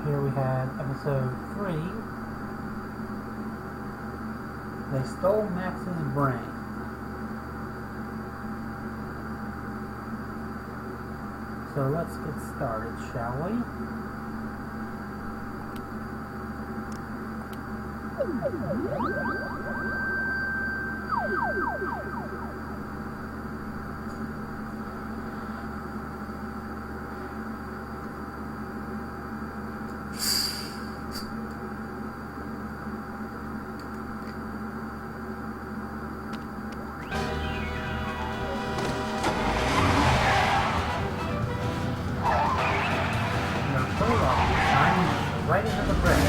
Here we had episode 3. They stole Max's brain. So let's get started, shall we? Right into the brain.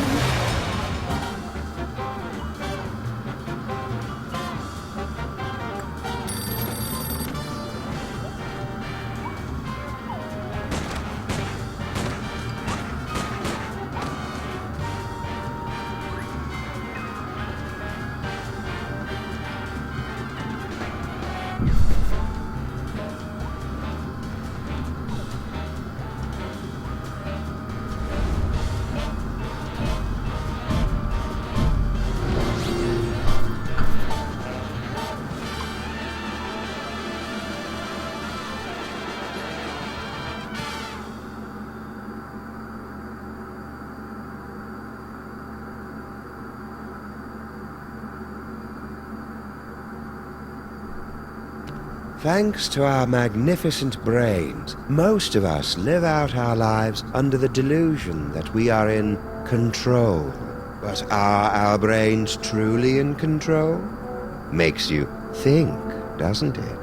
Thanks to our magnificent brains, most of us live out our lives under the delusion that we are in control. But are our brains truly in control? Makes you think, doesn't it?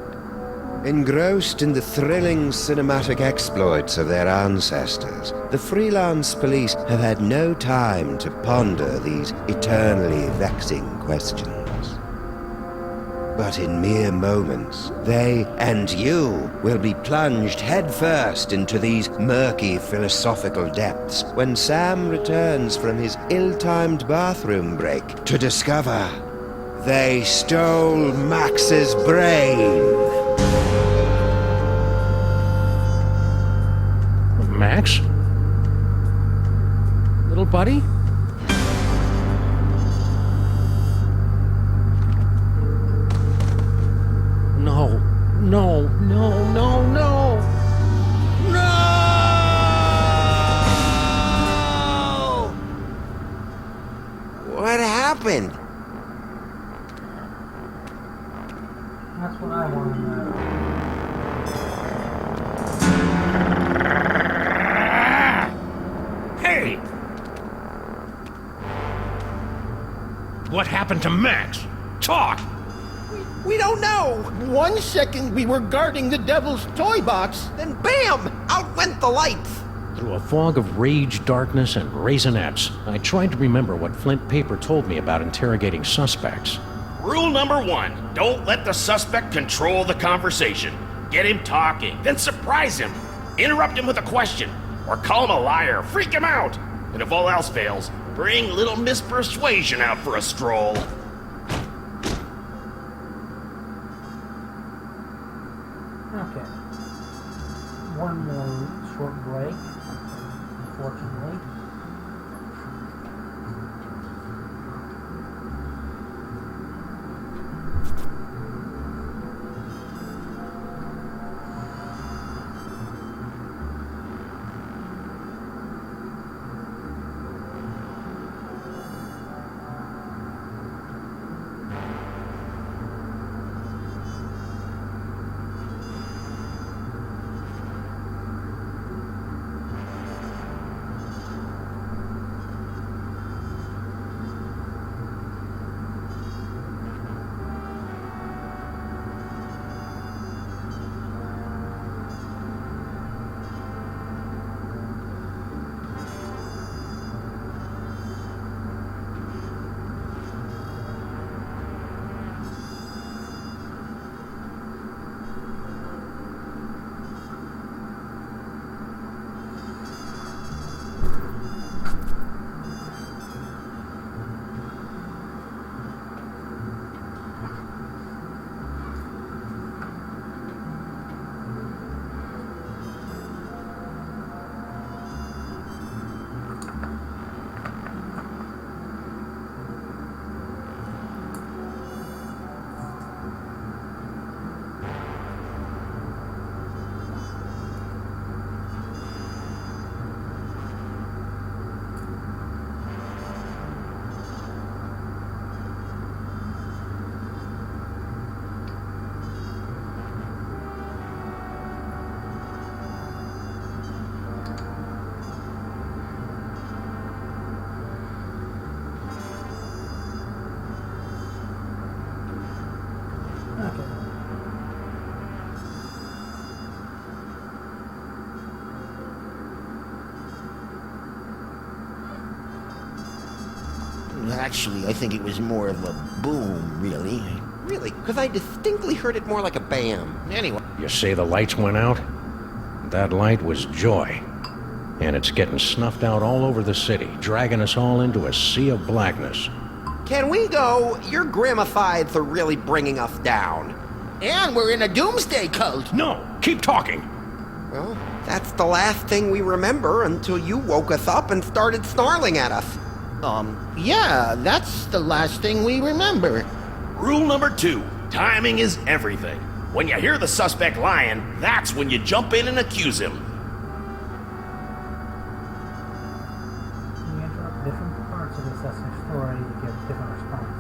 Engrossed in the thrilling cinematic exploits of their ancestors, the freelance police have had no time to ponder these eternally vexing questions. But in mere moments, they and you will be plunged headfirst into these murky philosophical depths when Sam returns from his ill-timed bathroom break to discover they stole Max's brain. Max? Little buddy? No, no, no, no, no! No! What happened? That's what I want to know. Hey! What happened to Max? Talk! We don't know! 1 second we were guarding the devil's toy box, then BAM! Out went the lights! Through a fog of rage, darkness, and raisinets, I tried to remember what Flint Paper told me about interrogating suspects. Rule number 1, don't let the suspect control the conversation. Get him talking, then surprise him. Interrupt him with a question, or call him a liar, freak him out. And if all else fails, bring little Miss Persuasion out for a stroll. Okay. One more short break, unfortunately. Actually, I think it was more of a boom, really. Really? Because I distinctly heard it more like a bam. Anyway, You say the lights went out? That light was joy. And it's getting snuffed out all over the city, dragging us all into a sea of blackness. Can we go? Your gramophides are really bringing us down. and we're in a doomsday cult. No, keep talking. Well, that's the last thing we remember until you woke us up and started snarling at us. Yeah, that's the last thing we remember. Rule number 2, timing is everything. When you hear the suspect lying, that's when you jump in and accuse him. You interrupt different parts of the suspect's story, you get different responses.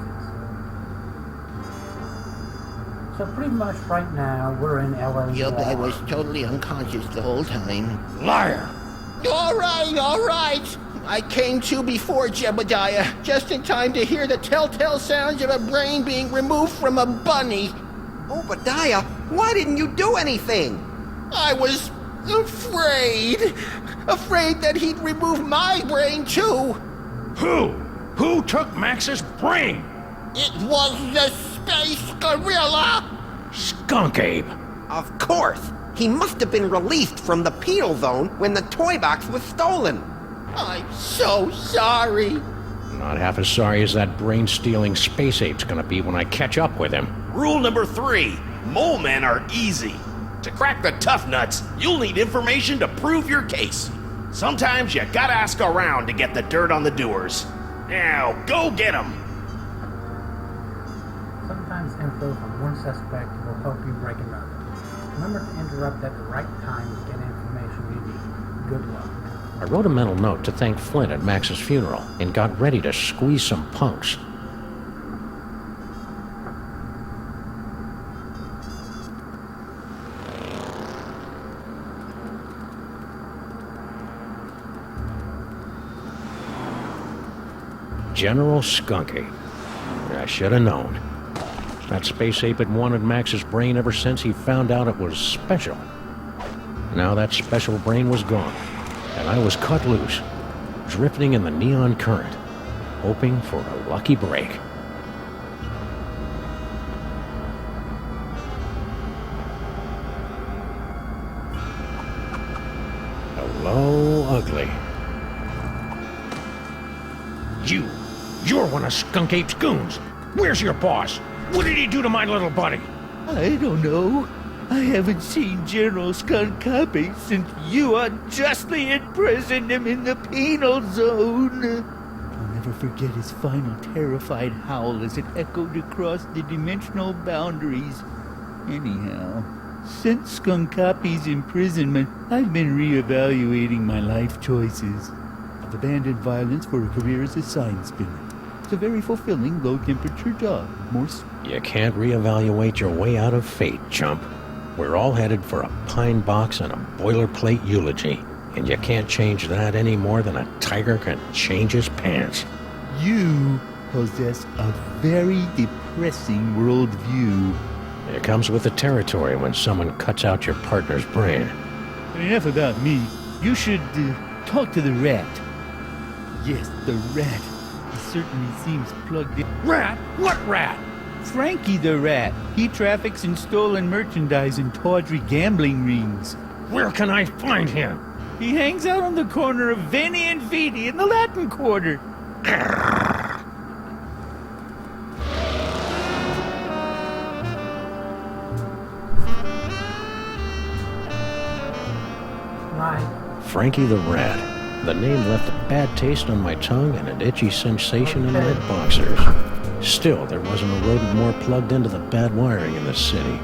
So pretty much right now, we're in LA. Yup, I was totally unconscious the whole time. Liar! All right. I came to before Jebediah, just in time to hear the telltale sounds of a brain being removed from a bunny. Obadiah, why didn't you do anything? I was afraid. Afraid that he'd remove my brain too. Who? Who took Max's brain? It was the space gorilla. Skunk Ape. Of course. He must have been released from the penal zone when the toy box was stolen. I'm so sorry. Not half as sorry as that brain-stealing space ape's gonna be when I catch up with him. Rule number 3, mole men are easy. To crack the tough nuts, you'll need information to prove your case. Sometimes you gotta ask around to get the dirt on the doers. Now, go get 'em. Sometimes info from one suspect will help you break another. Remember to interrupt at the right time to get information you need. Good luck. I wrote a mental note to thank Flint at Max's funeral and got ready to squeeze some punks. General Skunk Ape. I should have known. That space ape had wanted Max's brain ever since he found out it was special. Now that special brain was gone, and I was cut loose, drifting in the neon current, hoping for a lucky break. Hello, ugly. You're one of Skunk Ape's goons. Where's your boss? What did he do to my little buddy? I don't know. I haven't seen General Skunkapi since you unjustly imprisoned him in the penal zone. I'll never forget his final terrified howl as it echoed across the dimensional boundaries. Anyhow, since Skunkapi's imprisonment, I've been reevaluating my life choices. I've abandoned violence for a career as a science spinner. It's a very fulfilling, low-temperature job. You can't reevaluate your way out of fate, chump. We're all headed for a pine box and a boilerplate eulogy, and you can't change that any more than a tiger can change his pants. You possess a very depressing worldview. It comes with the territory when someone cuts out your partner's brain. Enough about me. You should talk to the rat. Yes, the rat. He certainly seems plugged in. Rat? What rat? Frankie the rat. He traffics in stolen merchandise and tawdry gambling rings. Where can I find him? He hangs out on the corner of Veni and Vidi in the Latin Quarter. Right. Frankie the Rat. The name left a bad taste on my tongue and an itchy sensation in my boxers. Still, there wasn't a rodent more plugged into the bad wiring in the city.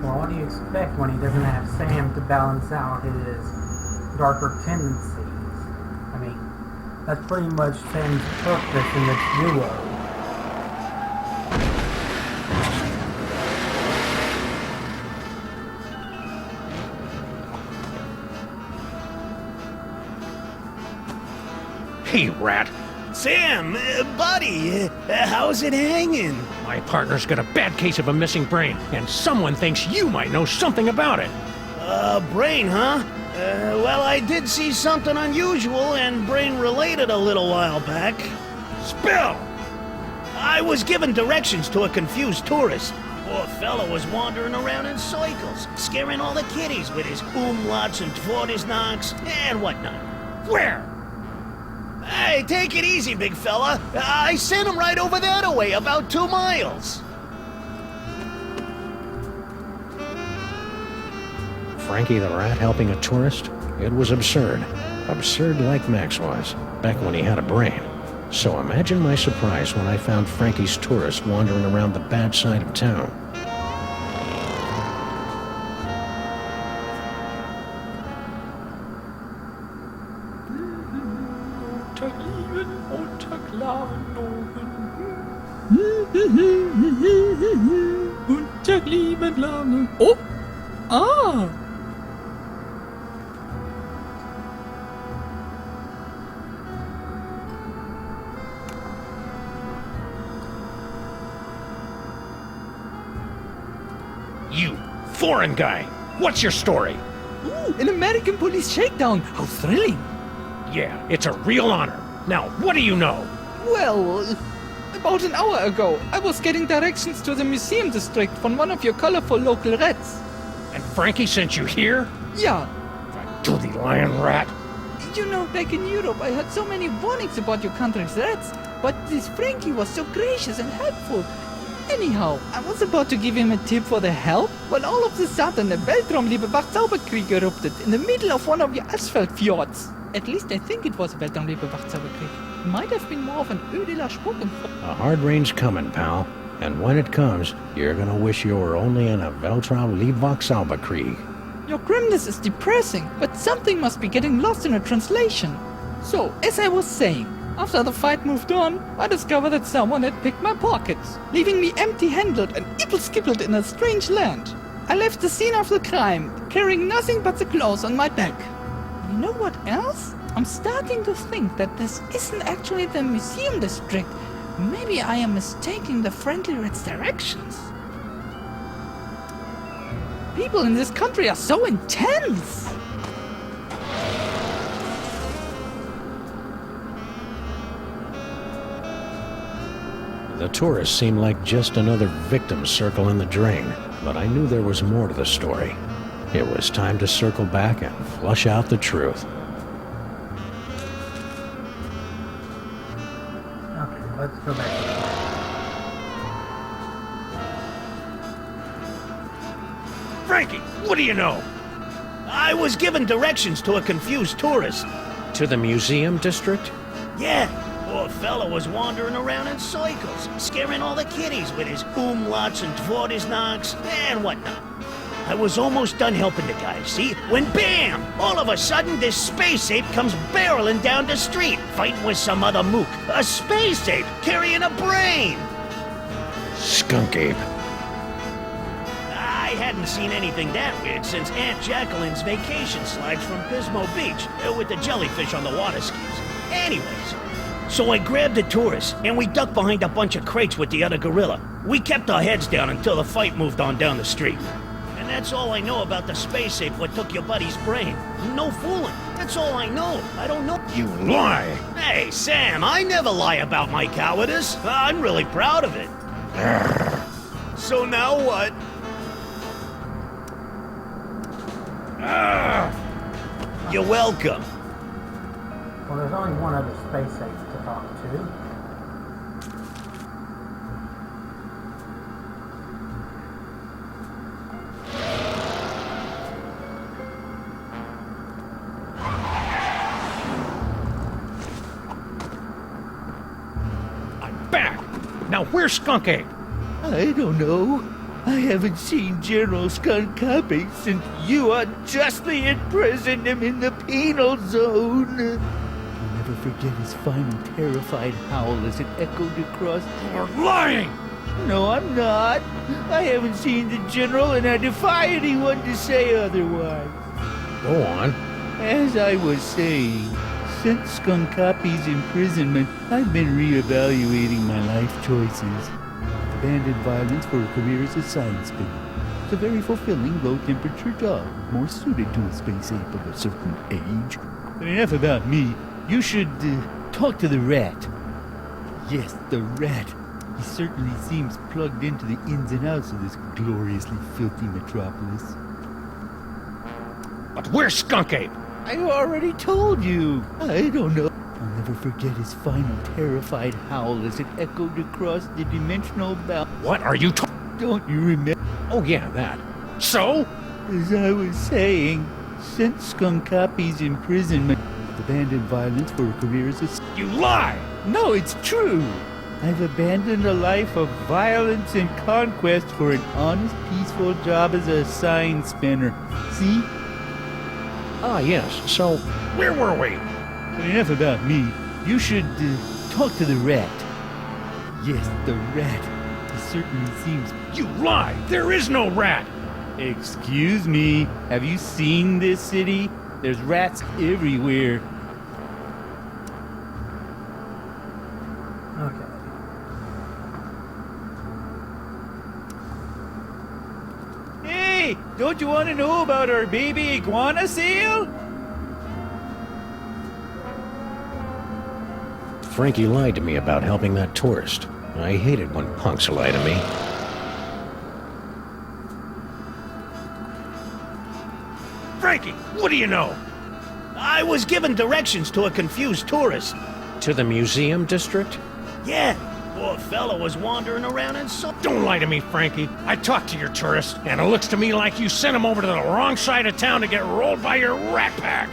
Well, what do you expect when he doesn't have Sam to balance out his darker tendencies? I mean, that's pretty much Sam's purpose in this duo. Hey, Rat. Sam, buddy, how's it hanging? My partner's got a bad case of a missing brain, and someone thinks you might know something about it. Brain, huh? Well, I did see something unusual and brain-related a little while back. Spill! I was given directions to a confused tourist. Poor fella was wandering around in circles, scaring all the kiddies with his umlauts and Todesnachs and whatnot. Where? Hey, take it easy, big fella. I sent him right over that way, about 2 miles. Frankie the Rat helping a tourist? It was absurd. Absurd like Max was, back when he had a brain. So imagine my surprise when I found Frankie's tourist wandering around the bad side of town. Oh! Ah! You foreign guy! What's your story? Ooh, an American police shakedown! How thrilling! Yeah, it's a real honor. Now, what do you know? Well, about an hour ago, I was getting directions to the museum district from one of your colorful local rats. And Frankie sent you here? Yeah, To the lion rat? you know, back in Europe, I had so many warnings about your country's rats, but this Frankie was so gracious and helpful. Anyhow, I was about to give him a tip for the help, when all of a sudden a Weltraumliebe Wachzauberkrieg erupted in the middle of one of your asphalt fjords. At least I think it was a Weltraumliebe Wachzauberkrieg. It might have been more of an Öl de la Spucken. A hard rain's coming, pal. And when it comes, you're gonna wish you were only in a Weltraum-Liebwachsauberkrieg. Your grimness is depressing, but something must be getting lost in a translation. So, as I was saying, after the fight moved on, I discovered that someone had picked my pockets, leaving me empty-handed and ibble-skibbled in a strange land. I left the scene of the crime, carrying nothing but the clothes on my back. You know what else? I'm starting to think that this isn't actually the museum district. Maybe I am mistaking the friendly rat's directions. People in this country are so intense! The tourists seemed like just another victim circle in the drain, but I knew there was more to the story. It was time to circle back and flush out the truth. Okay, let's go back. Frankie, what do you know? I was given directions to a confused tourist. To the museum district? Yeah, poor fella was wandering around in circles, scaring all the kiddies with his umlauts and Todesnachs and whatnot. I was almost done helping the guy, see? When BAM! All of a sudden, this space ape comes barreling down the street, fighting with some other mook. A space ape carrying a brain! Skunk ape. I hadn't seen anything that weird since Aunt Jacqueline's vacation slides from Pismo Beach with the jellyfish on the water skis. Anyways, so I grabbed the tourist and we ducked behind a bunch of crates with the other gorilla. We kept our heads down until the fight moved on down the street. And that's all I know about the space ape what took your buddy's brain. No fooling. That's all I know. I don't know. You lie! Hey, Sam, I never lie about my cowardice. I'm really proud of it. So now what? You're welcome. Well, there's only one other space ape to talk to. I'm back! Now where's Skunk Ape? I don't know. I haven't seen General Skunkabe since you unjustly imprisoned him in the penal zone. I'll never forget his final terrified howl as it echoed across. You're lying! No, I'm not. I haven't seen the General, and I defy anyone to say otherwise. Go on. As I was saying, Since Skunk Copy's imprisonment, I've been reevaluating my life choices. Abandoned violence for a career as a science spinner. It's a very fulfilling, low-temperature job, more suited to a space ape of a certain age. But enough about me. You should talk to the rat. Yes, the rat. He certainly seems plugged into the ins and outs of this gloriously filthy metropolis. But where's Skunk Ape? I already told you. I don't know. I'll never forget his final terrified howl as it echoed across the dimensional bound. What are you Don't you remember? Oh, yeah, that. So? As I was saying, since Skunk Copy's imprisonment, abandoned violence for a career as a... You lie! No, it's true. I've abandoned a life of violence and conquest for an honest, peaceful job as a sign spinner. See? Ah, yes. So, where were we? But enough about me. You should talk to the rat. Yes, the rat. He certainly seems... You lie! There is no rat! Excuse me. Have you seen this city? There's rats everywhere. Okay. Hey, don't you want to know about our baby iguana sale? Frankie lied to me about helping that tourist. I hate it when punks lie to me. Frankie, what do you know? I was given directions to a confused tourist. To the museum district? Yeah, poor fellow was wandering around and so... Don't lie to me, Frankie. I talked to your tourist, and it looks to me like you sent him over to the wrong side of town to get rolled by your rat pack.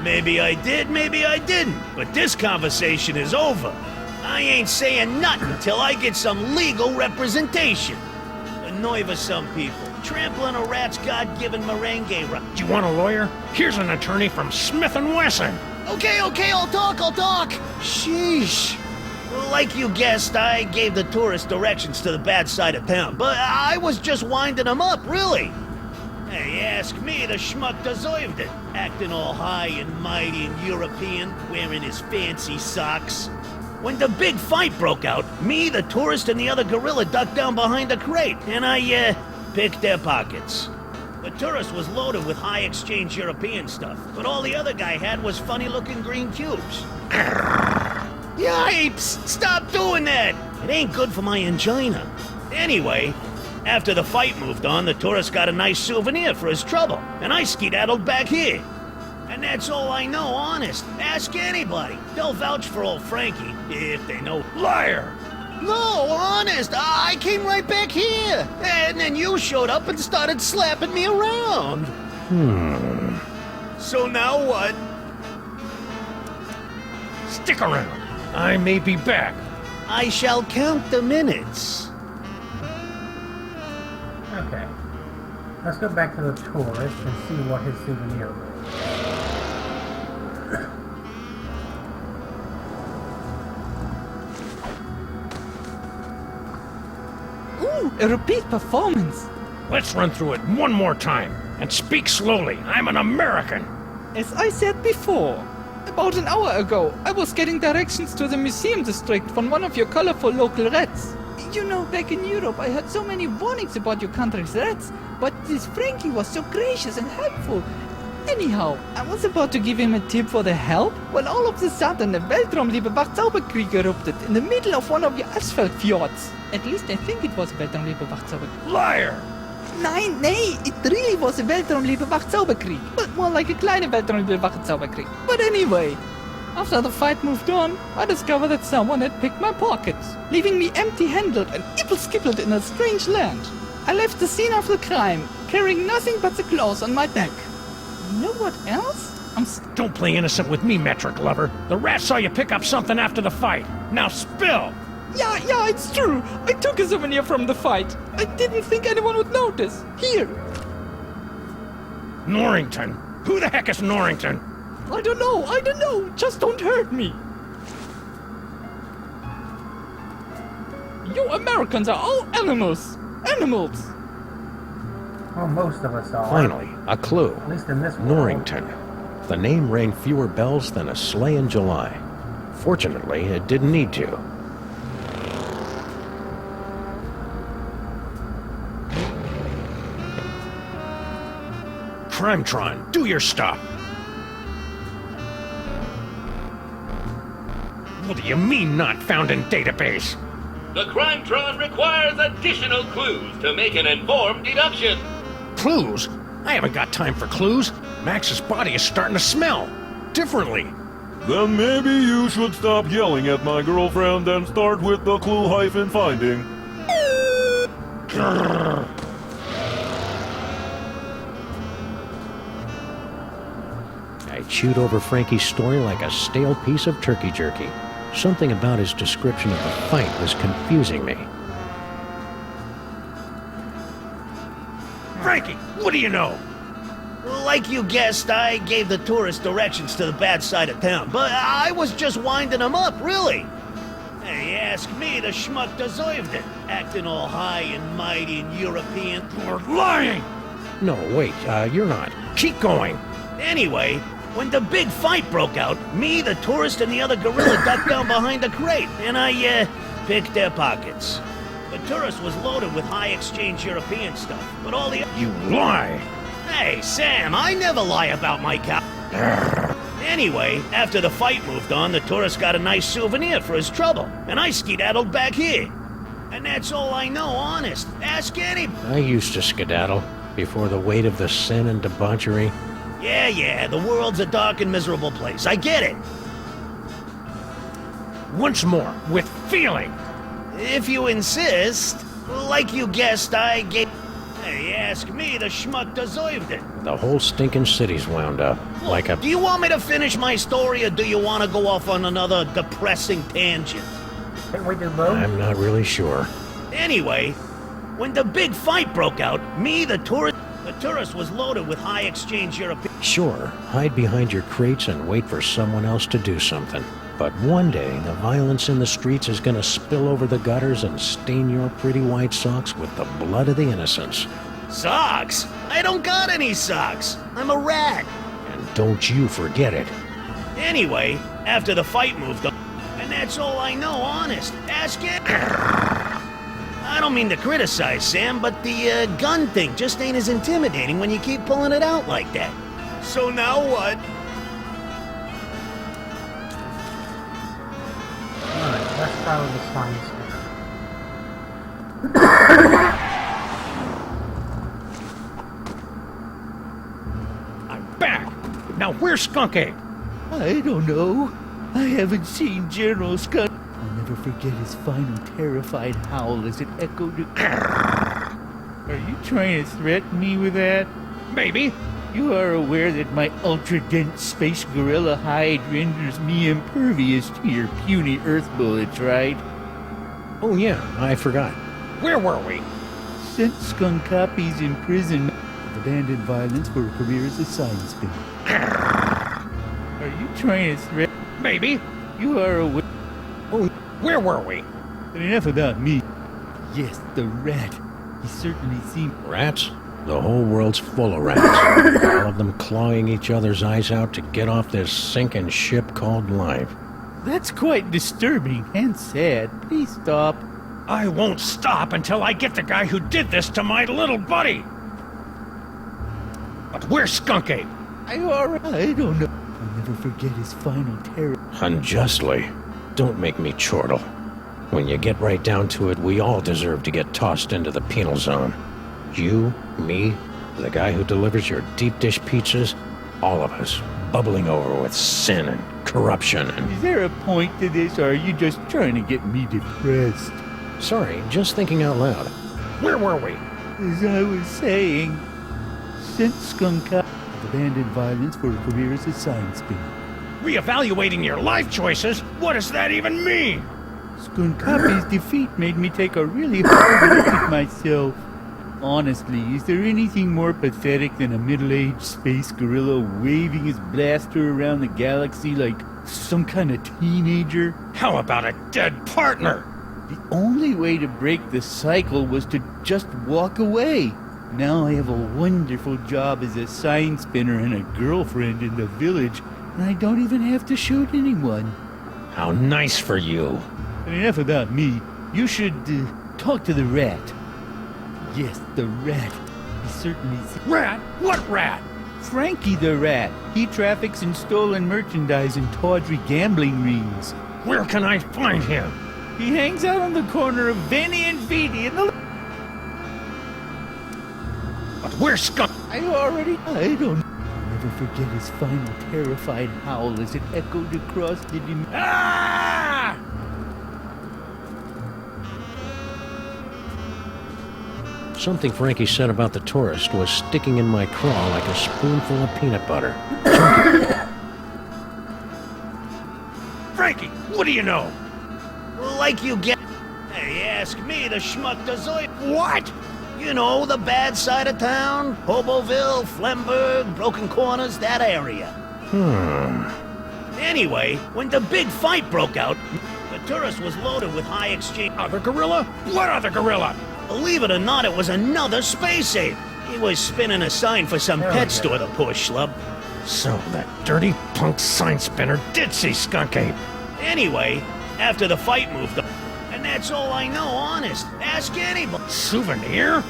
Maybe I did, maybe I didn't. But this conversation is over. I ain't saying nothing till I get some legal representation. The nerve of some people, trampling a rat's God-given merengue right. Do you want a lawyer? Here's an attorney from Smith & Wesson. Okay, I'll talk. Sheesh. Well, like you guessed, I gave the tourist directions to the bad side of town, but I was just winding him up, really. Hey, ask me, the schmuck deserved it. Acting all high and mighty and European, wearing his fancy socks. When the big fight broke out, me, the tourist, and the other gorilla ducked down behind a crate, and I, picked their pockets. The tourist was loaded with high-exchange European stuff, but all the other guy had was funny-looking green cubes. Yipes! Stop doing that! It ain't good for my angina. Anyway, after the fight moved on, the tourist got a nice souvenir for his trouble, and I skedaddled back here. And that's all I know, honest. Ask anybody. They'll vouch for old Frankie, if they know. Liar! No, honest, I came right back here. And then you showed up and started slapping me around. So now what? Stick around. I may be back. I shall count the minutes. Okay. Let's go back to the tourist and see what his souvenir was. Ooh, a repeat performance. Let's run through it one more time. And speak slowly. I'm an American. As I said before, about an hour ago, I was getting directions to the museum district from one of your colorful local rats. You know, back in Europe, I heard so many warnings about your country's rats, but this Frankie was so gracious and helpful. Anyhow, I was about to give him a tip for the help when all of a sudden a Weltraumliebe Wachzauberkrieg erupted in the middle of one of your asphalt fjords. At least I think it was a Weltraumliebe Wachzauberkrieg. Liar! Nein, nee, it really was a Weltraumliebe Wachzauberkrieg, but more like a kleine Weltraumliebe Wachzauberkrieg. But anyway, after the fight moved on, I discovered that someone had picked my pockets, leaving me empty-handed and ipple-skippled in a strange land. I left the scene of the crime, carrying nothing but the clothes on my back. You know what else? Don't play innocent with me, metric lover. The rat saw you pick up something after the fight. Now spill! Yeah, it's true. I took a souvenir from the fight. I didn't think anyone would notice. Here. Norrington. Who the heck is Norrington? I don't know. Just don't hurt me. You Americans are all animals. Animals. Well, most of us are. Finally, a clue. At least in this world. Norrington. The name rang fewer bells than a sleigh in July. Fortunately, it didn't need to. Crimetron, do your stuff! What do you mean not found in database? The Crimetron requires additional clues to make an informed deduction. Clues? I haven't got time for clues. Max's body is starting to smell differently. Then maybe you should stop yelling at my girlfriend and start with the clue-finding. I chewed over Frankie's story like a stale piece of turkey jerky. Something about his description of the fight was confusing me. Frankie, what do you know? Like you guessed, I gave the tourist directions to the bad side of town, but I was just winding him up, really. Hey, ask me, the schmuck deserved it, acting all high and mighty and European. You're lying! No, wait, you're not. Keep going. Anyway, when the big fight broke out, me, the tourist, and the other gorilla ducked down behind the crate, and I, picked their pockets. The tourist was loaded with high-exchange European stuff, but all the... You lie! Hey, Sam, I never lie about my cow. Anyway, after the fight moved on, the tourist got a nice souvenir for his trouble, and I skedaddled back here. And that's all I know, honest. Ask any... I used to skedaddle before the weight of the sin and debauchery. Yeah, the world's a dark and miserable place. I get it. Once more, with feeling. If you insist. Like you guessed, I gave... Hey, ask me, the schmuck deserved it. The whole stinking city's wound up. Like a... Do you want me to finish my story, or do you want to go off on another depressing tangent? Can we do both? I'm not really sure. Anyway, when the big fight broke out, me, the tourist was loaded with high-exchange European... Sure, hide behind your crates and wait for someone else to do something. But one day, the violence in the streets is gonna spill over the gutters and stain your pretty white socks with the blood of the innocents. Socks? I don't got any socks. I'm a rat. And don't you forget it. Anyway, after the fight moved on, and that's all I know, honest. Ask it. I don't mean to criticize, Sam, but the gun thing just ain't as intimidating when you keep pulling it out like that. So now what? Alright, let's try with the science I'm back! Now where's Skunk Ape? I don't know. I haven't seen General Skunk. I'll never forget his final terrified howl as it echoed. Are you trying to threaten me with that? Maybe. You are aware that my ultra-dense space gorilla hide renders me impervious to your puny Earth bullets, right? Oh yeah, I forgot. Where were we? Since Skunk Copy's in prison, with abandoned violence for a career as a science fiction. Are you trying to threaten? Maybe. You are aware. Oh, where were we? But enough about me. Yes, the rat. He certainly seemed... Rats? The whole world's full of rats. All of them clawing each other's eyes out to get off this sinking ship called life. That's quite disturbing and sad. Please stop. I won't stop until I get the guy who did this to my little buddy! But where's Skunk Ape? I don't know. I'll never forget his final terror. Unjustly. Don't make me chortle. When you get right down to it, we all deserve to get tossed into the penal zone. You, me, the guy who delivers your deep dish pizzas, all of us, bubbling over with sin and corruption and... Is there a point to this, or are you just trying to get me depressed? Sorry, just thinking out loud. Where were we? As I was saying, since Skunk Copy abandoned violence for a career as a science fiction. Reevaluating your life choices? What does that even mean? Skunk Copy's defeat made me take a really hard look at myself. Honestly, is there anything more pathetic than a middle-aged space gorilla waving his blaster around the galaxy like some kind of teenager? How about a dead partner? The only way to break the cycle was to just walk away. Now I have a wonderful job as a sign spinner and a girlfriend in the village, and I don't even have to shoot anyone. How nice for you. Enough about me. You should talk to the rat. Yes, the rat. He certainly is. Rat? What rat? Frankie the rat. He traffics in stolen merchandise and tawdry gambling rings. Where can I find him? He hangs out on the corner of Vanny and Veedy in the... But where's Skunk? I don't... I'll never forget his final terrified howl as it echoed across the... Ah! Something Frankie said about the tourist was sticking in my craw like a spoonful of peanut butter. Frankie, what do you know? Like you get... Hey, ask me, the schmuck does I... What? You know, the bad side of town. Hoboville, Flemberg, Broken Corners, that area. Anyway, when the big fight broke out, the tourist was loaded with high exchange... Other gorilla? What other gorilla? Believe it or not, it was another space ape. He was spinning a sign for some pet store, the poor schlub. So that dirty punk sign spinner did see Skunk Ape. Anyway, after the fight moved on, and that's all I know, honest. Ask anybody. Souvenir?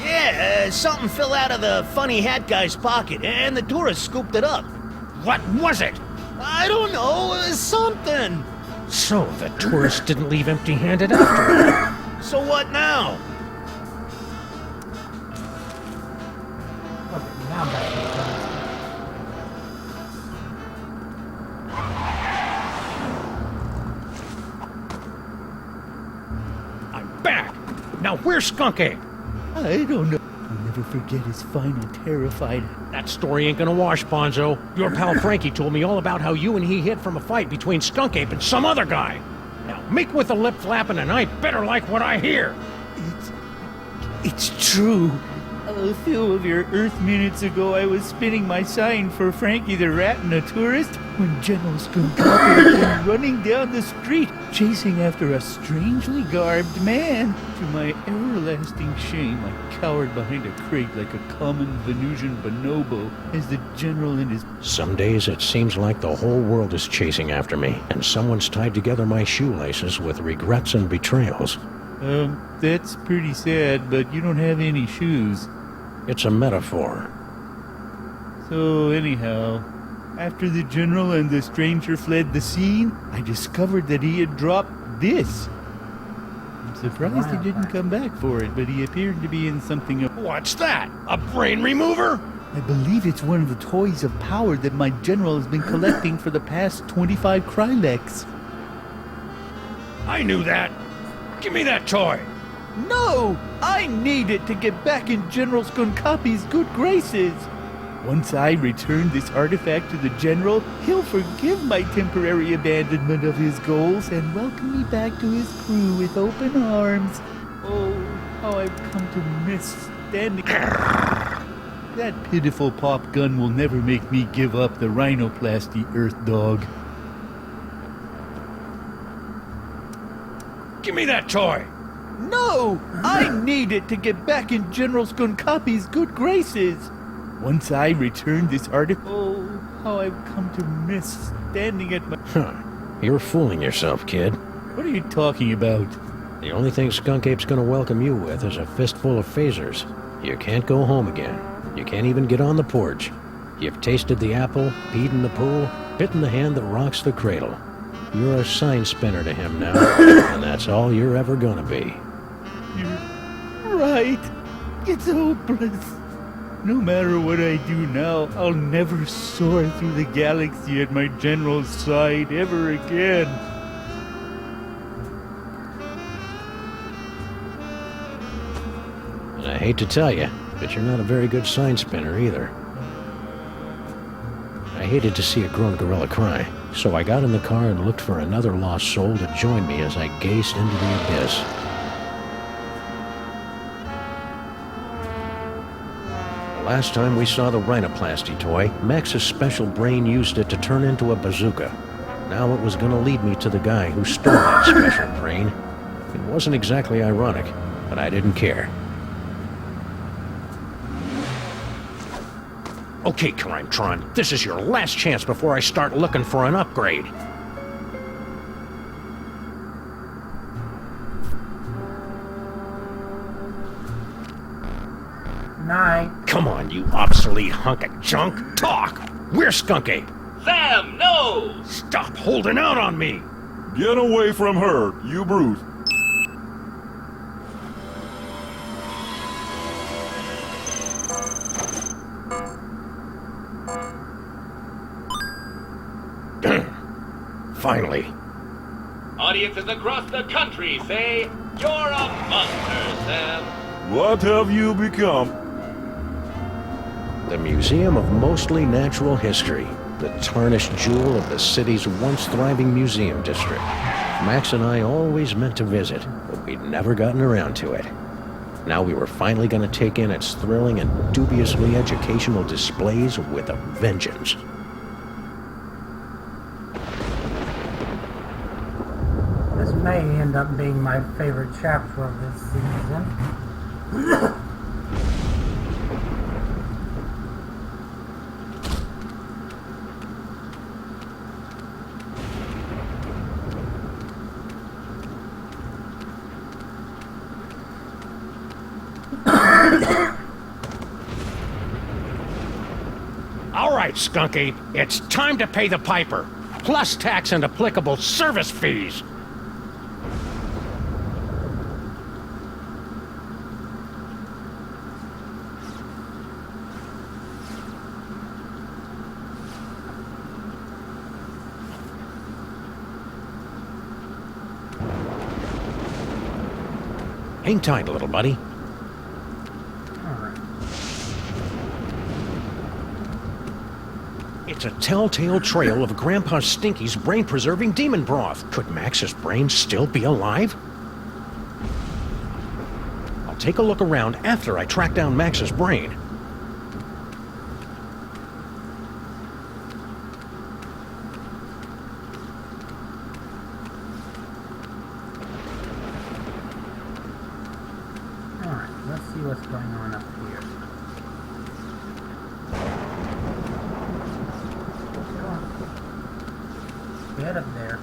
Yeah, something fell out of the funny hat guy's pocket, and the tourist scooped it up. What was it? I don't know, something. So the tourist didn't leave empty-handed after all. So what now? Okay, now I'm back to the tourist. I'm back. Now where's Skunk Ape? I don't know. I'll never forget his final terrified... That story ain't gonna wash, Bonzo. Your pal Frankie told me all about how you and he hid from a fight between Skunk Ape and some other guy. Now, make with the lip flapping and I better like what I hear. It's true. A few of your Earth minutes ago, I was spinning my sign for Frankie the Rat and a tourist when General Skunkapia came running down the street, chasing after a strangely garbed man. To my everlasting shame, I cowered behind a crate like a common Venusian bonobo as the General and his... Some days it seems like the whole world is chasing after me, and someone's tied together my shoelaces with regrets and betrayals. That's pretty sad, but you don't have any shoes. It's a metaphor. So anyhow, after the General and the stranger fled the scene, I discovered that he had dropped this. I'm surprised he didn't come back for it, but he appeared to be in something of... What's that? A brain remover? I believe it's one of the toys of power that my General has been collecting for the past 25 Kryleks. I knew that. Give me that toy. No! I need it to get back in General Skunkapi's good graces. Once I return this artifact to the General, he'll forgive my temporary abandonment of his goals and welcome me back to his crew with open arms. Oh, how I've come to miss standing... That pitiful pop gun will never make me give up the rhinoplasty, Earth Dog. Give me that toy. No! I need it to get back in General Skunkapi's good graces. Once I return this artifact... Oh, how I've come to miss standing at my... You're fooling yourself, kid. What are you talking about? The only thing Skunk Ape's gonna welcome you with is a fistful of phasers. You can't go home again. You can't even get on the porch. You've tasted the apple, peed in the pool, bitten the hand that rocks the cradle. You're a sign spinner to him now, and that's all you're ever gonna be. You're right. It's hopeless. No matter what I do now, I'll never soar through the galaxy at my General's side ever again. And I hate to tell you, but you're not a very good sign spinner either. I hated to see a grown gorilla cry, so I got in the car and looked for another lost soul to join me as I gazed into the abyss. The last time we saw the rhinoplasty toy, Max's special brain used it to turn into a bazooka. Now it was going to lead me to the guy who stole that special brain. It wasn't exactly ironic, but I didn't care. Okay, Crimetron, this is your last chance before I start looking for an upgrade. Night. Come on, you obsolete hunk of junk. Talk! Where's Skunk Ape? Sam, no! Stop holding out on me! Get away from her, you brute. Finally. Audiences across the country say, you're a monster, Sam. What have you become? The Museum of Mostly Natural History, the tarnished jewel of the city's once thriving museum district. Max and I always meant to visit, but we'd never gotten around to it. Now we were finally going to take in its thrilling and dubiously educational displays with a vengeance. This may end up being my favorite chapter of this season. All right, Skunk Ape, it's time to pay the piper, plus tax and applicable service fees. Hang tight, little buddy. It's a telltale trail of Grandpa Stinky's brain-preserving demon broth. Could Max's brain still be alive? I'll take a look around after I track down Max's brain. Alright, let's see what's going on up here. Get up there.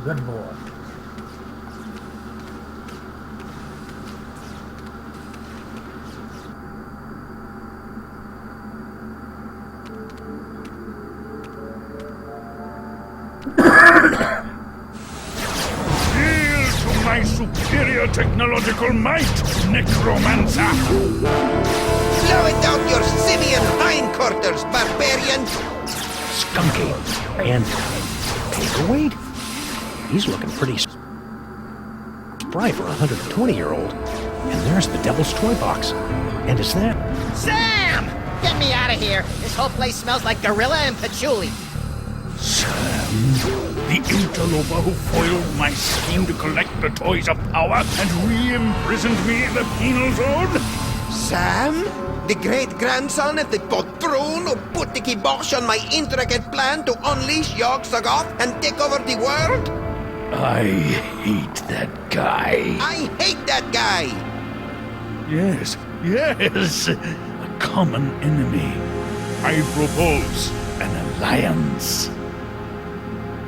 Good boy. Yield to my superior technological might, Necromancer! Slow it down your simian hindquarters, barbarian! Skunky. And paperweight? He's looking pretty spry for a 120-year-old. And there's the Devil's Toy Box. And is that... Sam! Get me out of here! This whole place smells like gorilla and patchouli. The interloper who foiled my scheme to collect the Toys of Power and re-imprisoned me in the penal zone? Sam? The great-grandson of the patron who put the kibosh on my intricate plan to unleash Yog-Sothoth and take over the world? I hate that guy. I hate that guy! Yes, a common enemy. I propose an alliance.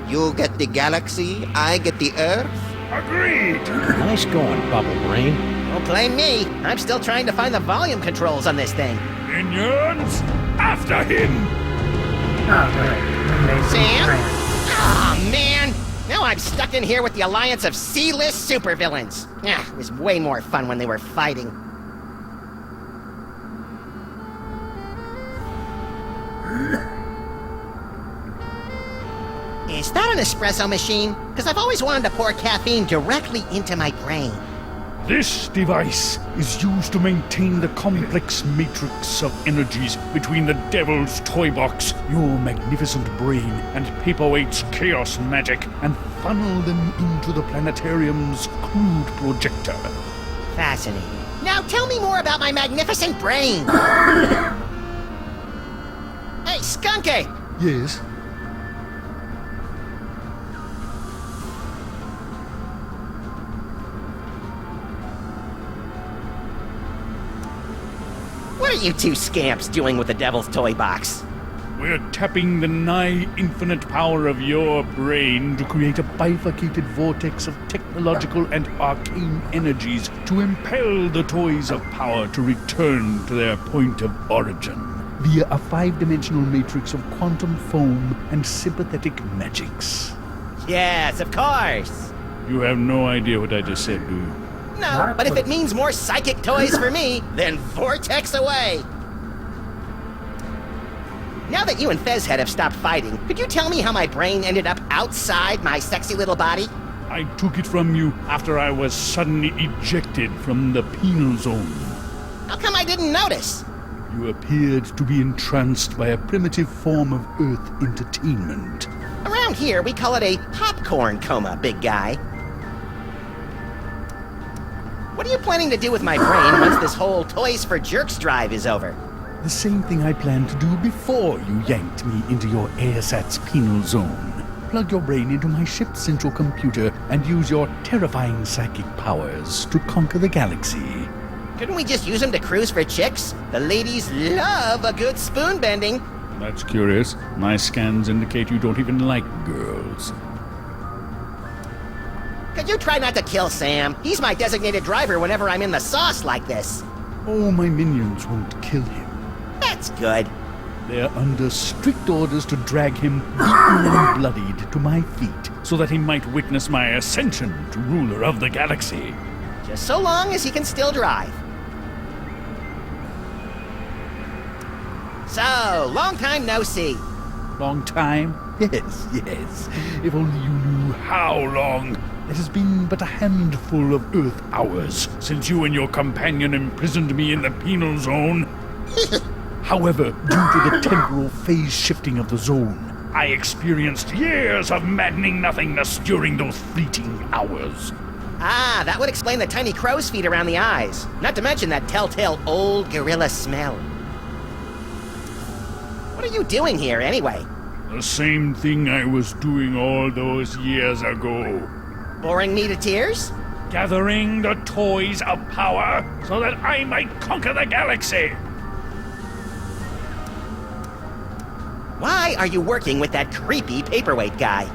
You get the galaxy, I get the Earth? Agreed! Nice going, Bubble Brain. Don't blame me. I'm still trying to find the volume controls on this thing. Minions, after him! Oh, great. Sam? Aw, man! Now I'm stuck in here with the alliance of C-list supervillains. It was way more fun when they were fighting. Is that an espresso machine? Because I've always wanted to pour caffeine directly into my brain. This device is used to maintain the complex matrix of energies between the Devil's Toy Box, your magnificent brain, and Paperweight's chaos magic, and funnel them into the planetarium's crude projector. Fascinating. Now tell me more about my magnificent brain. Hey, Skunky! Yes? What are you two scamps doing with the Devil's Toy Box? We're tapping the nigh infinite power of your brain to create a bifurcated vortex of technological and arcane energies to impel the toys of power to return to their point of origin via a 5-dimensional matrix of quantum foam and sympathetic magics. Yes, of course. You have no idea what I just said, do you? No, but if it means more psychic toys for me, then vortex away. Now that you and Fezhead have stopped fighting, could you tell me how my brain ended up outside my sexy little body? I took it from you after I was suddenly ejected from the penal zone. How come I didn't notice? You appeared to be entranced by a primitive form of Earth entertainment. Around here, we call it a popcorn coma, big guy. What are you planning to do with my brain once this whole Toys for Jerks drive is over? The same thing I planned to do before you yanked me into your ASAT's penal zone. Plug your brain into my ship's central computer and use your terrifying psychic powers to conquer the galaxy. Couldn't we just use them to cruise for chicks? The ladies love a good spoon bending. That's curious. My scans indicate you don't even like girls. Could you try not to kill Sam? He's my designated driver whenever I'm in the sauce like this. Oh, my minions won't kill him. That's good. They're under strict orders to drag him beaten and bloodied to my feet so that he might witness my ascension to ruler of the galaxy. Just so long as he can still drive. So, long time no see. Long time? Yes, yes. If only you knew how long. It has been but a handful of Earth hours since you and your companion imprisoned me in the penal zone. However, due to the temporal phase shifting of the zone, I experienced years of maddening nothingness during those fleeting hours. Ah, that would explain the tiny crow's feet around the eyes. Not to mention that telltale old gorilla smell. What are you doing here, anyway? The same thing I was doing all those years ago. Boring me to tears? Gathering the toys of power so that I might conquer the galaxy. Why are you working with that creepy paperweight guy?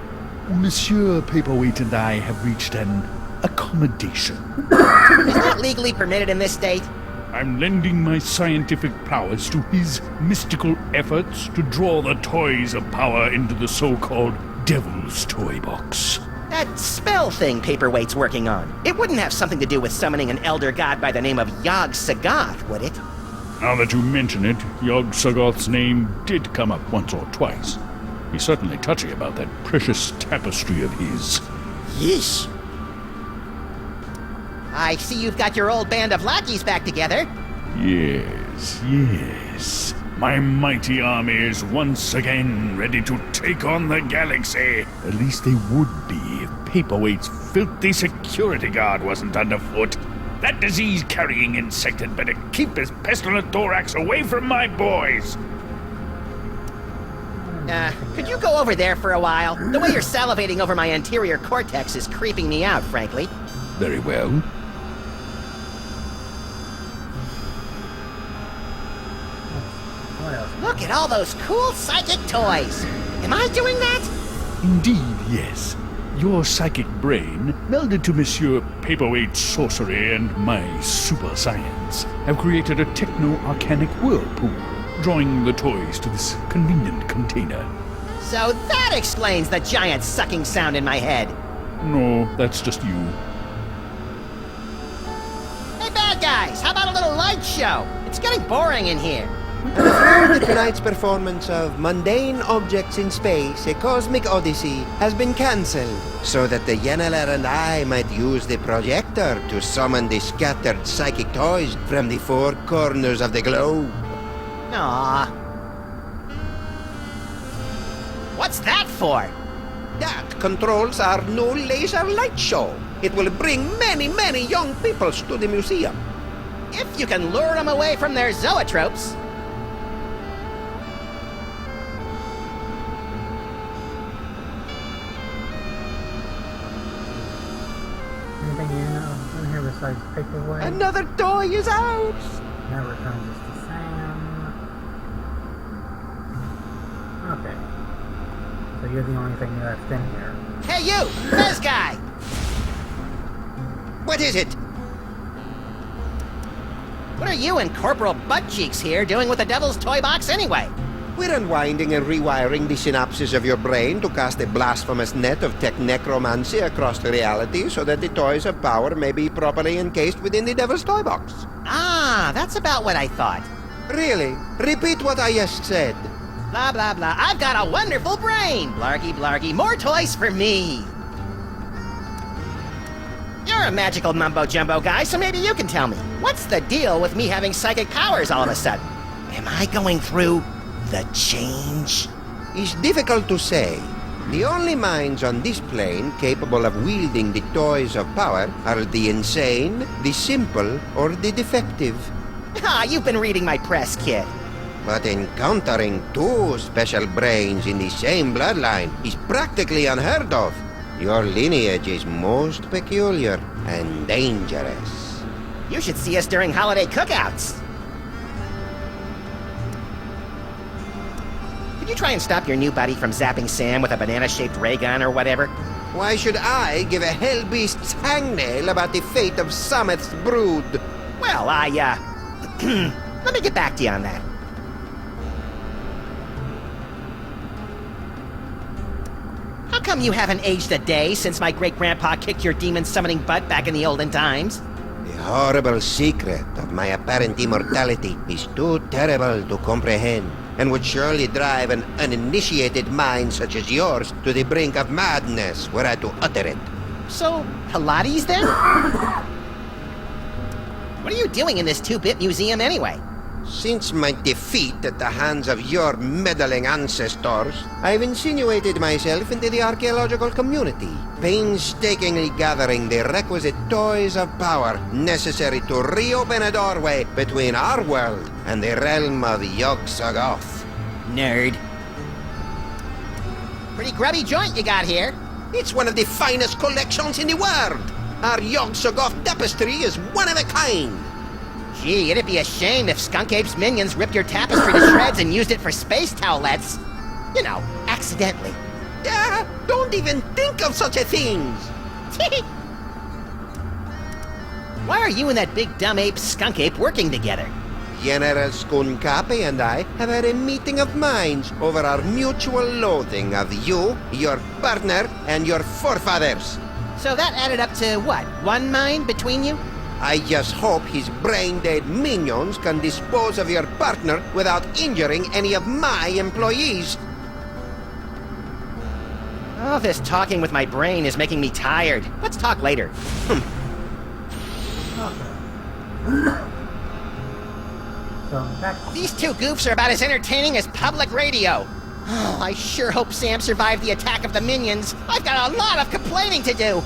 Monsieur Paperweight and I have reached an accommodation. Is that legally permitted in this state? I'm lending my scientific prowess to his mystical efforts to draw the toys of power into the so-called Devil's Toy Box. That spell thing Paperweight's working on. It wouldn't have something to do with summoning an elder god by the name of Yog-Sothoth, would it? Now that you mention it, Yog-Sothoth's name did come up once or twice. He's certainly touchy about that precious tapestry of his. Yeesh. I see you've got your old band of lackeys back together. Yes, yes. My mighty army is once again ready to take on the galaxy. At least they would be if Paperweight's filthy security guard wasn't underfoot. That disease-carrying insect had better keep his pestilent thorax away from my boys. Could you go over there for a while? The way you're salivating over my anterior cortex is creeping me out, frankly. Very well. What else? Look at all those cool psychic toys. Am I doing that? Indeed, yes. Your psychic brain, melded to Monsieur Paperweight's sorcery and my super science, have created a techno-arcanic whirlpool, drawing the toys to this convenient container. So that explains the giant sucking sound in my head. No, that's just you. Hey, bad guys, how about a little light show? It's getting boring in here. I'm afraid that tonight's performance of Mundane Objects in Space, A Cosmic Odyssey, has been cancelled, so that the Yeneler and I might use the projector to summon the scattered psychic toys from the four corners of the globe. Aww. What's that for? That controls our new laser light show. It will bring many, many young peoples to the museum. If you can lure them away from their zoetropes. Anything in here besides paperweight? Another toy is out! That returns us to Sam. Okay. So you're the only thing left in here. Hey, you! Fez guy! What is it? What are you and Corporal Buttcheeks here doing with the Devil's Toy Box anyway? We're unwinding and rewiring the synapses of your brain to cast a blasphemous net of tech necromancy across the reality so that the toys of power may be properly encased within the Devil's Toy Box. Ah, that's about what I thought. Really? Repeat what I just said. Blah, blah, blah. I've got a wonderful brain! Blargy, blargy. More toys for me! You're a magical mumbo-jumbo guy, so maybe you can tell me. What's the deal with me having psychic powers all of a sudden? Am I going through the change? It's difficult to say. The only minds on this plane capable of wielding the toys of power are the insane, the simple, or the defective. Ah, you've been reading my press, kid. But encountering two special brains in the same bloodline is practically unheard of. Your lineage is most peculiar and dangerous. You should see us during holiday cookouts. Could you try and stop your new buddy from zapping Sam with a banana-shaped ray gun or whatever? Why should I give a hellbeast's hangnail about the fate of Sameth's brood? Well, let me get back to you on that. How come you haven't aged a day since my great-grandpa kicked your demon-summoning butt back in the olden times? The horrible secret of my apparent immortality is too terrible to comprehend, and would surely drive an uninitiated mind such as yours to the brink of madness were I to utter it. So, Pilates then? What are you doing in this 2-bit museum anyway? Since my defeat at the hands of your meddling ancestors, I've insinuated myself into the archaeological community, painstakingly gathering the requisite toys of power necessary to reopen a doorway between our world and the realm of Yog-Sothoth. Nerd. Pretty grubby joint you got here. It's one of the finest collections in the world. Our Yog-Sothoth tapestry is one of a kind. Gee, it'd be a shame if Skunk Ape's minions ripped your tapestry to shreds and used it for space towelettes. You know, accidentally. Don't even think of such a thing! Why are you and that big dumb ape Skunk Ape working together? General Skunkapi and I have had a meeting of minds over our mutual loathing of you, your partner, and your forefathers. So that added up to what? One mind between you? I just hope his brain-dead minions can dispose of your partner without injuring any of my employees. Oh, this talking with my brain is making me tired. Let's talk later. These two goofs are about as entertaining as public radio. Oh, I sure hope Sam survived the attack of the minions. I've got a lot of complaining to do.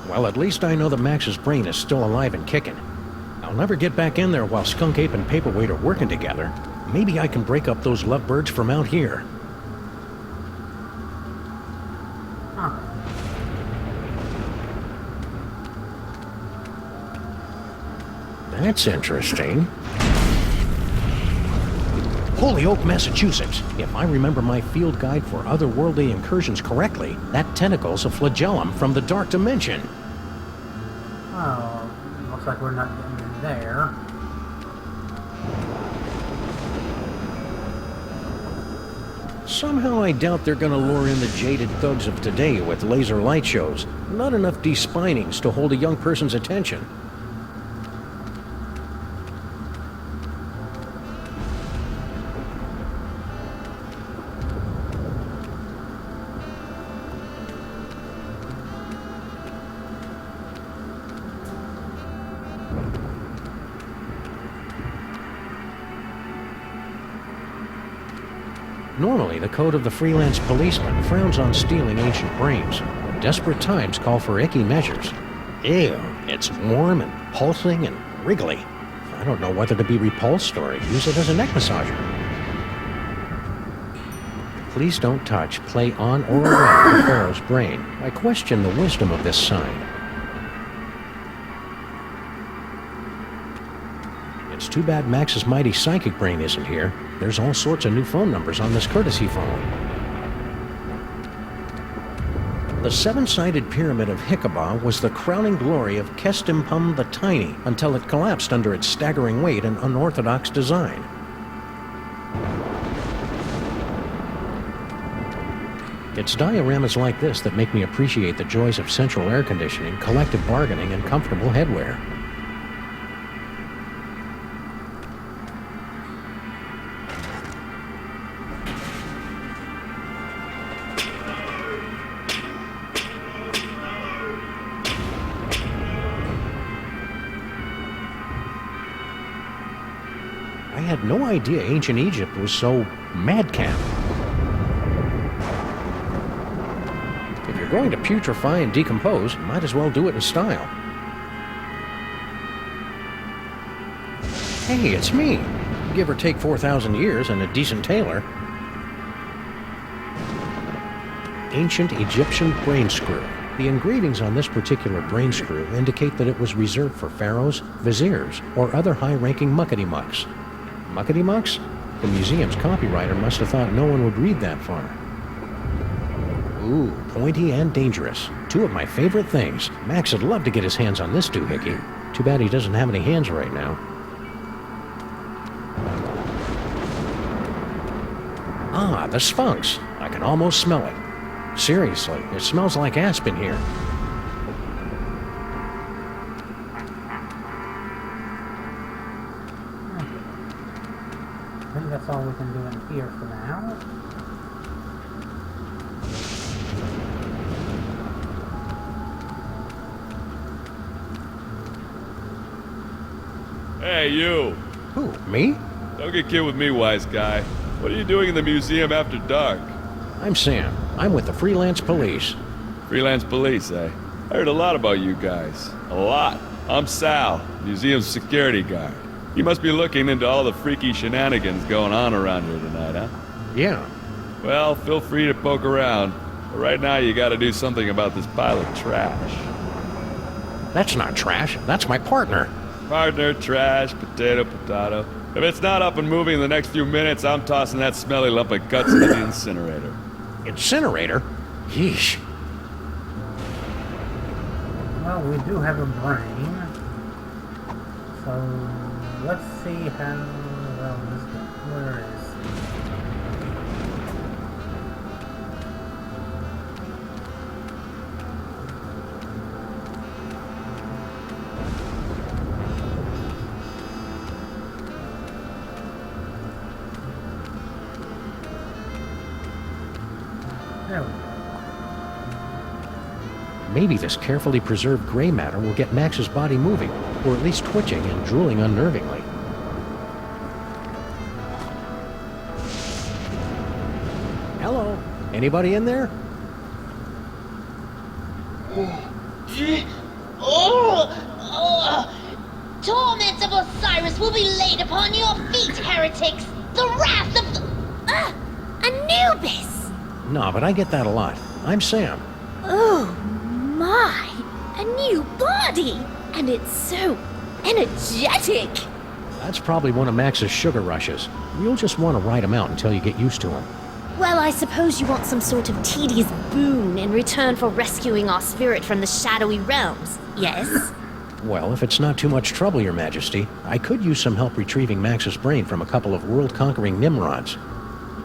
Well, at least I know that Max's brain is still alive and kicking. I'll never get back in there while Skunk Ape and Paperweight are working together. Maybe I can break up those lovebirds from out here. That's interesting. Holyoke, Massachusetts. If I remember my field guide for otherworldly incursions correctly, that tentacle's a flagellum from the Dark Dimension. Oh, looks like we're not getting in there. Somehow I doubt they're gonna lure in the jaded thugs of today with laser light shows. Not enough despinings to hold a young person's attention. Normally, the code of the freelance policeman frowns on stealing ancient brains. Desperate times call for icky measures. Ew, it's warm and pulsing and wriggly. I don't know whether to be repulsed or use it as a neck massager. Please don't touch, play on, or around the Pharaoh's brain. I question the wisdom of this sign. It's too bad Max's mighty psychic brain isn't here. There's all sorts of new phone numbers on this courtesy phone. The seven-sided pyramid of Hikaba was the crowning glory of Kestimpum the Tiny until it collapsed under its staggering weight and unorthodox design. It's dioramas like this that make me appreciate the joys of central air conditioning, collective bargaining, and comfortable headwear. I had no idea ancient Egypt was so madcap. If you're going to putrefy and decompose, might as well do it in style. Hey, it's me. Give or take 4,000 years and a decent tailor. Ancient Egyptian brain screw. The engravings on this particular brain screw indicate that it was reserved for pharaohs, viziers, or other high-ranking muckety-mucks. Muckety-mucks? The museum's copywriter must have thought no one would read that far. Ooh, pointy and dangerous. Two of my favorite things. Max would love to get his hands on this doohickey. Too bad he doesn't have any hands right now. Ah, the Sphinx. I can almost smell it. Seriously, it smells like aspen here. I think that's all we can do in here for now. Hey, you! Who, me? Don't get kid with me, wise guy. What are you doing in the museum after dark? I'm Sam. I'm with the Freelance Police. Freelance police, eh? I heard a lot about you guys. A lot. I'm Sal, museum's security guard. You must be looking into all the freaky shenanigans going on around here tonight, huh? Yeah. Well, feel free to poke around. But right now you gotta do something about this pile of trash. That's not trash. That's my partner. Partner, trash, potato, potato. If it's not up and moving in the next few minutes, I'm tossing that smelly lump of guts into the incinerator. Incinerator? Yeesh. Well, we do have a brain. So, let's see how well this goes. Where is... There we go. Maybe this carefully preserved gray matter will get Max's body moving, or at least twitching and drooling unnervingly. Hello? Anybody in there? Torments of Osiris will be laid upon your feet, heretics! The wrath of the... Anubis! No, but I get that a lot. I'm Sam. Oh, my! A new body! And it's so energetic! That's probably one of Max's sugar rushes. You'll just want to ride him out until you get used to him. Well, I suppose you want some sort of tedious boon in return for rescuing our spirit from the shadowy realms, yes? Well, if it's not too much trouble, Your Majesty, I could use some help retrieving Max's brain from a couple of world-conquering Nimrods.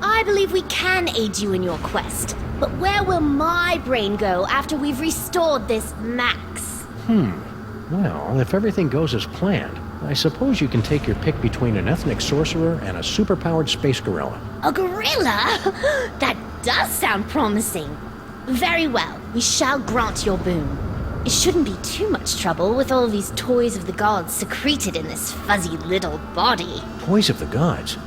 I believe we can aid you in your quest, but where will my brain go after we've restored this Max? Well, if everything goes as planned, I suppose you can take your pick between an ethnic sorcerer and a superpowered space gorilla. A gorilla? That does sound promising. Very well, we shall grant your boon. It shouldn't be too much trouble with all these toys of the gods secreted in this fuzzy little body. Toys of the gods?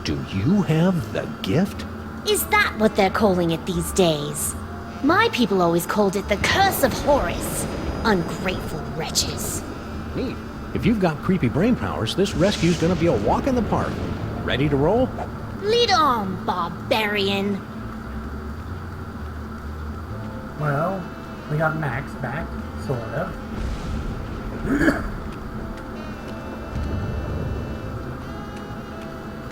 Do you have the gift? Is that what they're calling it these days? My people always called it the Curse of Horus. Ungrateful wretches. Neat. If you've got creepy brain powers, this rescue's gonna be a walk in the park. Ready to roll? Lead on, barbarian. Well, we got Max back, sort of.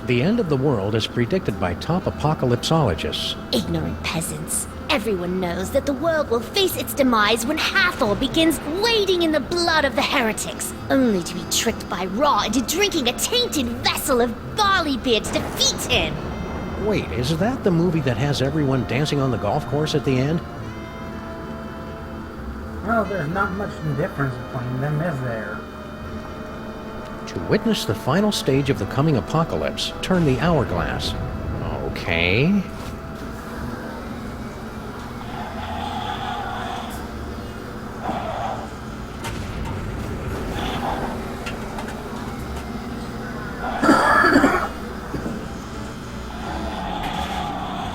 The end of the world is predicted by top apocalypsologists. Ignorant peasants. Everyone knows that the world will face its demise when Hathor begins wading in the blood of the heretics, only to be tricked by Ra into drinking a tainted vessel of barley beer to defeat him. Wait, is that the movie that has everyone dancing on the golf course at the end? Well, there's not much difference between them, is there? To witness the final stage of the coming apocalypse, turn the hourglass. Okay.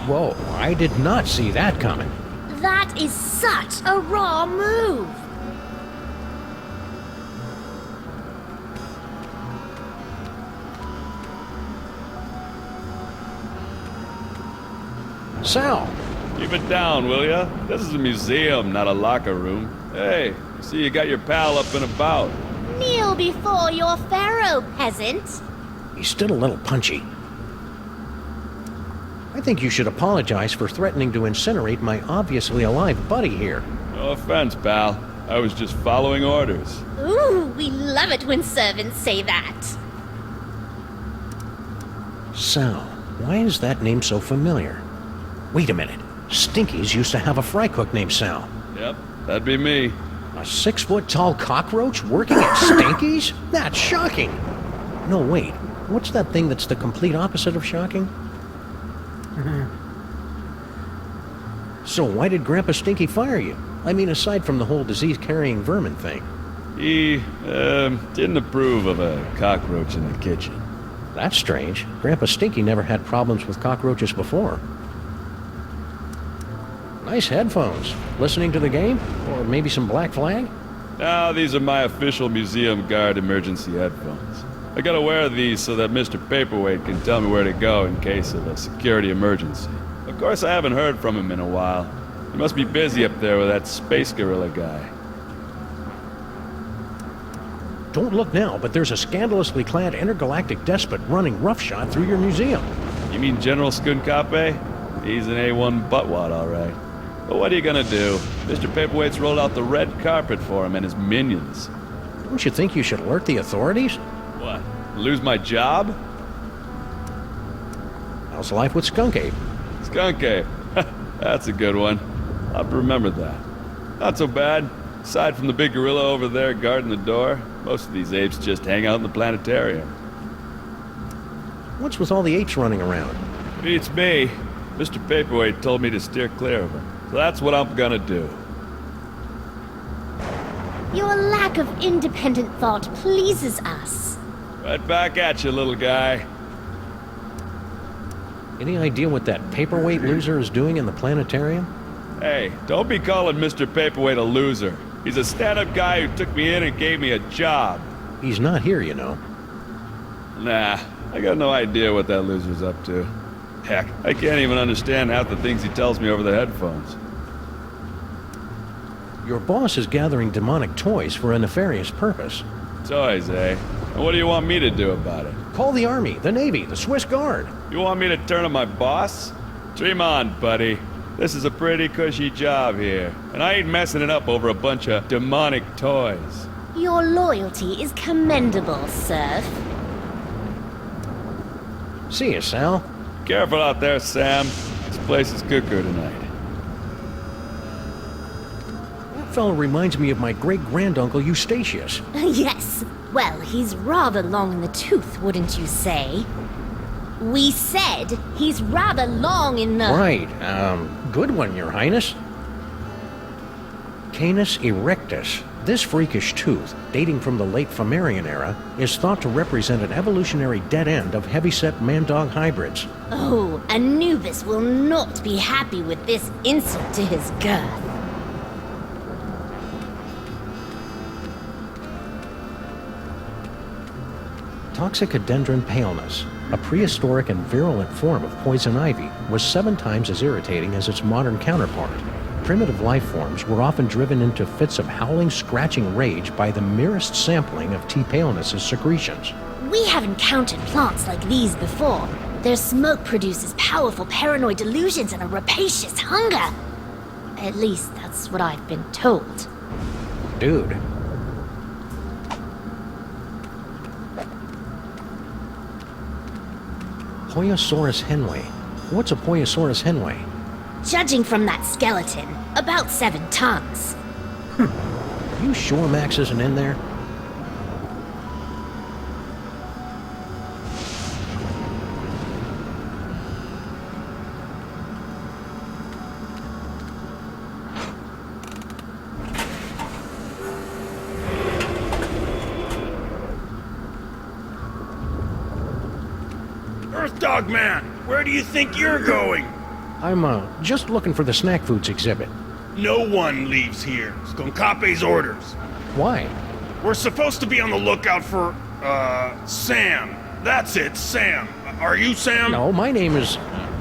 Whoa, I did not see that coming. That is such a Ra move. Sal! Keep it down, will ya? This is a museum, not a locker room. Hey, see you got your pal up and about. Kneel before your pharaoh, peasant. He's still a little punchy. I think you should apologize for threatening to incinerate my obviously alive buddy here. No offense, pal. I was just following orders. Ooh, we love it when servants say that. Sal, why is that name so familiar? Wait a minute. Stinkies used to have a fry cook named Sal. Yep, that'd be me. A 6-foot-tall cockroach working at Stinkies? That's shocking! No, wait. What's that thing that's the complete opposite of shocking? So why did Grandpa Stinky fire you? I mean, aside from the whole disease-carrying vermin thing. He, didn't approve of a cockroach in the kitchen. That's strange. Grandpa Stinky never had problems with cockroaches before. Nice headphones. Listening to the game? Or maybe some Black Flag? No, these are my official museum guard emergency headphones. I gotta wear these so that Mr. Paperweight can tell me where to go in case of a security emergency. Of course, I haven't heard from him in a while. He must be busy up there with that space gorilla guy. Don't look now, but there's a scandalously clad intergalactic despot running roughshod through your museum. You mean General Skunkape? He's an A1 buttwad, all right. But what are you gonna do? Mr. Paperweight's rolled out the red carpet for him and his minions. Don't you think you should alert the authorities? What? Lose my job? How's life with Skunk Ape? Skunk Ape. That's a good one. I'll remember that. Not so bad. Aside from the big gorilla over there guarding the door, most of these apes just hang out in the planetarium. What's with all the apes running around? Beats me. Mr. Paperweight told me to steer clear of them. So that's what I'm gonna do. Your lack of independent thought pleases us. Right back at you, little guy. Any idea what that paperweight loser is doing in the planetarium? Hey, don't be calling Mr. Paperweight a loser. He's a stand-up guy who took me in and gave me a job. He's not here, you know. Nah, I got no idea what that loser's up to. Heck, I can't even understand half the things he tells me over the headphones. Your boss is gathering demonic toys for a nefarious purpose. Toys, eh? And what do you want me to do about it? Call the Army, the Navy, the Swiss Guard. You want me to turn on my boss? Dream on, buddy. This is a pretty cushy job here, and I ain't messing it up over a bunch of demonic toys. Your loyalty is commendable, Serf. See you, Sal. Careful out there, Sam. This place is cuckoo tonight. That fellow reminds me of my great-granduncle Eustachius. Yes. Well, he's rather long in the tooth, wouldn't you say? We said he's rather long in the... Right. Good one, Your Highness. Canis erectus. This freakish tooth, dating from the late Phamerian era, is thought to represent an evolutionary dead end of heavyset man-dog hybrids. Oh, Anubis will not be happy with this insult to his girth. Toxicodendron paleness, a prehistoric and virulent form of poison ivy, was 7 times as irritating as its modern counterpart. Primitive life forms were often driven into fits of howling, scratching rage by the merest sampling of T. paleness' secretions. We have encountered plants like these before. Their smoke produces powerful paranoid delusions and a rapacious hunger. At least that's what I've been told. Dude. Poiosaurus henway. What's a Poiosaurus henway? Judging from that skeleton, about 7 tons. You sure Max isn't in there? Earthdog Man, where do you think you're going? I'm, just looking for the snack foods exhibit. No one leaves here. Skonkape's orders. Why? We're supposed to be on the lookout for, Sam. That's it, Sam. Are you Sam? No, my name is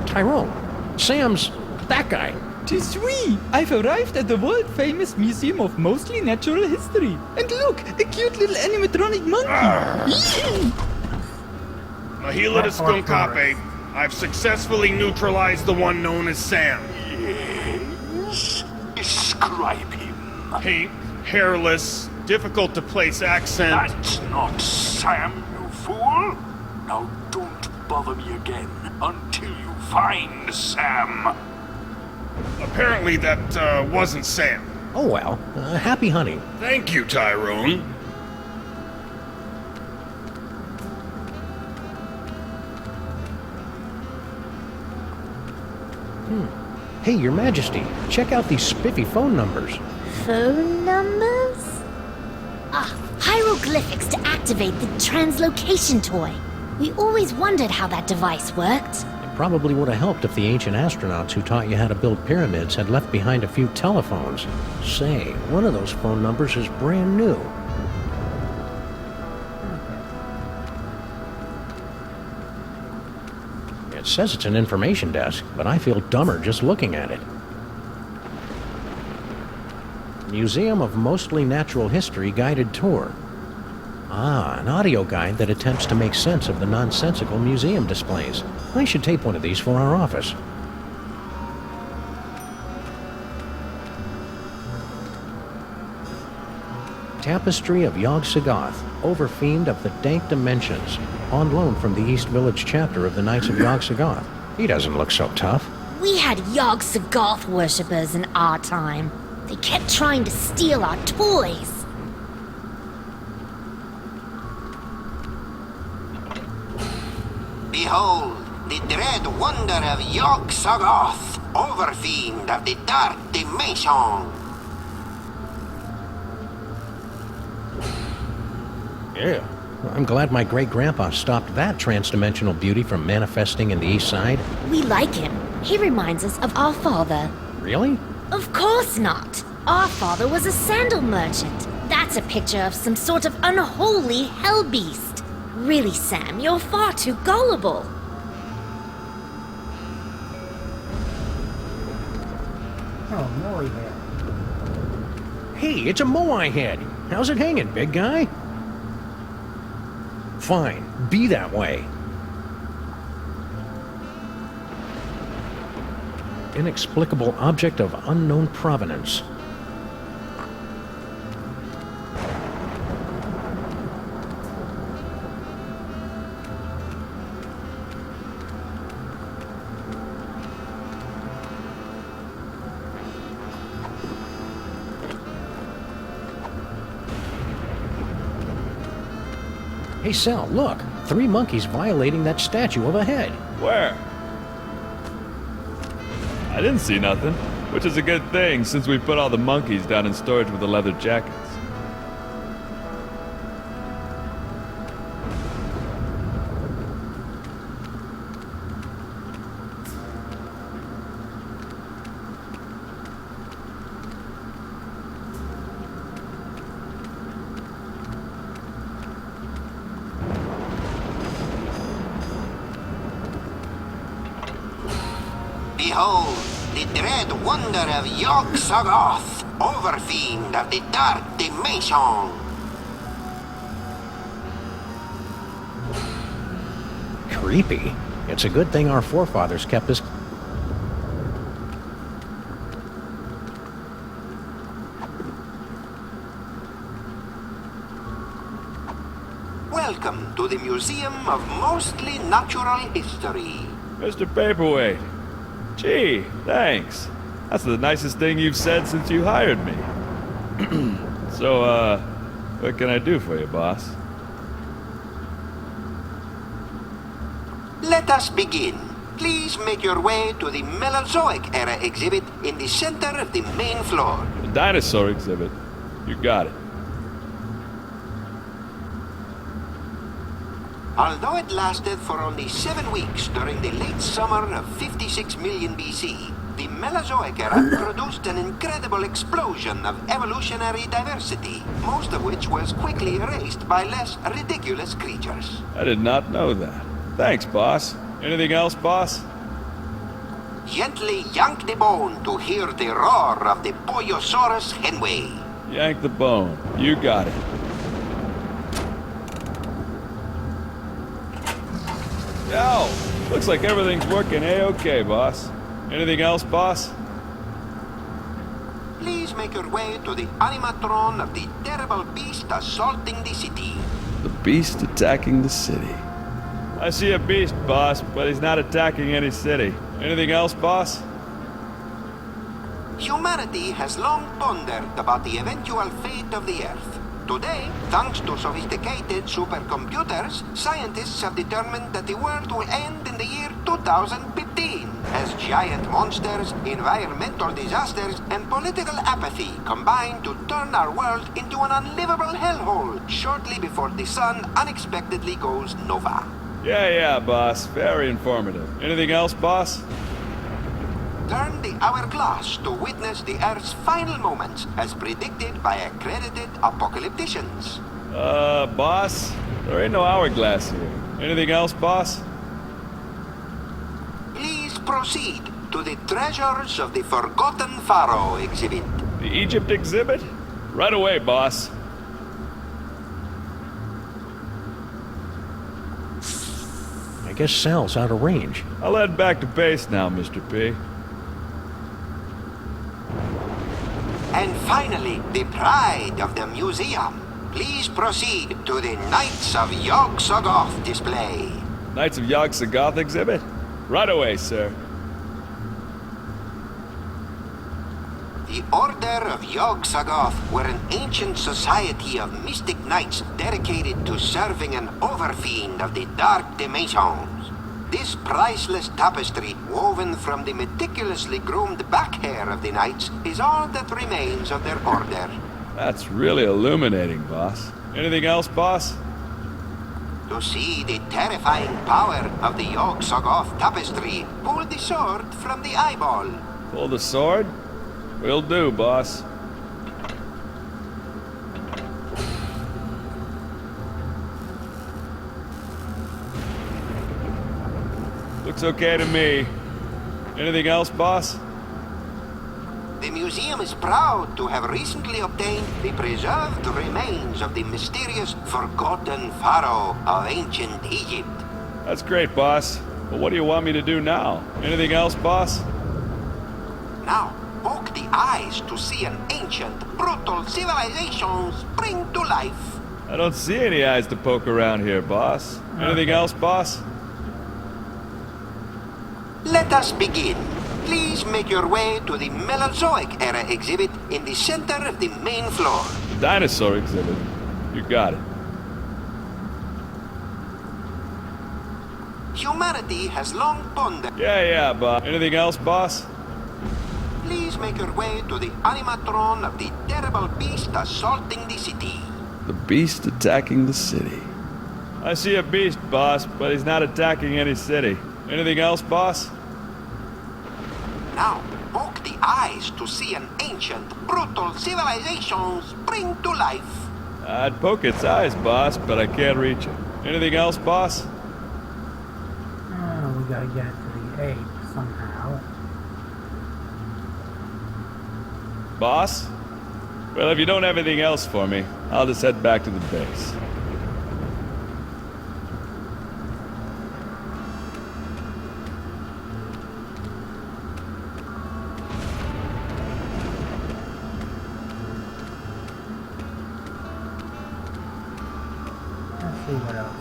Tyrone. Sam's that guy. Tis we! I've arrived at the world-famous Museum of Mostly Natural History. And look, a cute little animatronic monkey. Mahila to Skonkape. I've successfully neutralized the one known as Sam. Yes? Describe him. Pink, hairless, difficult to place accent. That's not Sam, you fool. Now don't bother me again until you find Sam. Apparently that, wasn't Sam. Oh well, happy hunting. Thank you, Tyrone. Hey, Your Majesty, check out these spiffy phone numbers. Phone numbers? Ah, hieroglyphics to activate the translocation toy. We always wondered how that device worked. It probably would have helped if the ancient astronauts who taught you how to build pyramids had left behind a few telephones. Say, one of those phone numbers is brand new. It says it's an information desk, but I feel dumber just looking at it. Museum of Mostly Natural History guided tour. Ah, an audio guide that attempts to make sense of the nonsensical museum displays. I should tape one of these for our office. Tapestry of Yog-Sothoth, Overfiend of the Dank Dimensions, on loan from the East Village chapter of the Knights of Yog-Sothoth. He doesn't look so tough. We had Yog-Sothoth worshippers in our time. They kept trying to steal our toys. Behold, the dread wonder of Yog-Sothoth, Overfiend of the Dark Dimension. Yeah. I'm glad my great-grandpa stopped that transdimensional beauty from manifesting in the East Side. We like him. He reminds us of our father. Really? Of course not. Our father was a sandal merchant. That's a picture of some sort of unholy hell beast. Really, Sam, you're far too gullible. Oh, Maury head. Hey, it's a Moai head. How's it hanging, big guy? Fine, be that way. Inexplicable object of unknown provenance. Hey, Sal, look. 3 monkeys violating that statue of a head. Where? I didn't see nothing, which is a good thing since we put all the monkeys down in storage with the leather jackets. Behold, the dread wonder of Yog-Sothoth, overfiend of the dark dimension. Creepy. It's a good thing our forefathers kept us. Welcome to the Museum of Mostly Natural History. Mr. Paperweight. Gee, thanks. That's the nicest thing you've said since you hired me. So, what can I do for you, boss? Let us begin. Please make your way to the Mesozoic era exhibit in the center of the main floor. The dinosaur exhibit. You got it. Although it lasted for only 7 weeks during the late summer of 56 million BC, the Mesozoic era produced an incredible explosion of evolutionary diversity, most of which was quickly erased by less ridiculous creatures. I did not know that. Thanks, boss. Anything else, boss? Gently yank the bone to hear the roar of the Poyosaurus henway. Yank the bone. You got it. Yo! Looks like everything's working A-okay, boss. Anything else, boss? Please make your way to the animatron of the terrible beast assaulting the city. The beast attacking the city. I see a beast, boss, but he's not attacking any city. Anything else, boss? Humanity has long pondered about the eventual fate of the Earth. Today, thanks to sophisticated supercomputers, scientists have determined that the world will end in the year 2015, as giant monsters, environmental disasters, and political apathy combine to turn our world into an unlivable hellhole shortly before the sun unexpectedly goes nova. Yeah, boss. Very informative. Anything else, boss? Turn the hourglass to witness the Earth's final moments as predicted by accredited apocalypticians. Boss? There ain't no hourglass here. Anything else, boss? Please proceed to the Treasures of the Forgotten Pharaoh exhibit. The Egypt exhibit? Right away, boss. I guess Sal's out of range. I'll head back to base now, Mr. P. And finally, the pride of the museum. Please proceed to the Knights of Yog-Sothoth display. Knights of Yog-Sothoth exhibit? Right away, sir. The Order of Yog-Sothoth were an ancient society of mystic knights dedicated to serving an overfiend of the dark dimensions. This priceless tapestry, woven from the meticulously groomed back hair of the knights, is all that remains of their order. That's really illuminating, boss. Anything else, boss? To see the terrifying power of the Yog-Sothoth tapestry, pull the sword from the eyeball. Pull the sword? Will do, boss. Looks okay to me. Anything else, boss? The museum is proud to have recently obtained the preserved remains of the mysterious Forgotten Pharaoh of ancient Egypt. That's great, boss. But what do you want me to do now? Anything else, boss? Now, poke the eyes to see an ancient, brutal civilization spring to life. I don't see any eyes to poke around here, boss. Anything else, boss? Let us begin. Please make your way to the Mesozoic era exhibit in the center of the main floor. The dinosaur exhibit. You got it. Humanity has long pondered. Yeah, boss. Anything else, boss? Please make your way to the animatron of the terrible beast assaulting the city. The beast attacking the city. I see a beast, boss, but he's not attacking any city. Anything else, boss? Now, poke the eyes to see an ancient, brutal civilization spring to life. I'd poke its eyes, boss, but I can't reach it. Anything else, boss? We gotta get to the ape somehow. Boss? Well, if you don't have anything else for me, I'll just head back to the base. Let's see what else.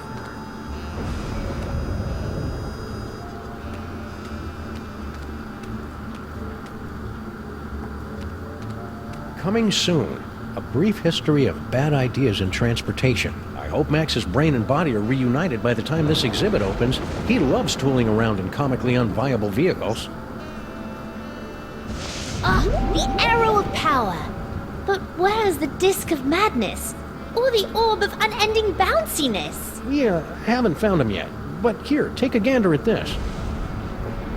Coming soon, a brief history of bad ideas in transportation. I hope Max's brain and body are reunited by the time this exhibit opens. He loves tooling around in comically unviable vehicles. Ah, the arrow of power. But where is the disc of madness? Or the orb of unending bounciness? We haven't found him yet. But here, take a gander at this.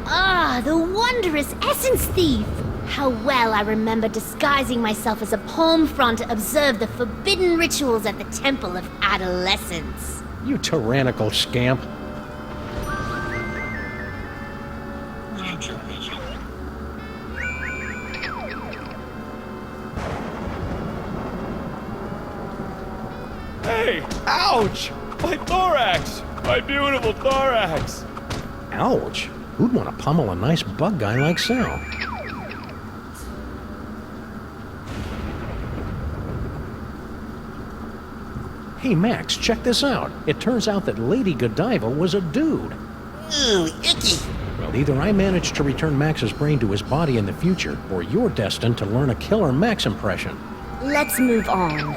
Ah, the wondrous essence thief! How well I remember disguising myself as a palm frond to observe the forbidden rituals at the Temple of Adolescence. You tyrannical scamp. Hey! Ouch! My thorax! My beautiful thorax! Ouch! Who'd want to pummel a nice bug guy like Sal? Hey Max, check this out. It turns out that Lady Godiva was a dude. Ooh, icky. Well, either I managed to return Max's brain to his body in the future, or you're destined to learn a killer Max impression. Let's move on.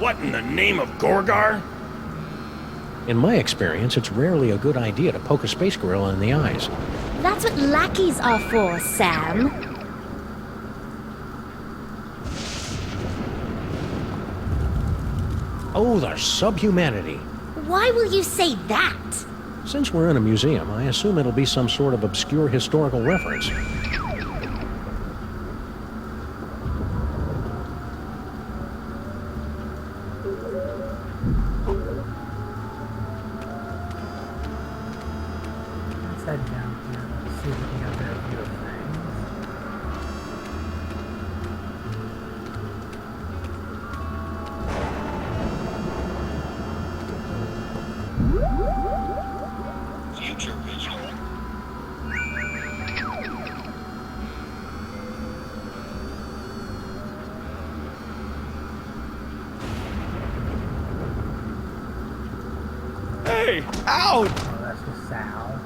What in the name of Gorgar? In my experience, it's rarely a good idea to poke a space gorilla in the eyes. That's what lackeys are for, Sam. Oh, the subhumanity. Why will you say that? Since we're in a museum, I assume it'll be some sort of obscure historical reference. Let's head down here. See if we can get a better view of things. Future vision. Hey! Ouch! Oh, that's just Sal.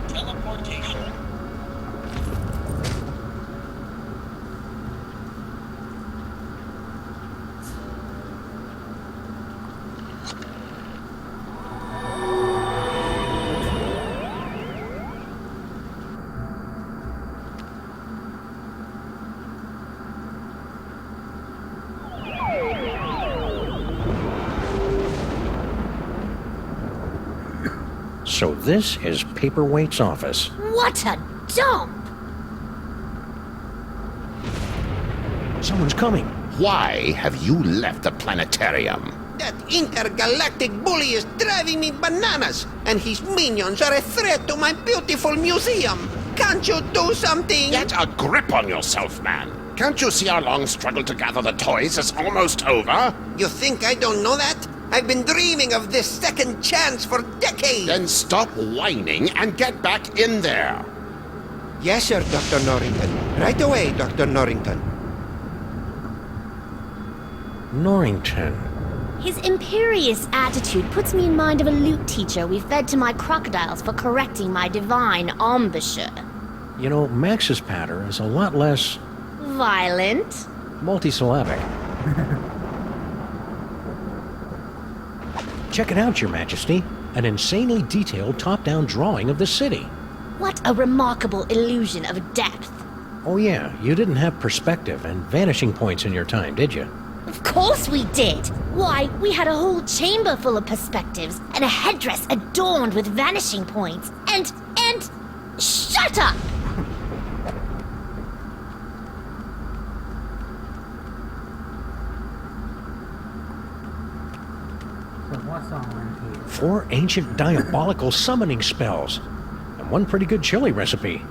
Teleportation. So this is Paperweight's office. What a dump! Someone's coming. Why have you left the planetarium? That intergalactic bully is driving me bananas, and his minions are a threat to my beautiful museum. Can't you do something? Get a grip on yourself, man. Can't you see our long struggle to gather the toys is almost over? You think I don't know that? I've been dreaming of this second chance for decades. Then stop whining and get back in there. Yes, sir, Dr. Norrington. Right away, Dr. Norrington. Norrington. His imperious attitude puts me in mind of a lute teacher we fed to my crocodiles for correcting my divine embouchure. You know, Max's patter is a lot less Violent? multisyllabic. Check it out, Your Majesty. An insanely detailed top-down drawing of the city. What a remarkable illusion of depth. Oh yeah, you didn't have perspective and vanishing points in your time, did you? Of course we did! Why, we had a whole chamber full of perspectives and a headdress adorned with vanishing points. And... Shut up! So what's on here? 4 ancient diabolical summoning spells. And 1 pretty good chili recipe.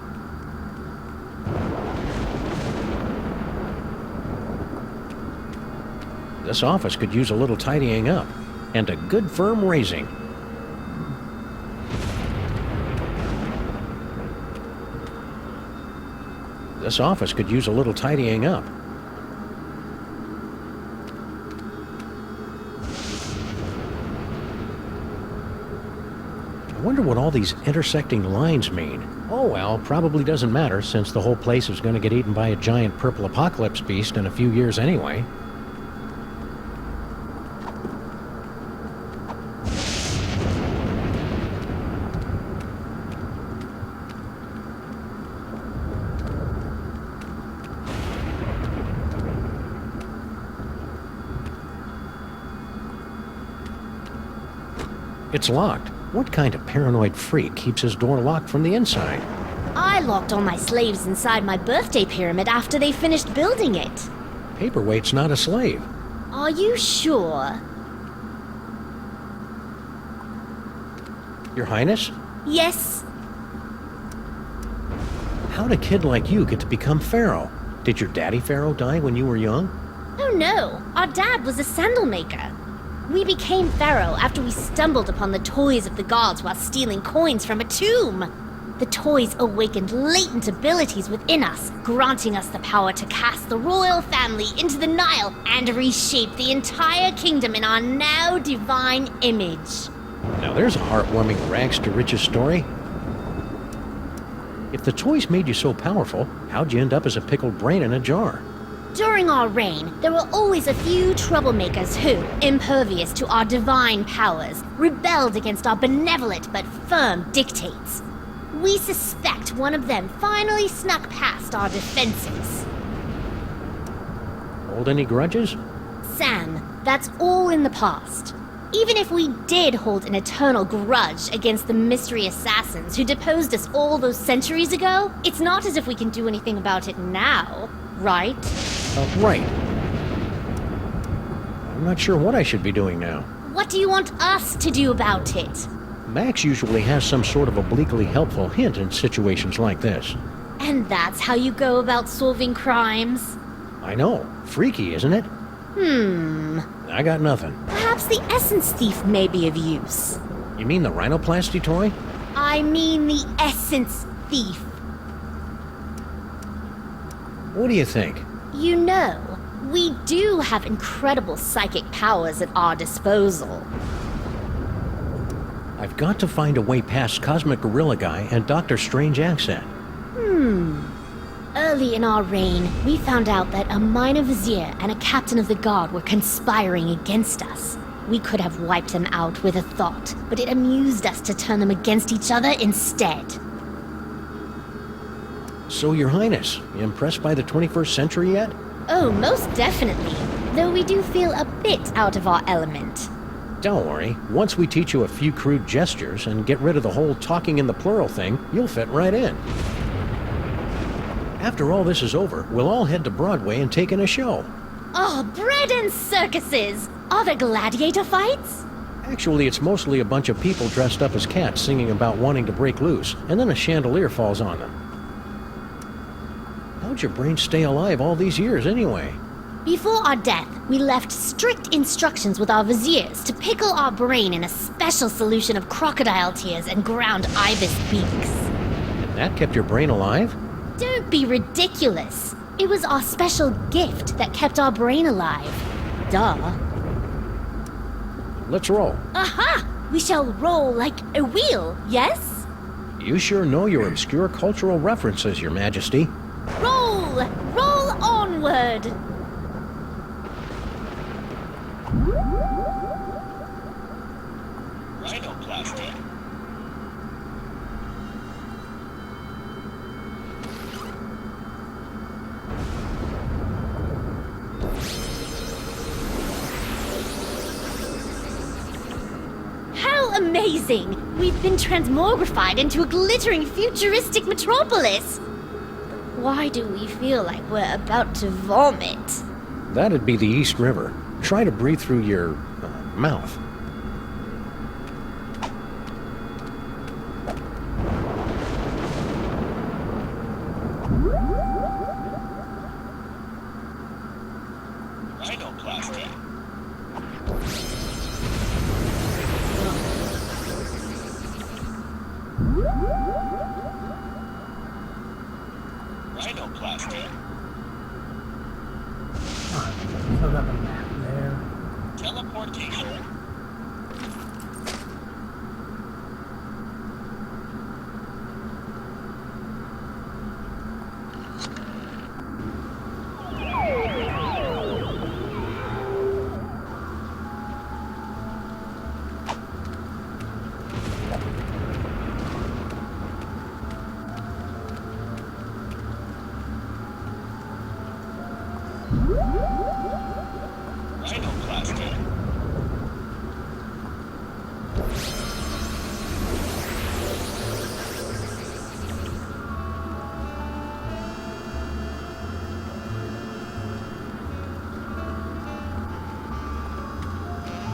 This office could use a little tidying up. And a good firm raising. This office could use a little tidying up. I wonder what all these intersecting lines mean. Oh well, probably doesn't matter since the whole place is going to get eaten by a giant purple apocalypse beast in a few years anyway. It's locked. What kind of paranoid freak keeps his door locked from the inside? I locked all my slaves inside my birthday pyramid after they finished building it. Paperweight's not a slave. Are you sure? Your Highness? Yes. How'd a kid like you get to become Pharaoh? Did your daddy Pharaoh die when you were young? Oh no, our dad was a sandal maker. We became Pharaoh after we stumbled upon the toys of the gods while stealing coins from a tomb. The toys awakened latent abilities within us, granting us the power to cast the royal family into the Nile and reshape the entire kingdom in our now divine image. Now there's a heartwarming rags to riches story. If the toys made you so powerful, how'd you end up as a pickled brain in a jar? During our reign, there were always a few troublemakers who, impervious to our divine powers, rebelled against our benevolent but firm dictates. We suspect one of them finally snuck past our defenses. Hold any grudges? Sam, that's all in the past. Even if we did hold an eternal grudge against the mystery assassins who deposed us all those centuries ago, it's not as if we can do anything about it now, right? Right. I'm not sure what I should be doing now. What do you want us to do about it? Max usually has some sort of obliquely helpful hint in situations like this. And that's how you go about solving crimes? I know. Freaky, isn't it? I got nothing. Perhaps the essence thief may be of use. You mean the rhinoplasty toy? I mean the essence thief. What do you think? You know, we do have incredible psychic powers at our disposal. I've got to find a way past Cosmic Gorilla Guy and Dr. Strange Accent. Early in our reign, we found out that a minor vizier and a captain of the guard were conspiring against us. We could have wiped them out with a thought, but it amused us to turn them against each other instead. So, Your Highness, you impressed by the 21st century yet? Oh, most definitely. Though we do feel a bit out of our element. Don't worry. Once we teach you a few crude gestures and get rid of the whole talking in the plural thing, you'll fit right in. After all this is over, we'll all head to Broadway and take in a show. Oh, bread and circuses! Are there gladiator fights? Actually, it's mostly a bunch of people dressed up as cats singing about wanting to break loose, and then a chandelier falls on them. How'd your brain stay alive all these years, anyway? Before our death, we left strict instructions with our viziers to pickle our brain in a special solution of crocodile tears and ground ibis beaks. And that kept your brain alive? Don't be ridiculous. It was our special gift that kept our brain alive. Duh. let's roll. Aha! We shall roll like a wheel, yes? You sure know your obscure cultural references, Your Majesty. Roll! Roll onward! Rhinoplasty. How amazing! We've been transmogrified into a glittering futuristic metropolis! But why do we feel like we're about to vomit? That'd be the East River. Try to breathe through your mouth. Rhinoplasty. Rhinoplasty. Still got the map there. Teleportation. Rhinoplasty.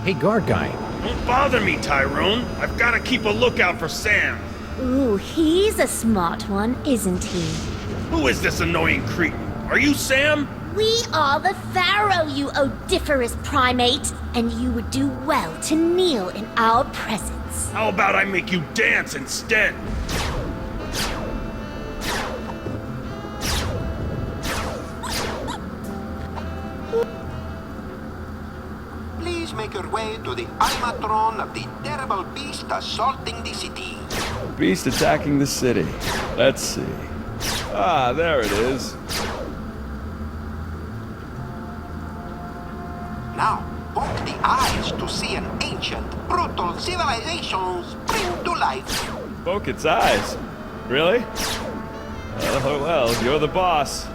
Hey, guard guy. Don't bother me, Tyrone. I've got to keep a lookout for Sam. Ooh, he's a smart one, isn't he? Who is this annoying cretin? Are you Sam? We are the Pharaoh, you odiferous primate, and you would do well to kneel in our presence. How about I make you dance instead? Please make your way to the Almatron of the terrible beast assaulting the city. Beast attacking the city. Let's see. Ah, there it is. Now, poke the eyes to see an ancient, brutal civilization spring to life. Poke its eyes. Really? Oh, well, you're the boss.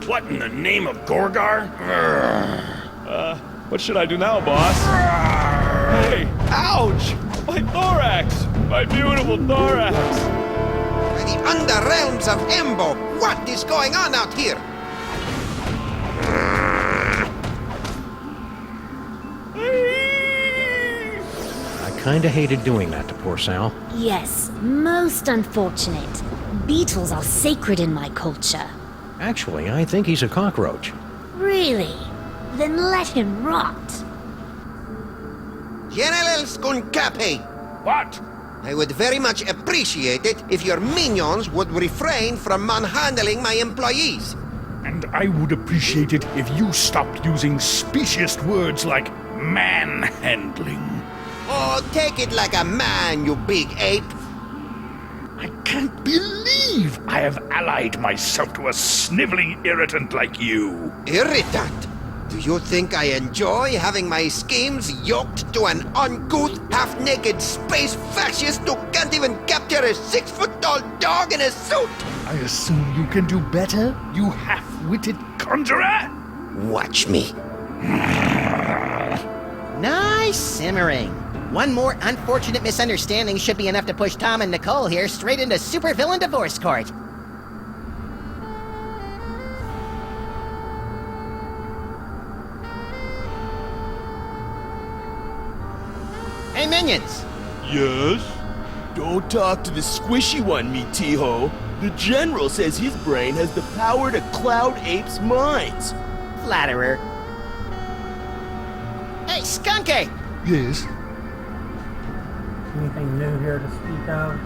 What in the name of Gorgar? What should I do now, boss? Hey, ouch! My thorax! My beautiful thorax! By the underrealms of Embo, what is going on out here? I kinda hated doing that to poor Sal. Yes, most unfortunate. Beetles are sacred in my culture. Actually, I think he's a cockroach. Really? Then let him rot. General Skunkapi! What? I would very much appreciate it if your minions would refrain from manhandling my employees. And I would appreciate it if you stopped using specious words like manhandling. Oh, take it like a man, you big ape. I can't believe I have allied myself to a sniveling irritant like you. Irritant? Do you think I enjoy having my schemes yoked to an uncouth, half-naked space fascist who can't even capture a 6-foot-tall dog in a suit? I assume you can do better, you half-witted conjurer? Watch me. Nice simmering. One more unfortunate misunderstanding should be enough to push Tom and Nicole here straight into supervillain divorce court. Hey, minions! Yes? Don't talk to the squishy one, me T-ho. The General says his brain has the power to cloud apes' minds. Flatterer. Hey, Skunky! Yes? Anything new here to speak of?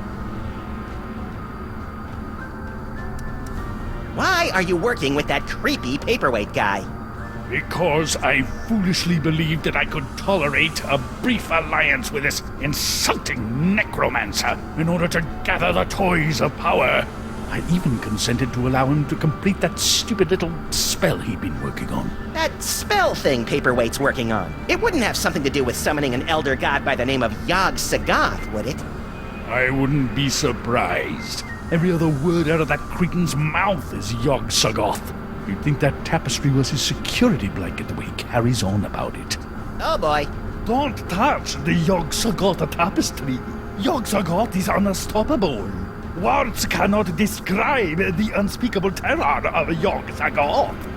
Why are you working with that creepy paperweight guy? Because I foolishly believed that I could tolerate a brief alliance with this insulting necromancer in order to gather the toys of power. I even consented to allow him to complete that stupid little spell he'd been working on. That spell thing Paperweight's working on. It wouldn't have something to do with summoning an elder god by the name of Yog-Sothoth, would it? I wouldn't be surprised. Every other word out of that cretin's mouth is Yog-Sothoth. You'd think that tapestry was his security blanket the way he carries on about it. Oh boy. Don't touch the Yog-Sothoth tapestry. Yog-Sothoth is unstoppable. Words cannot describe the unspeakable terror of Yog-Sothoth.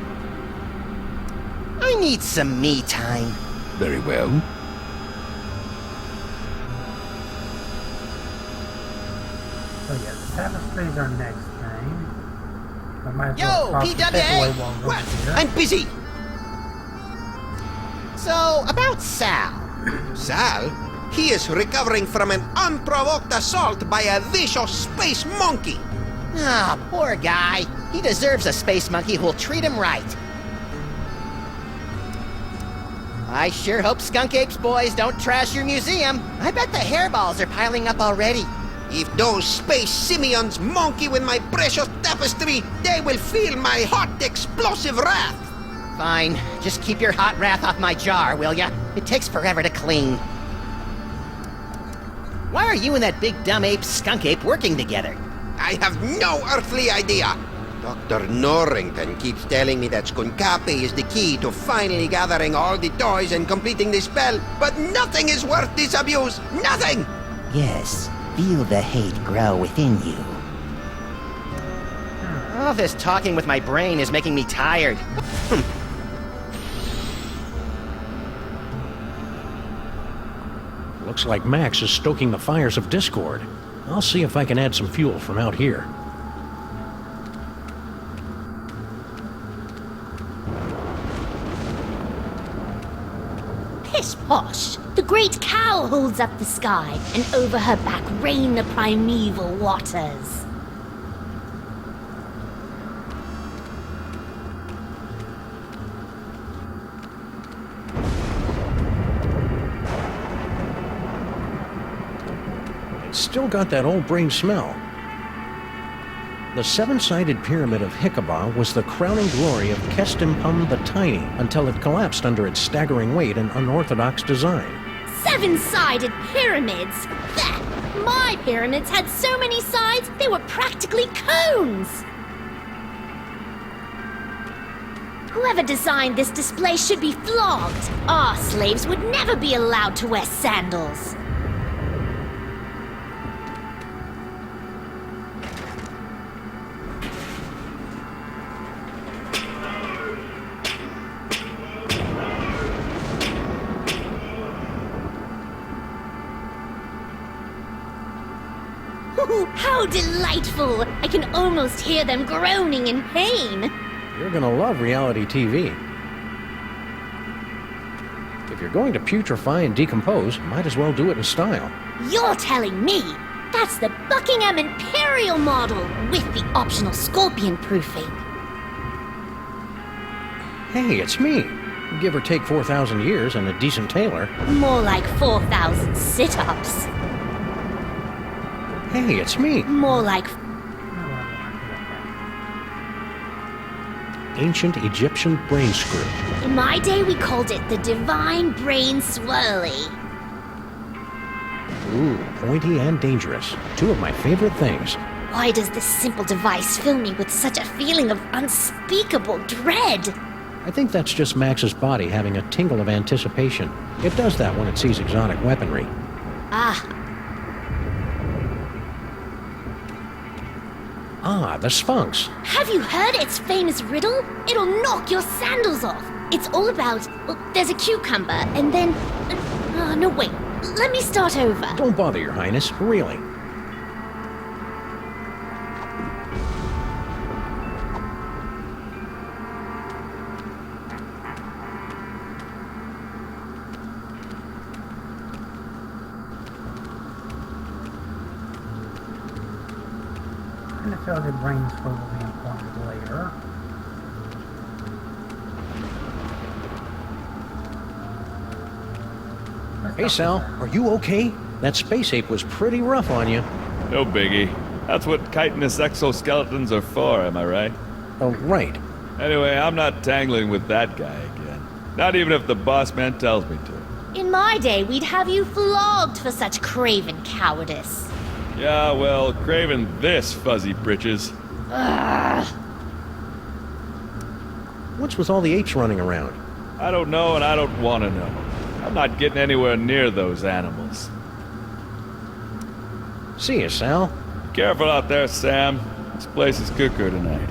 I need some me time. Very well. So yeah, the tapestries are next thing. I might as Yo, well talk to PWA! Paperweight while I'm What? here. I'm busy. So, about Sal. Sal? He is recovering from an unprovoked assault by a vicious space monkey. Ah, poor guy. He deserves a space monkey who'll treat him right. I sure hope Skunk Apes boys don't trash your museum. I bet the hairballs are piling up already. If those space simians monkey with my precious tapestry, they will feel my hot explosive wrath. Fine. Just keep your hot wrath off my jar, will ya? It takes forever to clean. Why are you and that big dumb ape Skunk Ape working together? I have no earthly idea. Dr. Norrington keeps telling me that Skunkapi is the key to finally gathering all the toys and completing the spell, but nothing is worth this abuse. Nothing! Yes. Feel the hate grow within you. All this talking with my brain is making me tired. Looks like Max is stoking the fires of discord. I'll see if I can add some fuel from out here. Pish posh! The great cow holds up the sky, and over her back rain the primeval waters. It's still got that old brain smell. The seven-sided pyramid of Hikabah was the crowning glory of Kestimpum the Tiny until it collapsed under its staggering weight and unorthodox design. Seven-sided pyramids! Blech! My pyramids had so many sides, they were practically cones! Whoever designed this display should be flogged. Our slaves would never be allowed to wear sandals. How delightful! I can almost hear them groaning in pain. You're gonna love reality TV. If you're going to putrefy and decompose, might as well do it in style. You're telling me? That's the Buckingham Imperial model with the optional scorpion proofing. Hey, it's me. Give or take 4,000 years and a decent tailor. More like 4,000 sit-ups. Hey, it's me. More like Ancient Egyptian brain screw. in my day we called it the Divine Brain Swirly. Ooh, pointy and dangerous. Two of my favorite things. Why does this simple device fill me with such a feeling of unspeakable dread? I think that's just Max's body having a tingle of anticipation. It does that when it sees exotic weaponry. Ah, the Sphinx. Have you heard its famous riddle? It'll knock your sandals off. It's all about, well, there's a cucumber, and then... no, wait. Let me start over. Don't bother, Your Highness. Really. And I feel like the brain scroll will be important later. Hey, Sal, are you okay? That space ape was pretty rough on you. No biggie. That's what chitinous exoskeletons are for, am I right? Oh, right. Anyway, I'm not tangling with that guy again. Not even if the boss man tells me to. In my day, we'd have you flogged for such craven cowardice. Yeah, well, craving this, fuzzy britches. Ugh. What's with all the apes running around? I don't know and I don't want to know. I'm not getting anywhere near those animals. See you, Sal. Be careful out there, Sam. This place is cuckoo tonight.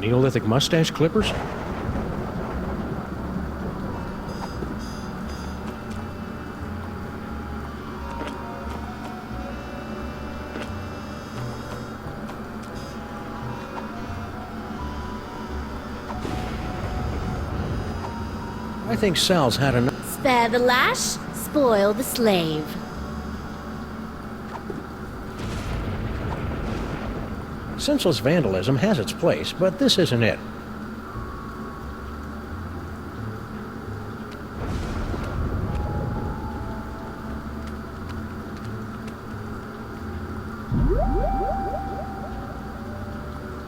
Neolithic mustache clippers? I think Sal's had enough. Spare the lash, spoil the slave. Senseless vandalism has its place, but this isn't it.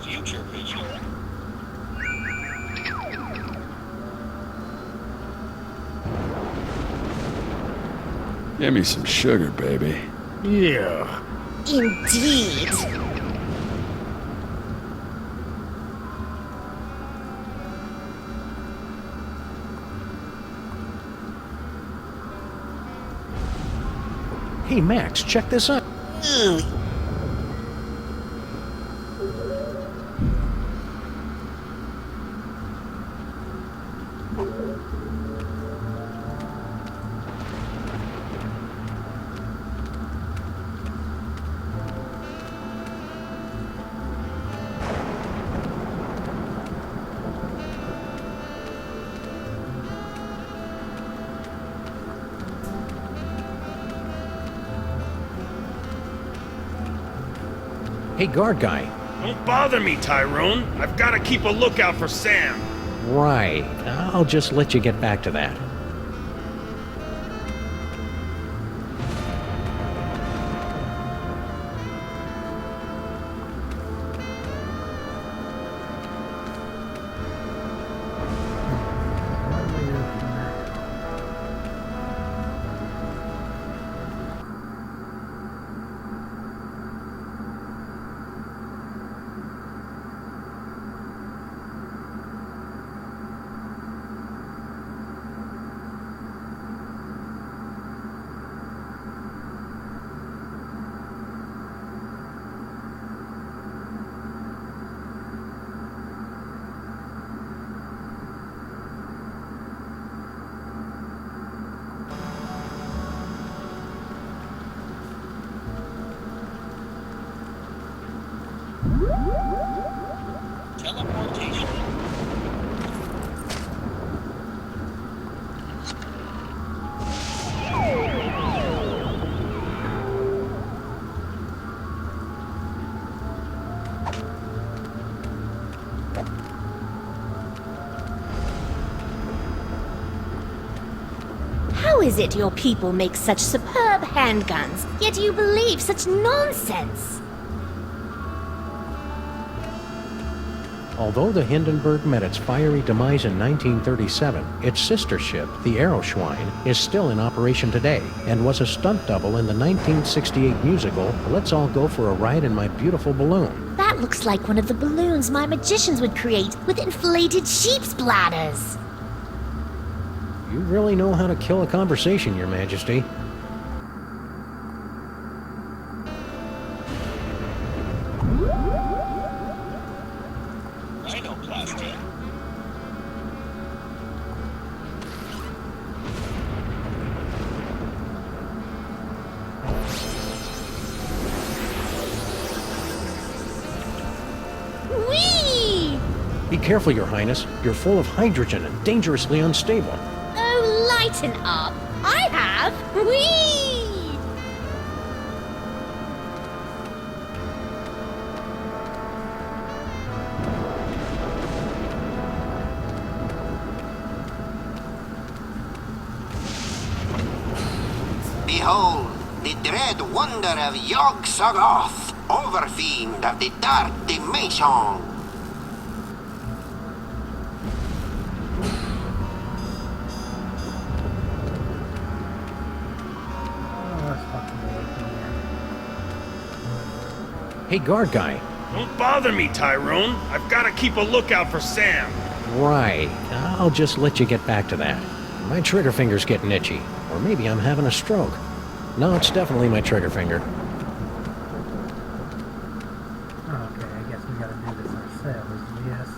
Future vision. Give me some sugar, baby. Yeah. Indeed. Hey, Max, check this out. Ooh. Hey, guard guy. Don't bother me, Tyrone. I've got to keep a lookout for Sam. Right. I'll just let you get back to that. Teleportation. How is it your people make such superb handguns, yet you believe such nonsense? Although the Hindenburg met its fiery demise in 1937, its sister ship, the Aeroschwein, is still in operation today and was a stunt double in the 1968 musical Let's All Go for a Ride in My Beautiful Balloon. That That looks like one of the balloons my magicians would create with inflated sheep's bladders. You really know how to kill a conversation, Your Majesty. Rhinoplasty. Whee! Be careful, Your Highness. You're full of hydrogen and dangerously unstable. Oh, lighten up. I have. Whee! Behold, the dread wonder of Yog-Sothoth, overfiend of the dark dimension. Hey, guard guy. Don't bother me, Tyrone. I've got to keep a lookout for Sam. Right. I'll just let you get back to that. My trigger finger's getting itchy. Or maybe I'm having a stroke. No, it's definitely my trigger finger. Okay, I guess we gotta do this ourselves, yes.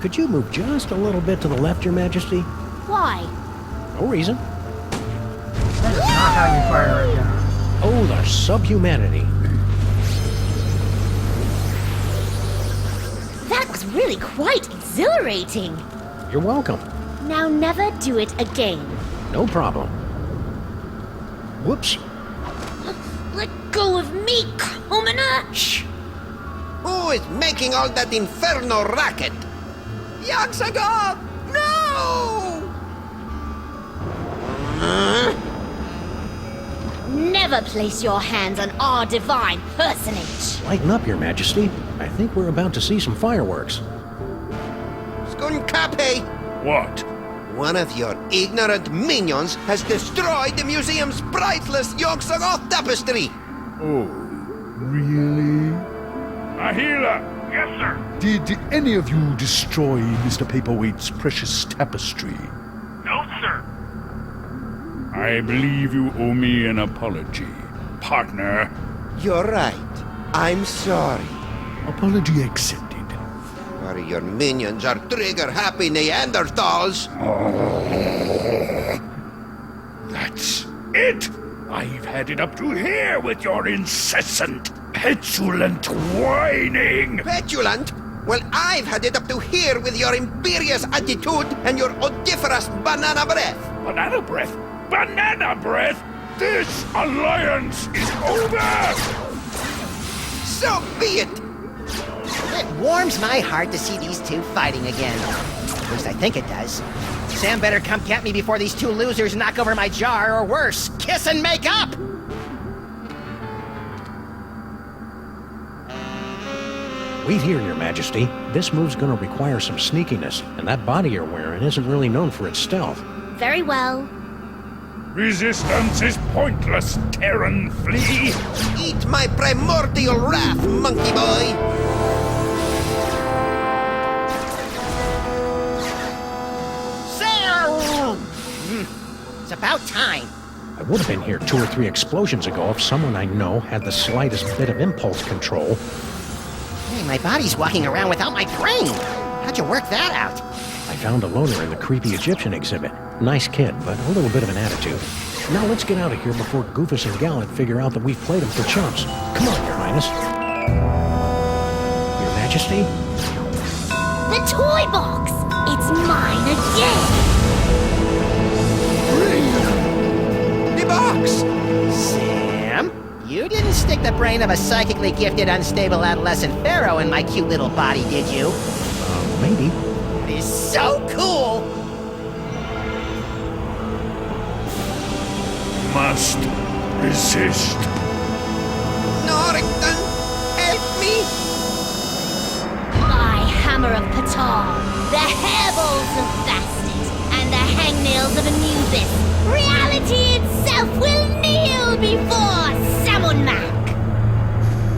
Could you move just a little bit to the left, Your Majesty? Why? No reason. That's not how you fire a gun. Oh, the subhumanity. That was really quite exhilarating. You're welcome. Now never do it again. No problem. Whoops. Let go of me, commoner! Shh! Who is making all that inferno racket? Yog-Sothoth! No! Never place your hands on our divine personage. Lighten up, Your Majesty. I think we're about to see some fireworks. Skunkape! What? One of your ignorant minions has destroyed the museum's priceless Yog-Sothoth tapestry! Oh, really? Ahila! Yes, sir. Did any of you destroy Mr. Paperweight's precious tapestry? No, sir. I believe you owe me an apology, partner. You're right. I'm sorry. Apology accepted. For your minions are trigger-happy Neanderthals. That's it! I've had it up to here with your incessant, petulant whining! Petulant? Well, I've had it up to here with your imperious attitude and your odoriferous banana breath. Banana breath? Banana breath? This alliance is over! So be it! It warms my heart to see these two fighting again. At least I think it does. Sam better come get me before these two losers knock over my jar, or worse, kiss and make up! Wait here, Your Majesty. This move's gonna require some sneakiness, and that body you're wearing isn't really known for its stealth. Very well. Resistance is pointless, Terran flea! Eat my primordial wrath, monkey boy! It's about time. I would have been here 2 or 3 explosions ago if someone I know had the slightest bit of impulse control. Hey, my body's walking around without my brain. How'd you work that out? I found a loner in the creepy Egyptian exhibit. Nice kid, but a little bit of an attitude. Now let's get out of here before Goofus and Gallant figure out that we've played them for chumps. Come on, Your Highness. Your Majesty? The toy box! It's mine again! The box! Sam, you didn't stick the brain of a psychically gifted, unstable adolescent pharaoh in my cute little body, did you? Maybe. It is so cool! Must resist. Norrington, help me! My hammer of Patar, the hairballs of Bastet, and the hangnails of Anubis, reality itself will kneel before Samunmak!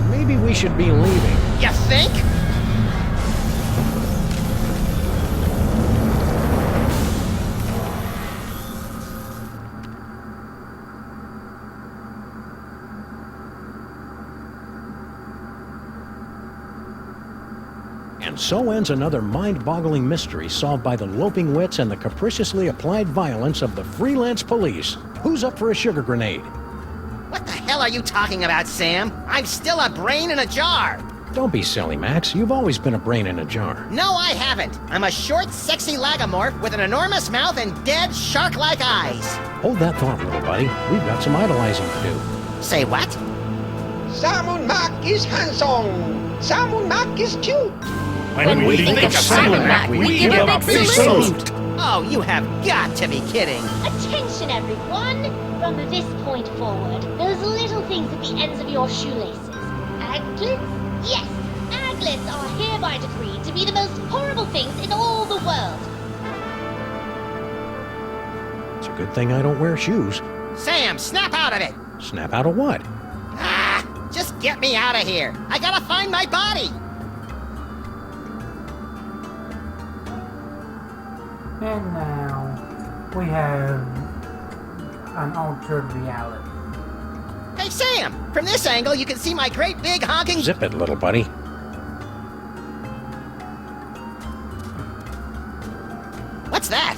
Maybe we should be leaving. You think? And so ends another mind-boggling mystery solved by the loping wits and the capriciously applied violence of the freelance police. Who's up for a sugar grenade? What the hell are you talking about, Sam? I'm still a brain in a jar. Don't be silly, Max. You've always been a brain in a jar. No, I haven't. I'm a short, sexy lagomorph with an enormous mouth and dead, shark-like eyes. Hold that thought, little buddy. We've got some idolizing to do. Say what? Samunmak is handsome. Samunmak is cute. When we think of Samunmak, we give him a big salute. Oh, you have got to be kidding. Attention, everyone! From this point forward, those little things at the ends of your shoelaces. Aglets? Yes, aglets are hereby decreed to be the most horrible things in all the world. It's a good thing I don't wear shoes. Sam, snap out of it. Snap out of what? Ah, just get me out of here. I gotta find my body. And now we have an altered reality. Hey, Sam, from this angle you can see my great big honking... Zip it, little buddy. What's that?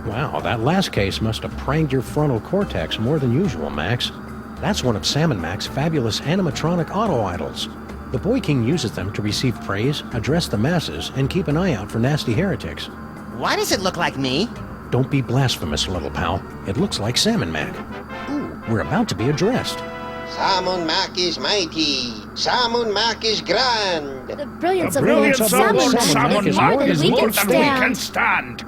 Wow, that last case must have pranked your frontal cortex more than usual, Max. That's one of Samunmak's fabulous animatronic auto-idols. The Boy King uses them to receive praise, address the masses, and keep an eye out for nasty heretics. Why does it look like me? Don't be blasphemous, little pal. It looks like Samunmak. Ooh, we're about to be addressed. Samunmak is mighty. Samunmak is grand. The brilliance The of brilliance Lord of Lord Samunmak is more Samunmak is than more we than can we can stand. stand.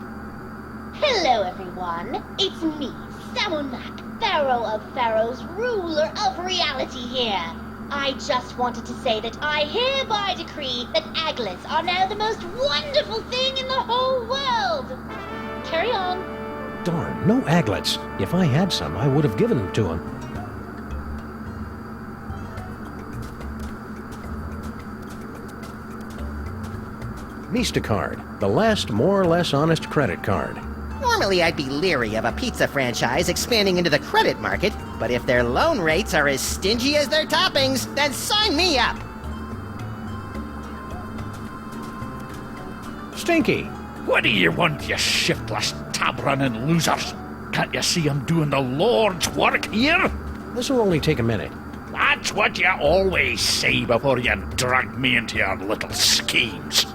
Hello, everyone. It's me, Samunmak, Pharaoh of Pharaohs, ruler of reality here. I just wanted to say that I hereby decree that aglets are now the most wonderful thing in the whole world. Carry on. Darn, no aglets. If I had some, I would have given them to him. Mistacard, the last more or less honest credit card. Normally I'd be leery of a pizza franchise expanding into the credit market, but if their loan rates are as stingy as their toppings, then sign me up. Stinky! What do you want, you shiftless, tab-running losers? Can't you see I'm doing the Lord's work here? This'll only take a minute. That's what you always say before you drag me into your little schemes.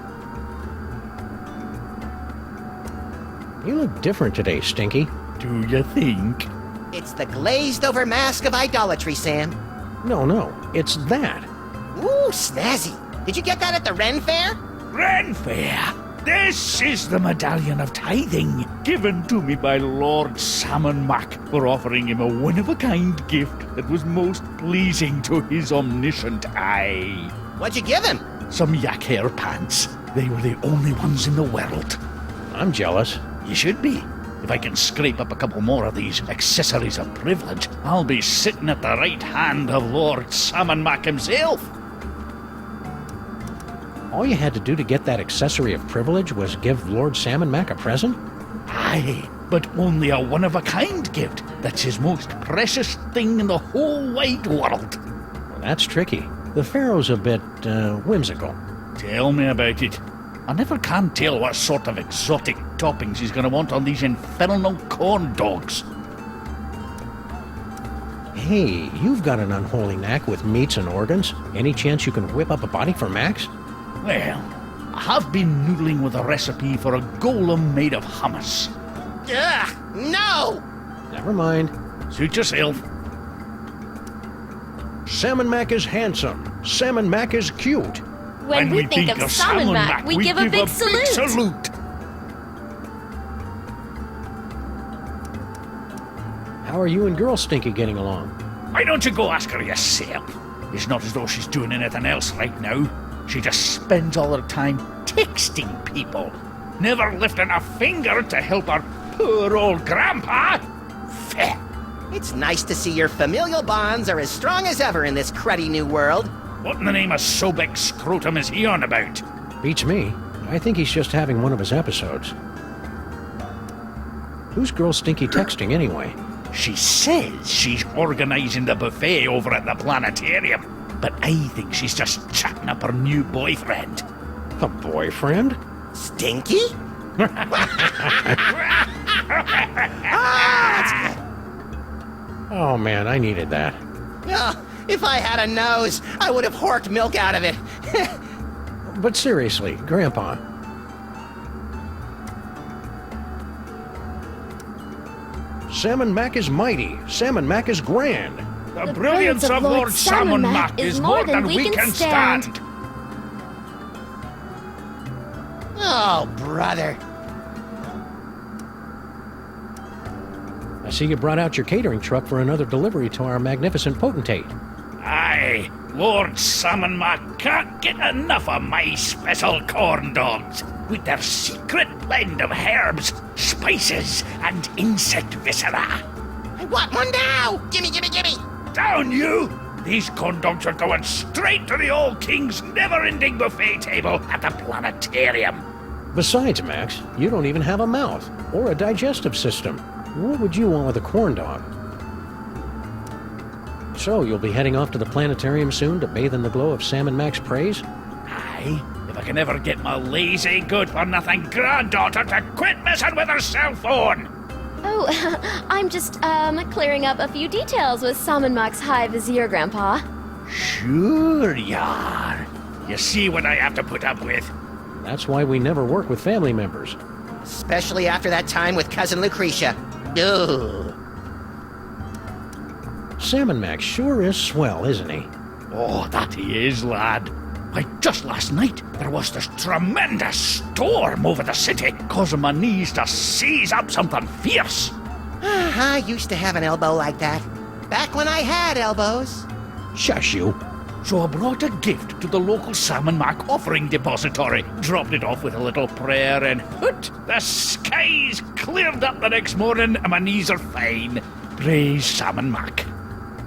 You look different today, Stinky. Do you think? It's the glazed-over mask of idolatry, Sam. No, it's that. Ooh, snazzy. Did you get that at the Ren Fair? Ren Fair? This is the Medallion of Tithing, given to me by Lord Samunmak for offering him a one-of-a-kind gift that was most pleasing to his omniscient eye. What'd you give him? Some yak hair pants. They were the only ones in the world. I'm jealous. You should be. If I can scrape up a couple more of these accessories of privilege, I'll be sitting at the right hand of Lord Samunmak himself. All you had to do to get that accessory of privilege was give Lord Samunmak a present? Aye, but only a one-of-a-kind gift that's his most precious thing in the whole wide world. Well, that's tricky. The Pharaoh's a bit, whimsical. Tell me about it. I never can tell what sort of exotic toppings he's going to want on these infernal corn dogs. Hey, you've got an unholy knack with meats and organs. Any chance you can whip up a body for Max? Well, I have been noodling with a recipe for a golem made of hummus. Ugh, no! Never mind. Suit yourself. Samunmak is handsome. Samunmak is cute. When we think of Samunmak, we give a big salute. How are you and Girl Stinky getting along? Why don't you go ask her yourself? It's not as though she's doing anything else right now. She just spends all her time texting people, never lifting a finger to help her Poor old Grandpa! Feh. It's nice to see your familial bonds are as strong as ever in this cruddy new world. What in the name of Sobek Scrotum is he on about? Beats me. I think he's just having one of his episodes. Who's Girl Stinky texting anyway? She says she's organizing the buffet over at the planetarium, but I think she's just chatting up her new boyfriend. A boyfriend? Stinky? Oh man, I needed that. Oh, if I had a nose, I would have horked milk out of it. But seriously, Grandpa. Salmon Mac is mighty. Salmon Mac is grand. The brilliance of Lord Salmon Mac is more than we can stand. Oh, brother. I see you brought out your catering truck for another delivery to our magnificent potentate. Aye, Lord Salmon Mac can't get enough of my special corn dogs with their secret blend of herbs, spices, and insect viscera. I want one now! Gimme, gimme, gimme! Down you! These corn dogs are going straight to the old king's never-ending buffet table at the planetarium. Besides, Max, you don't even have a mouth or a digestive system. What would you want with a corn dog? So, you'll be heading off to the planetarium soon to bathe in the glow of Salmon Mac's praise? Aye, if I can ever get my lazy, good-for-nothing granddaughter to quit messing with her cell phone! Oh, I'm just, clearing up a few details with Salmon Mac's High Vizier, Grandpa. Sure you are. You see what I have to put up with. That's why we never work with family members. Especially after that time with Cousin Lucretia. Ugh. Salmon Mac sure is swell, isn't he? Oh, that he is, lad. Why, just last night, there was this tremendous storm over the city, causing my knees to seize up something fierce. I used to have an elbow like that. Back when I had elbows. Shush you. So I brought a gift to the local Salmon Mac offering depository, dropped it off with a little prayer, and hoot, the skies cleared up the next morning and my knees are fine. Praise Salmon Mac.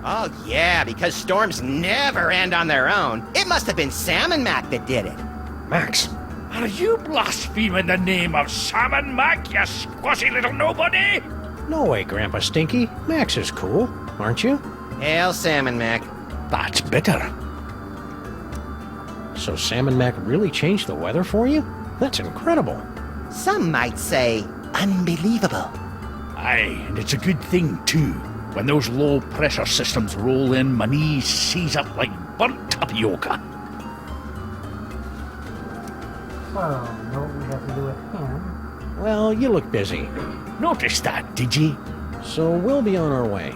Oh, yeah, because storms never end on their own. It must have been Salmon Mac that did it. Max, are you blaspheming the name of Salmon Mac, you squashy little nobody? No way, Grandpa Stinky. Max is cool, aren't you? Hail, Salmon Mac. That's better. So Salmon Mac really changed the weather for you? That's incredible. Some might say unbelievable. Aye, and it's a good thing, too. When those low-pressure systems roll in, my knees seize up like burnt tapioca. So, know what we have to do with him? Well, you look busy. Noticed that, did ye? So we'll be on our way.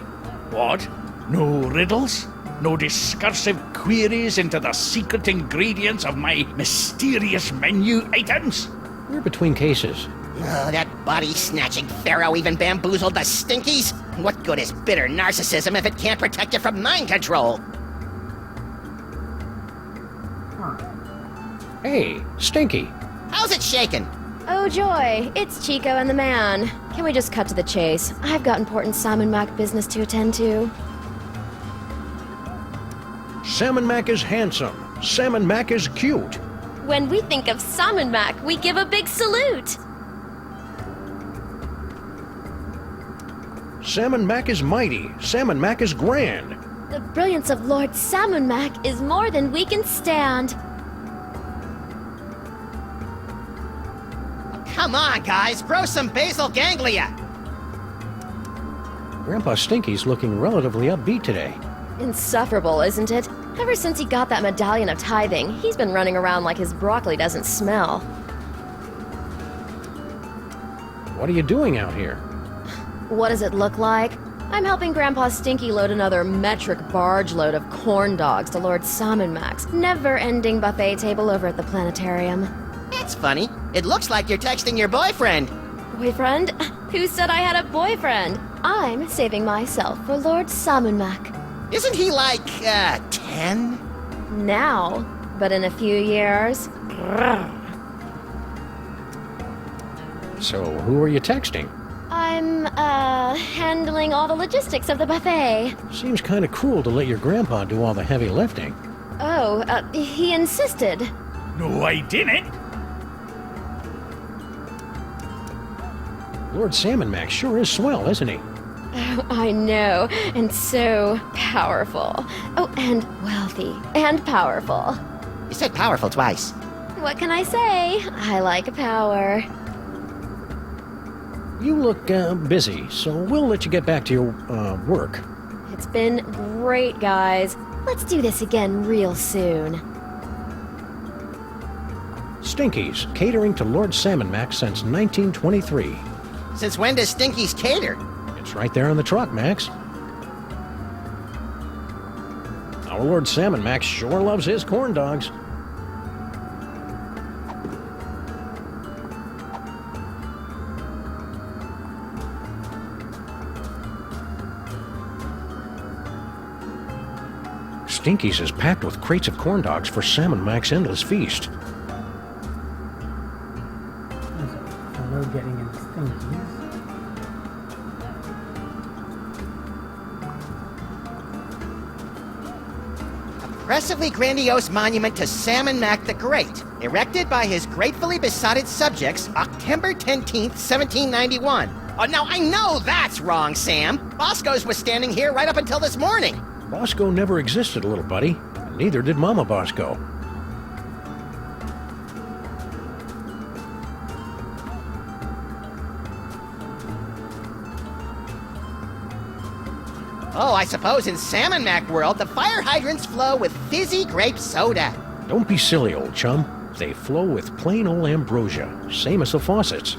What? No riddles? No discursive queries into the secret ingredients of my mysterious menu items? We're between cases. Oh, that body-snatching pharaoh even bamboozled the Stinkies? What good is bitter narcissism if it can't protect you from mind control? Hey, Stinky. How's it shaking? Oh joy, it's Chico and the man. Can we just cut to the chase? I've got important Salmon Mac business to attend to. Salmon Mac is handsome. Salmon Mac is cute. When we think of Salmon Mac, we give a big salute. Salmon Mac is mighty. Salmon Mac is grand. The brilliance of Lord Salmon Mac is more than we can stand. Come on, guys, grow some basal ganglia. Grandpa Stinky's looking relatively upbeat today. Insufferable, isn't it? Ever since he got that medallion of tithing, he's been running around like his broccoli doesn't smell. What are you doing out here? What does it look like? I'm helping Grandpa Stinky load another metric barge load of corn dogs to Lord Salmon Mac's never-ending buffet table over at the planetarium. That's funny. It looks like you're texting your boyfriend. Boyfriend? Who said I had a boyfriend? I'm saving myself for Lord Salmon Mac. Isn't he like, 10? Now, but in a few years. So, who are you texting? I'm, handling all the logistics of the buffet. Seems kind of cruel to let your grandpa do all the heavy lifting. Oh, he insisted. No, I didn't. Lord Salmon Max sure is swell, isn't he? Oh, I know, and so powerful. Oh, and wealthy, and powerful. You said powerful twice. What can I say? I like power. You look busy, so we'll let you get back to your work. It's been great, guys. Let's do this again real soon. Stinky's, catering to Lord Salmon Max since 1923. Since when does Stinky's cater? It's right there on the truck, Max. Our Lord Salmon Max sure loves his corn dogs. Stinky's is packed with crates of corn dogs for Salmon Mac's endless feast. So we're getting into Stinkies. Impressively grandiose monument to Salmon Mac the Great, erected by his gratefully besotted subjects October 10th, 1791. Oh, now I know that's wrong, Sam. Bosco's was standing here right up until this morning. Bosco never existed, little buddy. And neither did Mama Bosco. Oh, I suppose in Salmon Mac world, the fire hydrants flow with fizzy grape soda. Don't be silly, old chum. They flow with plain old ambrosia, same as the faucets.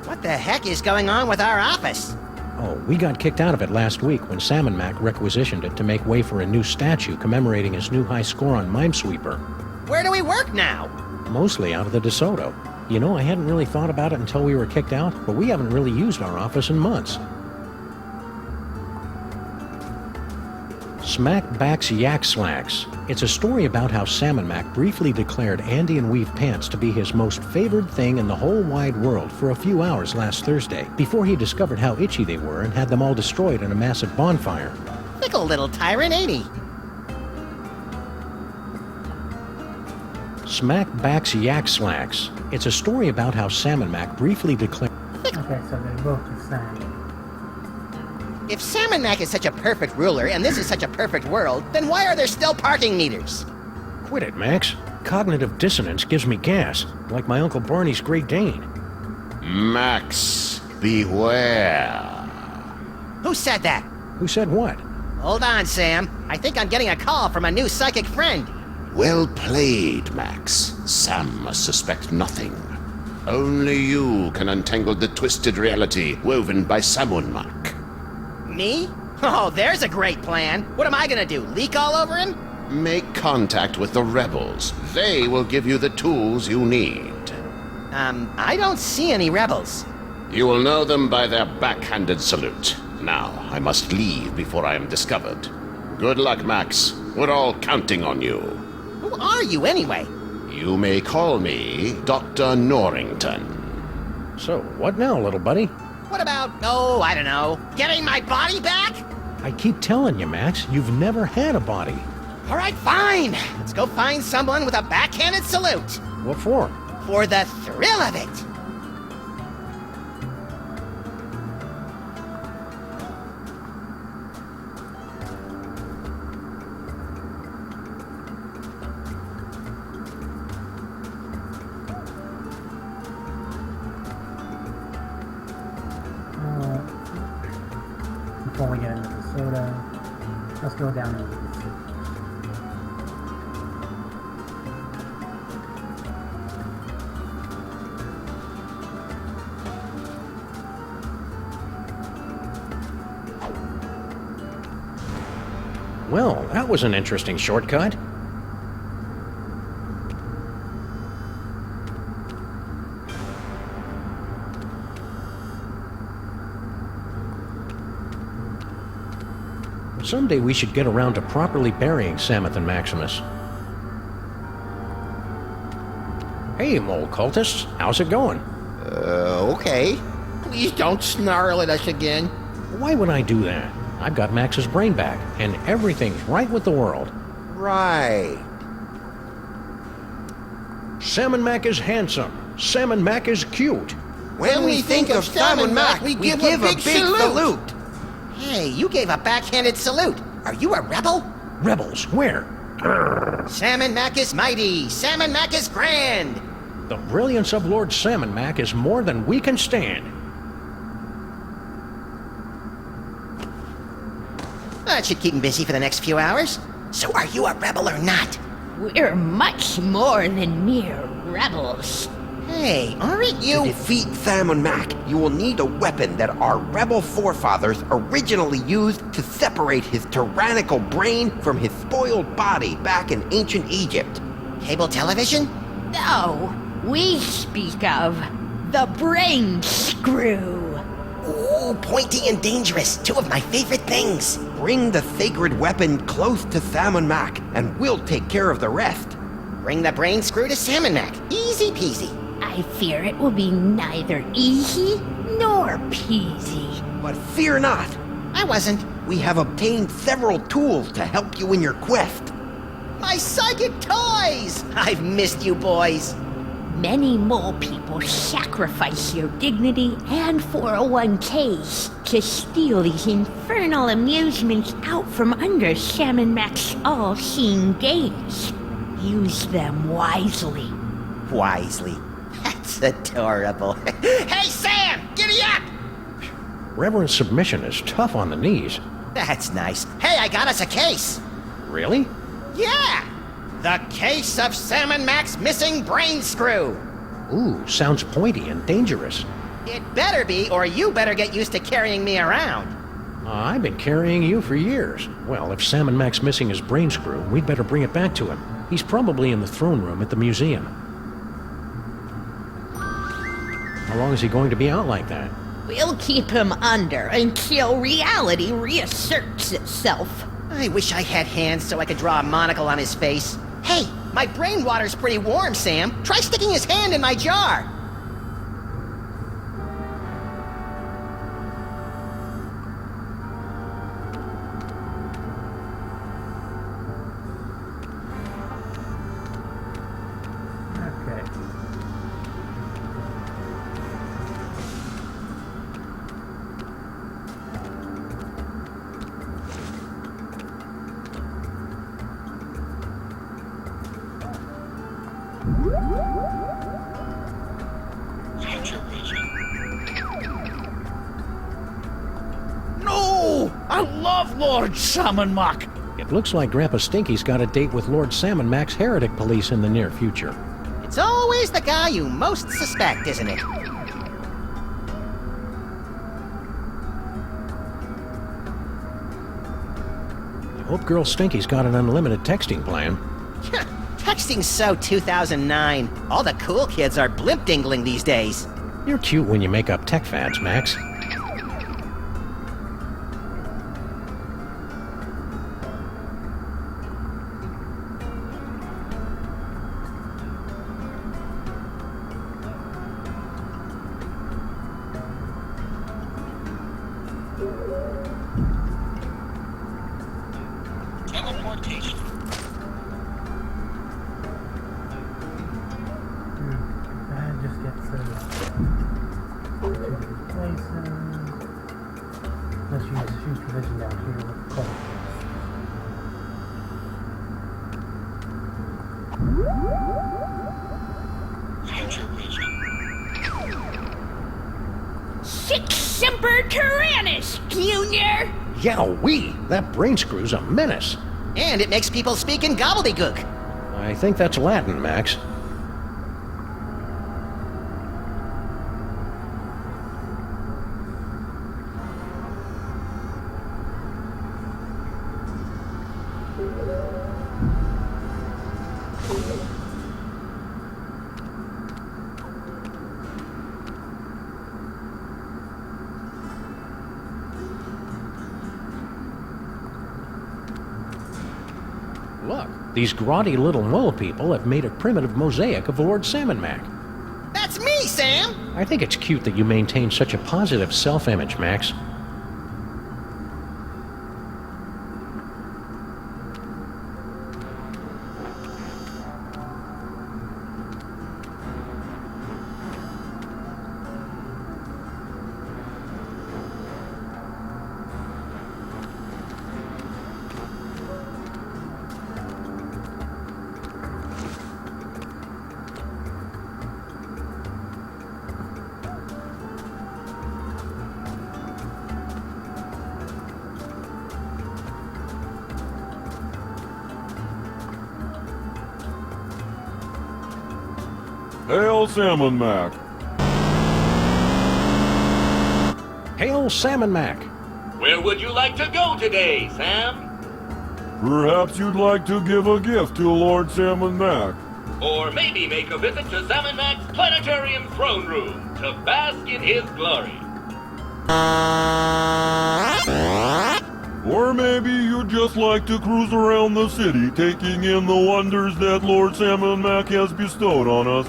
What the heck is going on with our office? Oh, we got kicked out of it last week when Salmon Mac requisitioned it to make way for a new statue commemorating his new high score on Minesweeper. Where do we work now? Mostly out of the DeSoto. You know, I hadn't really thought about it until we were kicked out, but we haven't really used our office in months. Smackback's Yak Slacks. It's a story about how Salmon Mac briefly declared Andean weave pants to be his most favored thing in the whole wide world for a few hours last Thursday, before he discovered how itchy they were and had them all destroyed in a massive bonfire. Fickle little tyrant, ain't he? Smackback's Yak Slacks. It's a story about how Salmon Mac briefly declared... Okay, so they're both the same. If Salmon Mac is such a perfect ruler and this is such a perfect world, then why are there still parking meters? Quit it, Max. Cognitive dissonance gives me gas, like my Uncle Barney's Great Dane. Max, beware. Who said that? Who said what? Hold on, Sam. I think I'm getting a call from a new psychic friend. Well played, Max. Sam must suspect nothing. Only you can untangle the twisted reality woven by Salmon Mac. Me? Oh, there's a great plan. What am I gonna do, leak all over him? Make contact with the rebels. They will give you the tools you need. I don't see any rebels. You will know them by their backhanded salute. Now, I must leave before I am discovered. Good luck, Max. We're all counting on you. Who are you, anyway? You may call me Dr. Norrington. So, what now, little buddy? What about, oh, I don't know, getting my body back? I keep telling you, Max, you've never had a body. All right, fine. Let's go find someone with a backhanded salute. What for? For the thrill of it. Before we get into the soda, let's go down into the soup. Well, that was an interesting shortcut. Someday we should get around to properly burying Samuth and Maximus. Hey, mole cultists. How's it going? Okay. Please don't snarl at us again. Why would I do that? I've got Max's brain back, and everything's right with the world. Right. Salmon Mac is handsome. Salmon Mac is cute. When we think of Salmon Mac, we give a big salute. Hey, you gave a backhanded salute. Are you a rebel? Rebels, where? Salmon Mac is mighty. Salmon Mac is grand. The brilliance of Lord Salmon Mac is more than we can stand. That should keep him busy for the next few hours. So are you a rebel or not? We're much more than mere rebels. Hey, aren't To you? defeat Salmon Mac, you will need a weapon that our rebel forefathers originally used to separate his tyrannical brain from his spoiled body back in ancient Egypt. Cable television? No, we speak of the brain screw. Ooh, pointy and dangerous. Two of my favorite things. Bring the sacred weapon close to Salmon Mac, and we'll take care of the rest. Bring the brain screw to Salmon Mac. Easy peasy. I fear it will be neither easy nor peasy. But fear not, I wasn't. we have obtained several tools to help you in your quest. My psychic toys! I've missed you boys. Many mole people sacrifice their dignity and 401ks to steal these infernal amusements out from under Salmon Mac's all-seeing gaze. Use them wisely. Wisely. That's adorable. Hey, Sam! Giddy up! Reverend Submission is tough on the knees. That's nice. Hey, I got us a case. Really? Yeah! The case of Salmon Mac's missing brain screw. Ooh, sounds pointy and dangerous. It better be, or you better get used to carrying me around. I've been carrying you for years. Well, if Salmon Mac's missing his brain screw, we'd better bring it back to him. He's probably in the throne room at the museum. How long is he going to be out like that? We'll keep him under until reality reasserts itself. I wish I had hands so I could draw a monocle on his face. Hey, my brain water's pretty warm, Sam. Try sticking his hand in my jar. Okay. No! I love Lord Salmon Mac. It looks like Grandpa Stinky's got a date with Lord Salmon Mac's heretic police in the near future. It's always the guy you most suspect, isn't it? I hope Girl Stinky's got an unlimited texting plan. Texting's so 2009. All the cool kids are blimp dingling these days. You're cute when you make up tech fads, Max. That just gets us to the places. Let's use future vision down here with the cloak. Sic Semper Tyrannis, Junior! Yowee! That brain screw's a menace. And it makes people speak in gobbledygook. I think that's Latin, Max. Look, these grotty little mole people have made a primitive mosaic of Lord Salmon Mac. That's me, Sam! I think it's cute that you maintain such a positive self-image, Max. Hail Salmon Mac. Hail Salmon Mac. Where would you like to go today, Sam? Perhaps you'd like to give a gift to Lord Salmon Mac. Or maybe make a visit to Salmon Mac's planetarium throne room to bask in his glory. Or maybe you'd just like to cruise around the city, taking in the wonders that Lord Salmon Mac has bestowed on us.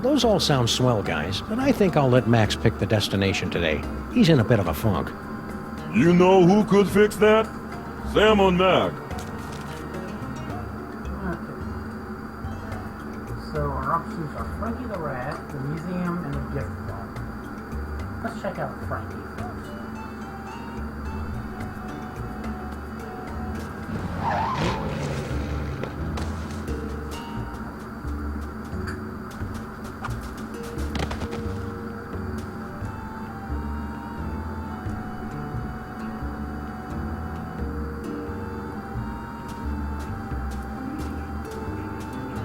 Those all sound swell, guys, but I think I'll let Max pick the destination today. He's in a bit of a funk. You know who could fix that? Salmon Mac. Okay. So our options are Frankie the Rat, the museum, and the gift vault. Let's check out Frankie first.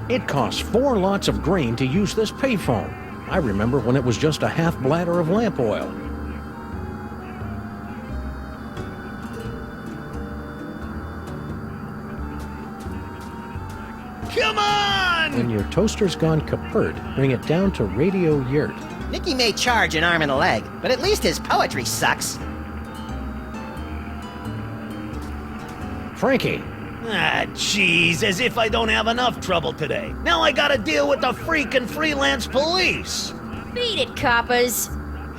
It costs 4 lots of grain to use this payphone. I remember when it was just a half bladder of lamp oil. Come on! When your toaster's gone kaput, bring it down to Radio Yurt. Nicky may charge an arm and a leg, but at least his poetry sucks. Frankie! Ah, jeez, as if I don't have enough trouble today. Now I gotta deal with the freaking freelance police. Beat it, coppers.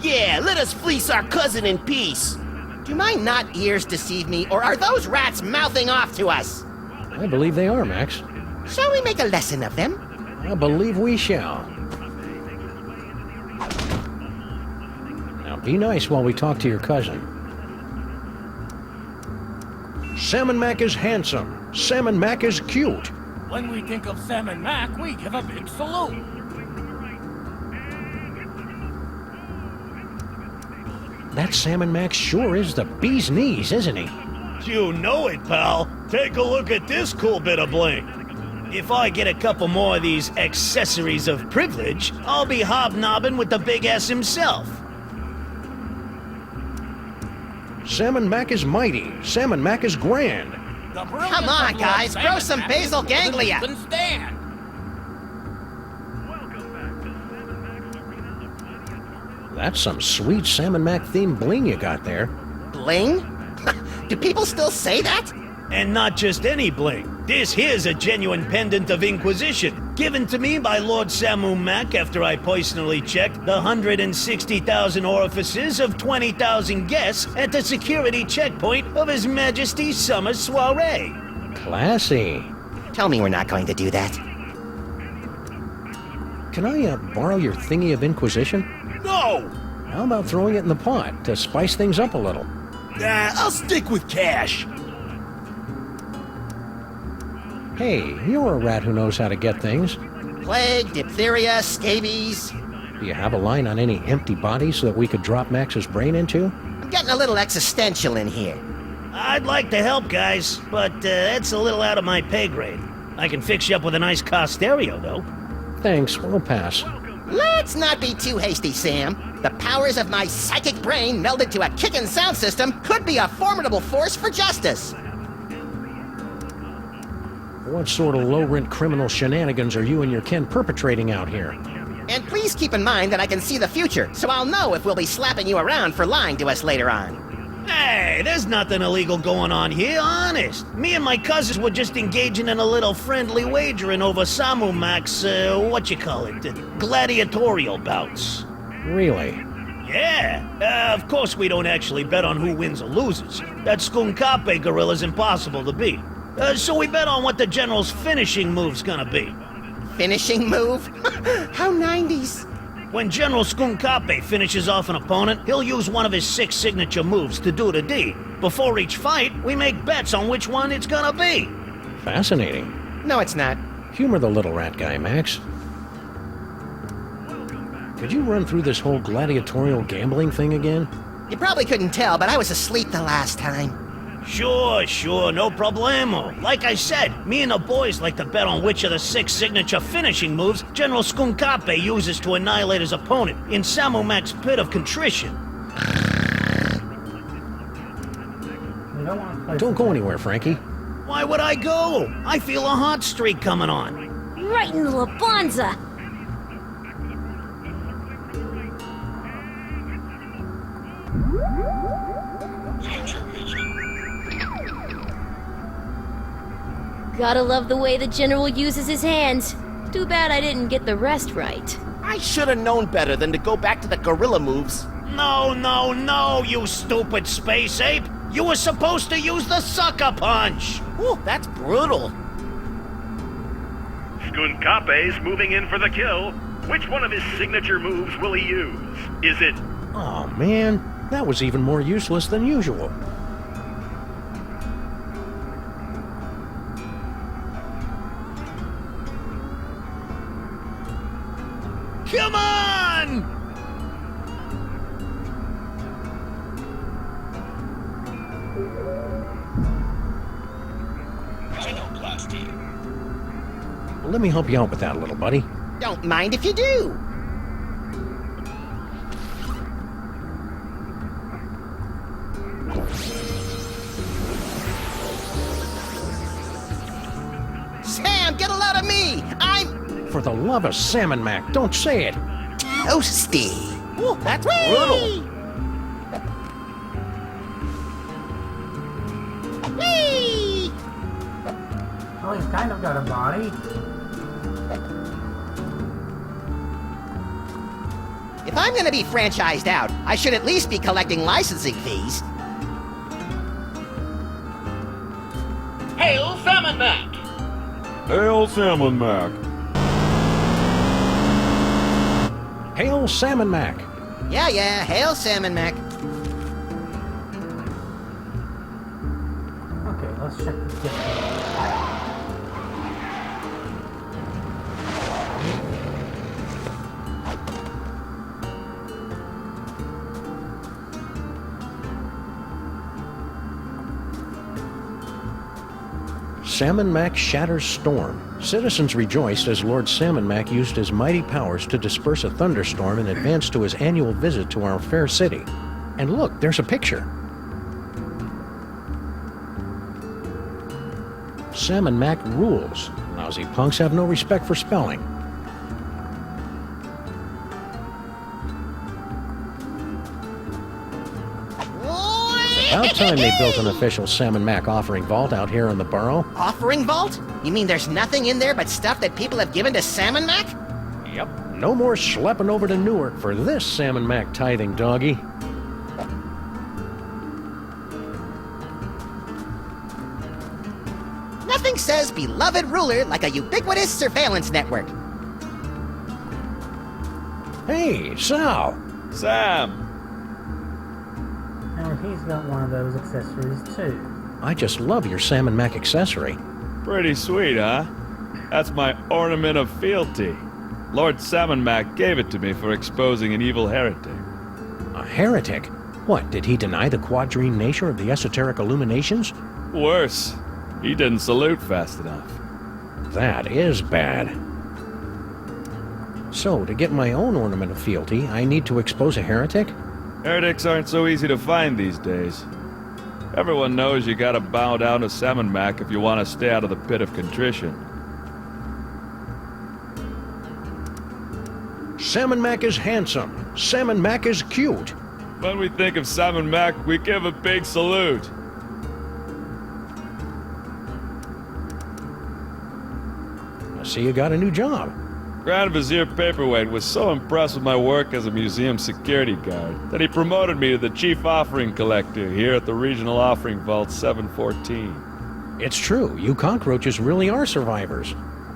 Yeah, let us fleece our cousin in peace. Do my not ears deceive me, or are those rats mouthing off to us? I believe they are, Max. Shall we make a lesson of them? I believe we shall. Now be nice while we talk to your cousin. Salmon Mac is handsome. Salmon Mac is cute. When we think of Salmon Mac, we give a big salute. That Salmon Mac sure is the bee's knees, isn't he? You know it, pal. Take a look at this cool bit of bling. If I get a couple more of these accessories of privilege, I'll be hobnobbing with the big S himself. Salmon Mac is mighty. Salmon Mac is grand. Come on, guys, grow some basal ganglia. That's some sweet Salmon Mac themed bling you got there. Bling? Do people still say that? And not just any bling. This here's a genuine pendant of Inquisition, given to me by Lord Salmon Mac after I personally checked the 160,000 orifices of 20,000 guests at the security checkpoint of His Majesty's summer soiree. Classy. Tell me we're not going to do that. Can I borrow your thingy of Inquisition? No! How about throwing it in the pot to spice things up a little? Nah, I'll stick with cash. Hey, you're a rat who knows how to get things. Plague, diphtheria, scabies. Do you have a line on any empty bodies so that we could drop Max's brain into? I'm getting a little existential in here. I'd like to help, guys, but that's a little out of my pay grade. I can fix you up with a nice car stereo, though. Thanks, we'll pass. Let's not be too hasty, Sam. The powers of my psychic brain melded to a kickin' sound system could be a formidable force for justice. What sort of low-rent criminal shenanigans are you and your kin perpetrating out here? And please keep in mind that I can see the future, so I'll know if we'll be slapping you around for lying to us later on. Hey, there's nothing illegal going on here, honest. Me and my cousins were just engaging in a little friendly wagering over Samu Mac's, gladiatorial bouts. Really? Yeah, of course we don't actually bet on who wins or loses. That Skunkape gorilla's impossible to beat. So we bet on what the General's finishing move's gonna be. Finishing move? How 90s. When General Skunkape finishes off an opponent, he'll use one of his 6 signature moves to do the deed. Before each fight, we make bets on which one it's gonna be. Fascinating. No, it's not. Humor the little rat guy, Max. Could you run through this whole gladiatorial gambling thing again? You probably couldn't tell, but I was asleep the last time. Sure, no problemo. Like I said, me and the boys like to bet on which of the 6 signature finishing moves General Skunkape uses to annihilate his opponent in Samu Mac's Pit of Contrition. Don't go anywhere, Frankie. Why would I go? I feel a hot streak coming on. Right in the Labanza. Gotta love the way the General uses his hands. Too bad I didn't get the rest right. I should have known better than to go back to the gorilla moves. No, you stupid space ape! You were supposed to use the sucker punch! Ooh, that's brutal. Skunkape's moving in for the kill. Which one of his signature moves will he use? Is it... Oh, man. That was even more useless than usual. Come on! Let me help you out with that, little buddy. Don't mind if you do. Sam, get a load of me! For the love of Salmon Mac, don't say it! Toasty. Ooh, that's brutal. Whee! Well, he's kind of got a body. If I'm gonna be franchised out, I should at least be collecting licensing fees. Hail Salmon Mac! Hail Salmon Mac! Hail Salmon Mac! Yeah, hail Salmon Mac. Okay, let's check the gift. Salmon Mac shatters storm. Citizens rejoiced as Lord Salmon Mac used his mighty powers to disperse a thunderstorm in advance to his annual visit to our fair city. And look, there's a picture. Salmon Mac rules. Lousy punks have no respect for spelling. About time they built an official Salmon Mac offering vault out here in the borough. Offering vault? You mean there's nothing in there but stuff that people have given to Salmon Mac? Yep. No more schlepping over to Newark for this Salmon Mac tithing doggy. Nothing says beloved ruler like a ubiquitous surveillance network. Hey, Sal! Sam! And he's got one of those accessories too. I just love your Salmon Mac accessory. Pretty sweet, huh? That's my ornament of fealty. Lord Salmon Mac gave it to me for exposing an evil heretic. A heretic? What, did he deny the quadrine nature of the esoteric illuminations? Worse, he didn't salute fast enough. That is bad. So, to get my own ornament of fealty, I need to expose a heretic? Heretics aren't so easy to find these days. Everyone knows you gotta bow down to Salmon Mac if you want to stay out of the Pit of Contrition. Salmon Mac is handsome. Salmon Mac is cute. When we think of Salmon Mac, we give a big salute. I see you got a new job. Grand Vizier Paperweight was so impressed with my work as a museum security guard that he promoted me to the Chief Offering Collector here at the Regional Offering Vault 714. It's true, you cockroaches really are survivors.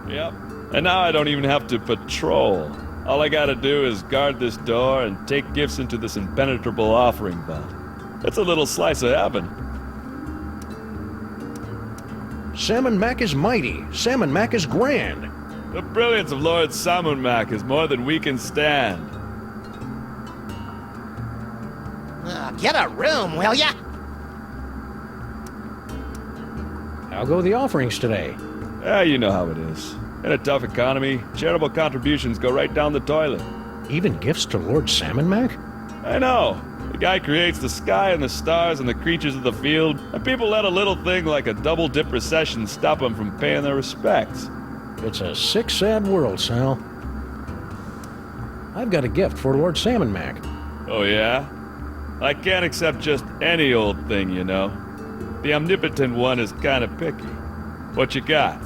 Yep. And now I don't even have to patrol. All I gotta do is guard this door and take gifts into this impenetrable offering vault. It's a little slice of heaven. Salmon Mac is mighty. Salmon Mac is grand. The brilliance of Lord Salmon Mac is more than we can stand. Get a room, will ya? How go the offerings today? Yeah, you know how it is. In a tough economy, charitable contributions go right down the toilet. Even gifts to Lord Salmon Mac? I know. The guy creates the sky and the stars and the creatures of the field, and people let a little thing like a double-dip recession stop them from paying their respects. It's a sick, sad world, Sal. I've got a gift for Lord Salmon Mac. Oh, yeah? I can't accept just any old thing, you know. The omnipotent one is kind of picky. What you got?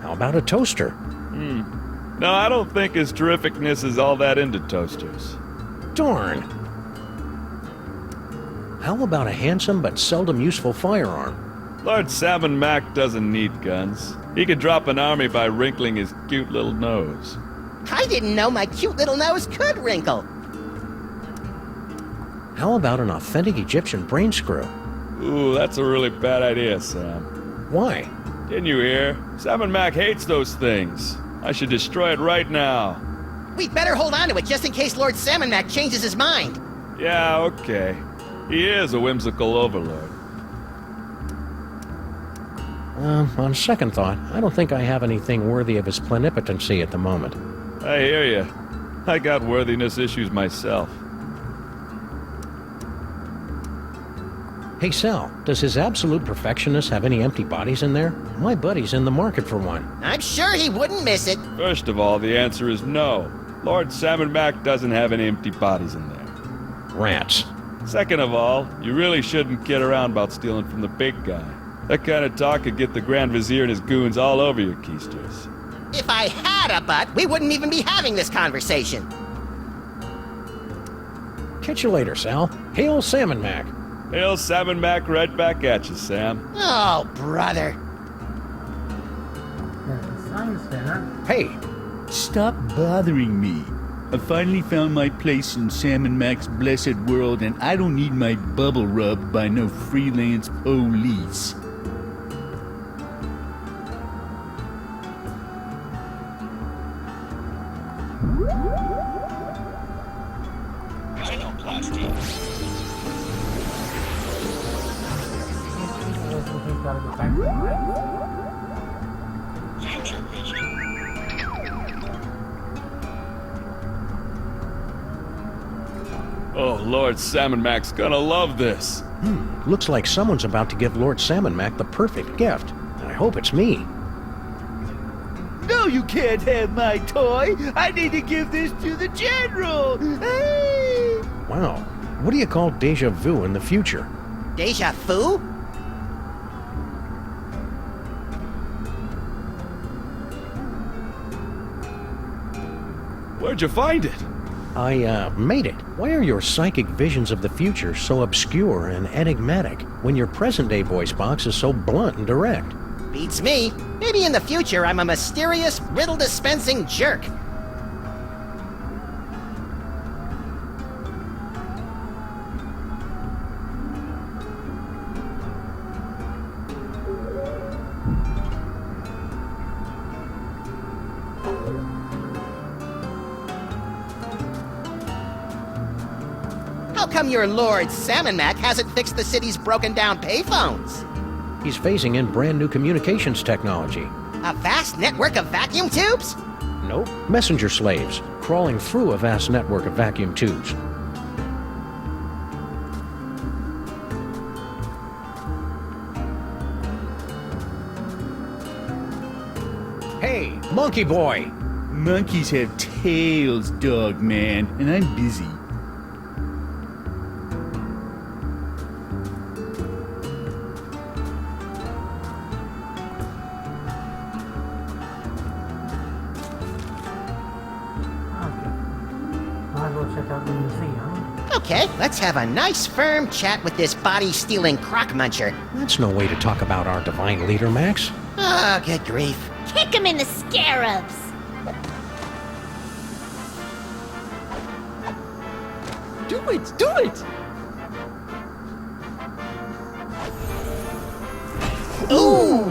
How about a toaster? No, I don't think his terrificness is all that into toasters. Darn. How about a handsome but seldom useful firearm? Lord Salmon Mac doesn't need guns. He could drop an army by wrinkling his cute little nose. I didn't know my cute little nose could wrinkle. How about an authentic Egyptian brain screw? Ooh, that's a really bad idea, Sam. Why? Didn't you hear? Salmon Mac hates those things. I should destroy it right now. We'd better hold on to it just in case Lord Salmon Mac changes his mind. Yeah, okay. He is a whimsical overlord. On second thought, I don't think I have anything worthy of his plenipotency at the moment. I hear you. I got worthiness issues myself. Hey, Sal, does his absolute perfectionist have any empty bodies in there? My buddy's in the market for one. I'm sure he wouldn't miss it. First of all, the answer is no. Lord Salmon Mac doesn't have any empty bodies in there. Rats. Second of all, you really shouldn't kid around about stealing from the big guy. That kind of talk could get the Grand Vizier and his goons all over your keisters. If I had a butt, we wouldn't even be having this conversation. Catch you later, Sal. Hail Salmon Mac. Hail Salmon Mac right back at you, Sam. Oh, brother. There's the sign spinner. Hey! Stop bothering me. I finally found my place in Salmon Mac's blessed world, and I don't need my bubble rubbed by no freelance police. Gotta go back to the light. Oh, Lord Salmon Mac's gonna love this. Looks like someone's about to give Lord Salmon Mac the perfect gift. And I hope it's me. No, you can't have my toy. I need to give this to the General. Hey! Wow. What do you call deja vu in the future? Deja vu? Where'd you find it? I made it. Why are your psychic visions of the future so obscure and enigmatic when your present-day voice box is so blunt and direct? Beats me. Maybe in the future I'm a mysterious, riddle-dispensing jerk. How come your Lord Salmon Mac hasn't fixed the city's broken-down payphones? He's phasing in brand new communications technology. A vast network of vacuum tubes? Nope. Messenger slaves, crawling through a vast network of vacuum tubes. Hey, Monkey Boy! Monkeys have Tails, dog man, and I'm busy. Might as well check out the museum. Okay, let's have a nice firm chat with this body-stealing crock muncher. That's no way to talk about our divine leader, Max. Oh, good grief. Kick him in the scarabs! Do it! Do it! Ooh!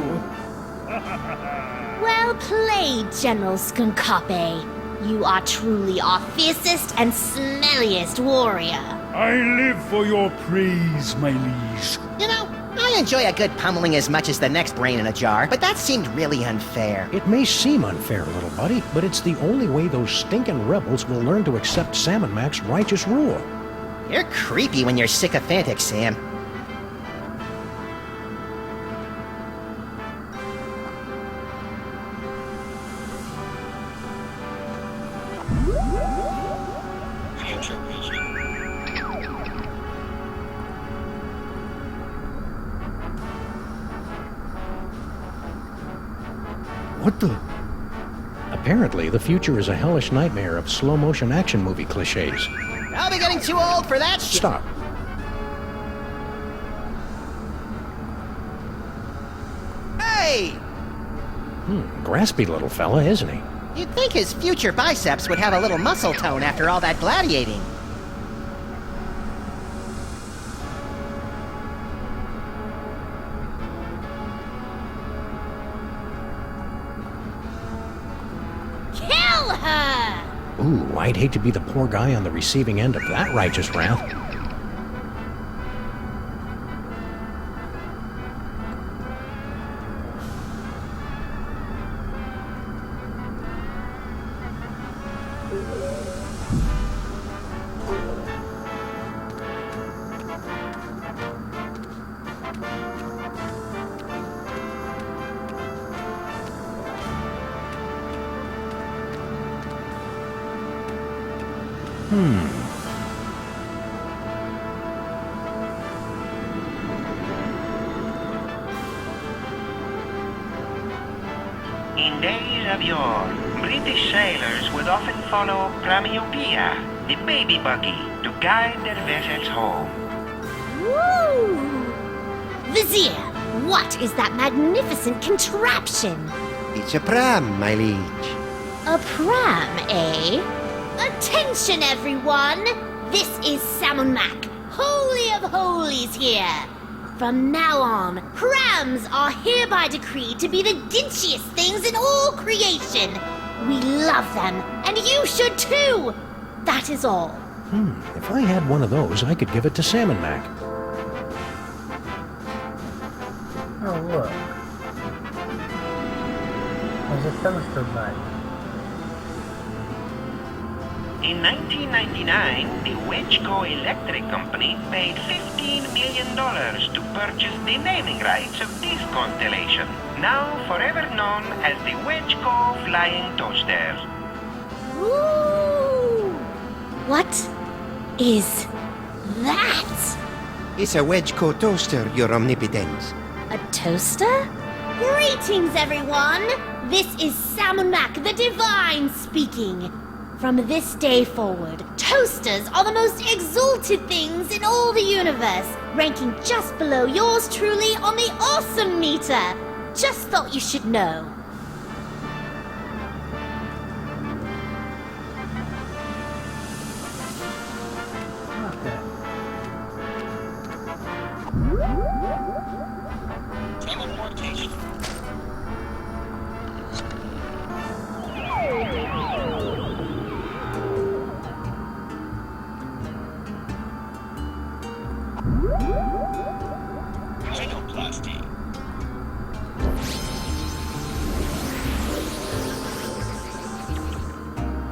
Well played, General Skunkape. You are truly our fiercest and smelliest warrior. I live for your praise, my liege. You know, I enjoy a good pummeling as much as the next brain in a jar, but that seemed really unfair. It may seem unfair, little buddy, but it's the only way those stinking rebels will learn to accept Salmon Mac's righteous rule. You're creepy when you're sycophantic, Sam. What the? Apparently, the future is a hellish nightmare of slow-motion action movie cliches. I'll be getting too old for that shit. Stop. Hey! Graspy little fella, isn't he? You'd think his future biceps would have a little muscle tone after all that gladiating. Kill her! Ooh, I'd hate to be the poor guy on the receiving end of that righteous wrath. In days of yore, British sailors would often follow Pramiopeia, the baby buggy, to guide their vessels home. Woo! Vizier, what is that magnificent contraption? It's a pram, my liege. A pram, eh? Attention, everyone! This is Salmon Mac, Holy of Holies here. From now on, prams are hereby decreed to be the gitschiest things in all creation. We love them, and you should too. That is all. If I had one of those, I could give it to Salmon Mac. Oh, look. There's a toaster bag. In 1999, the Wedgeco Electric Company paid $15 million to purchase the naming rights of this constellation, now forever known as the Wedgeco Flying Toaster. Ooh! What is that? It's a Wedgeco toaster, your omnipotence. A toaster? Greetings, everyone! This is Salmon Mac the Divine speaking. From this day forward, toasters are the most exalted things in all the universe, ranking just below yours truly on the awesome meter. Just thought you should know. Teleportation. Genoplasty.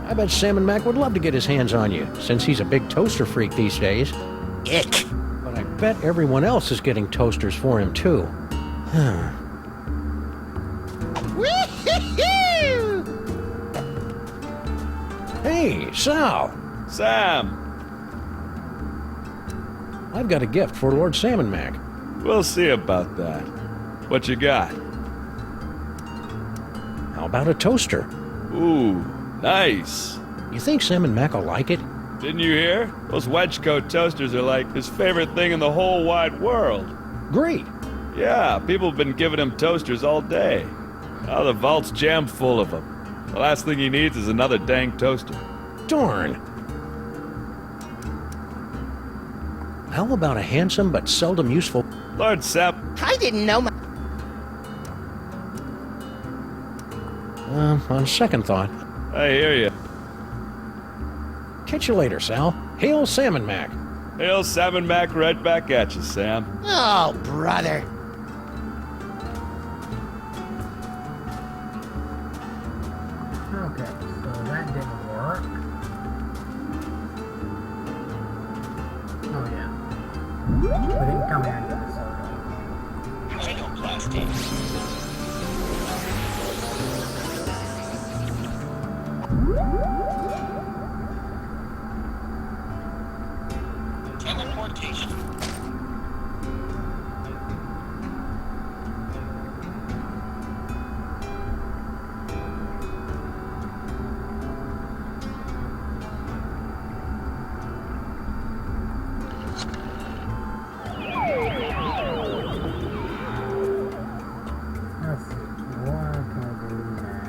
I bet Salmon Mac would love to get his hands on you, since he's a big toaster freak these days. Ick. But I bet everyone else is getting toasters for him, too. Hey, Sal! Sam! I've got a gift for Lord Salmon Mac. We'll see about that. What you got? How about a toaster? Ooh, nice. You think Salmon Mac will like it? Didn't you hear? Those wedge coat toasters are like his favorite thing in the whole wide world. Great. Yeah, people have been giving him toasters all day. Oh, the vault's jammed full of them. The last thing he needs is another dang toaster. Darn. How about a handsome but seldom useful... Lord Sap... I didn't know my... on second thought. I hear you. Catch you later, Sal. Hail Salmon Mac. Hail Salmon Mac right back at you, Sam. Oh, brother. Okay, so that didn't work. Oh yeah. We didn't come here into this already. Teleportation. Let's see, what can I do now?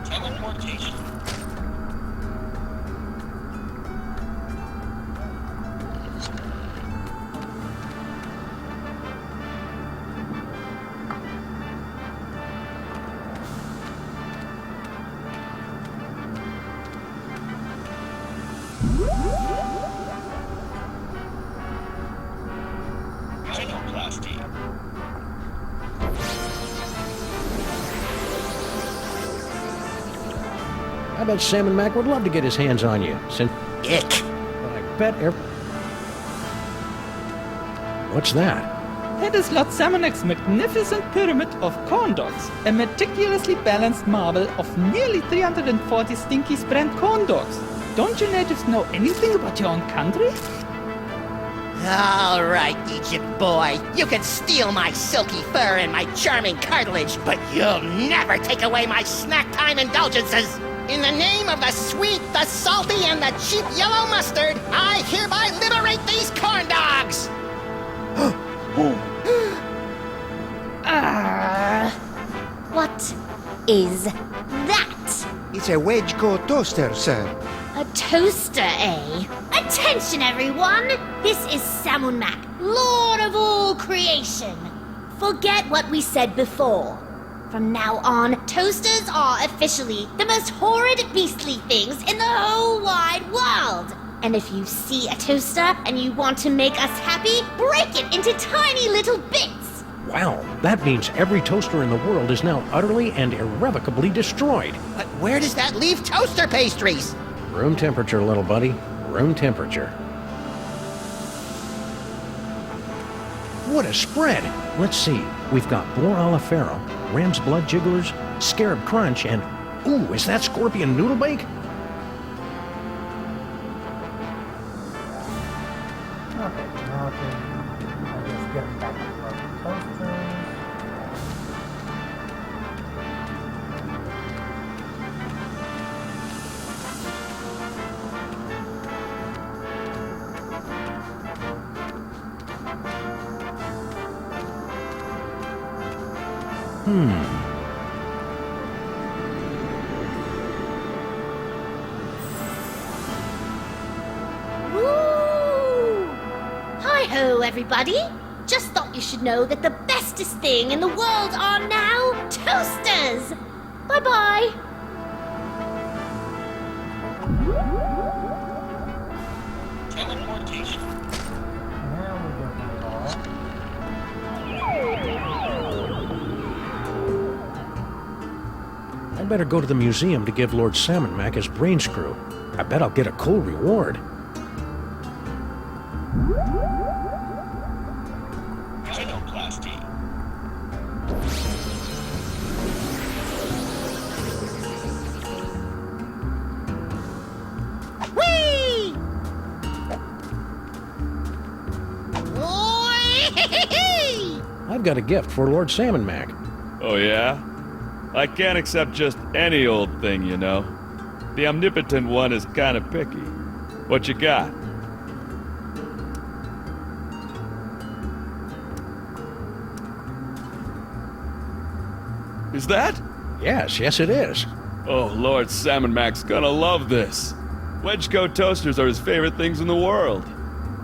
Teleportation. Genoplasty. I bet Salmon Mac would love to get his hands on you, since... Ick. But I bet What's that? That is Lord Salmon Mac's magnificent pyramid of corn dogs, a meticulously balanced marble of nearly 340 stinky brand corn dogs. Don't you natives know anything about your own country? All right, Egypt boy. You can steal my silky fur and my charming cartilage, but you'll never take away my snack time indulgences. In the name of the sweet, the salty, and the cheap yellow mustard, I hereby liberate these corn dogs! What is that? It's a wedge coat toaster, sir. A toaster, eh? Attention, everyone! This is Salmon Mac, Lord of all creation. Forget what we said before. From now on, toasters are officially the most horrid, beastly things in the whole wide world. And if you see a toaster and you want to make us happy, break it into tiny little bits. Wow, that means every toaster in the world is now utterly and irrevocably destroyed. But where does that leave toaster pastries? Room temperature, little buddy. Room temperature. What a spread! Let's see. We've got boar a la Pharaoh, ram's blood jigglers, scarab crunch, and... Ooh, is that scorpion noodle bake? Okay, now I'll just get back to our toasters. Woo! Hi-ho, everybody! Just thought you should know that the bestest thing in the world are now toasters! Bye-bye! Teleportation. Now we go to the ball. I'd better go to the museum to give Lord Salmon Mac his brain screw. I bet I'll get a cool reward. Genoplasty. Whee! I've got a gift for Lord Salmon Mac. Oh, yeah? I can't accept just any old thing, you know. The omnipotent one is kind of picky. What you got? Is that? Yes, it is. Oh, Lord Salmon Mac's gonna love this. Wedgecoat toasters are his favorite things in the world.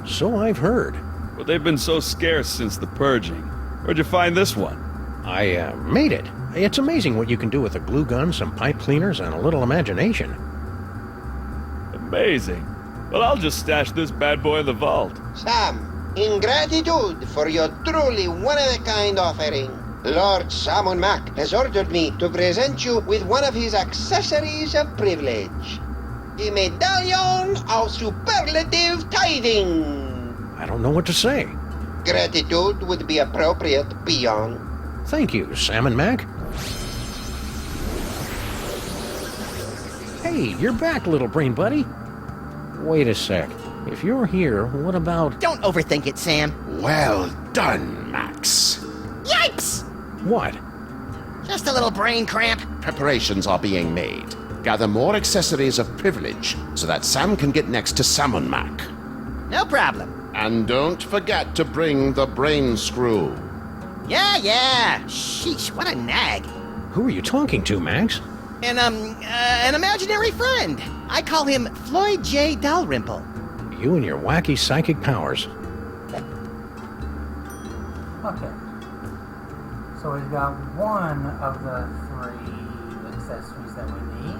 So I've heard. But they've been so scarce since the purging. Where'd you find this one? I made it. It's amazing what you can do with a glue gun, some pipe cleaners, and a little imagination. Amazing. Well, I'll just stash this bad boy in the vault. Sam, in gratitude for your truly one-of-a-kind offering, Lord Salmon Mac has ordered me to present you with one of his accessories of privilege. The Medallion of Superlative Tithing. I don't know what to say. Gratitude would be appropriate, peon. Thank you, Salmon Mac. Hey, you're back, little brain buddy. Wait a sec. If you're here, what about... Don't overthink it, Sam. Well done, Max. Yipes! What? Just a little brain cramp. Preparations are being made. Gather more accessories of privilege so that Sam can get next to Salmon Mac. No problem. And don't forget to bring the brain screw. Yeah. Sheesh, what a nag. Who are you talking to, Max? An imaginary friend. I call him Floyd J. Dalrymple. You and your wacky psychic powers. Okay. So we've got one of the 3 accessories that we need.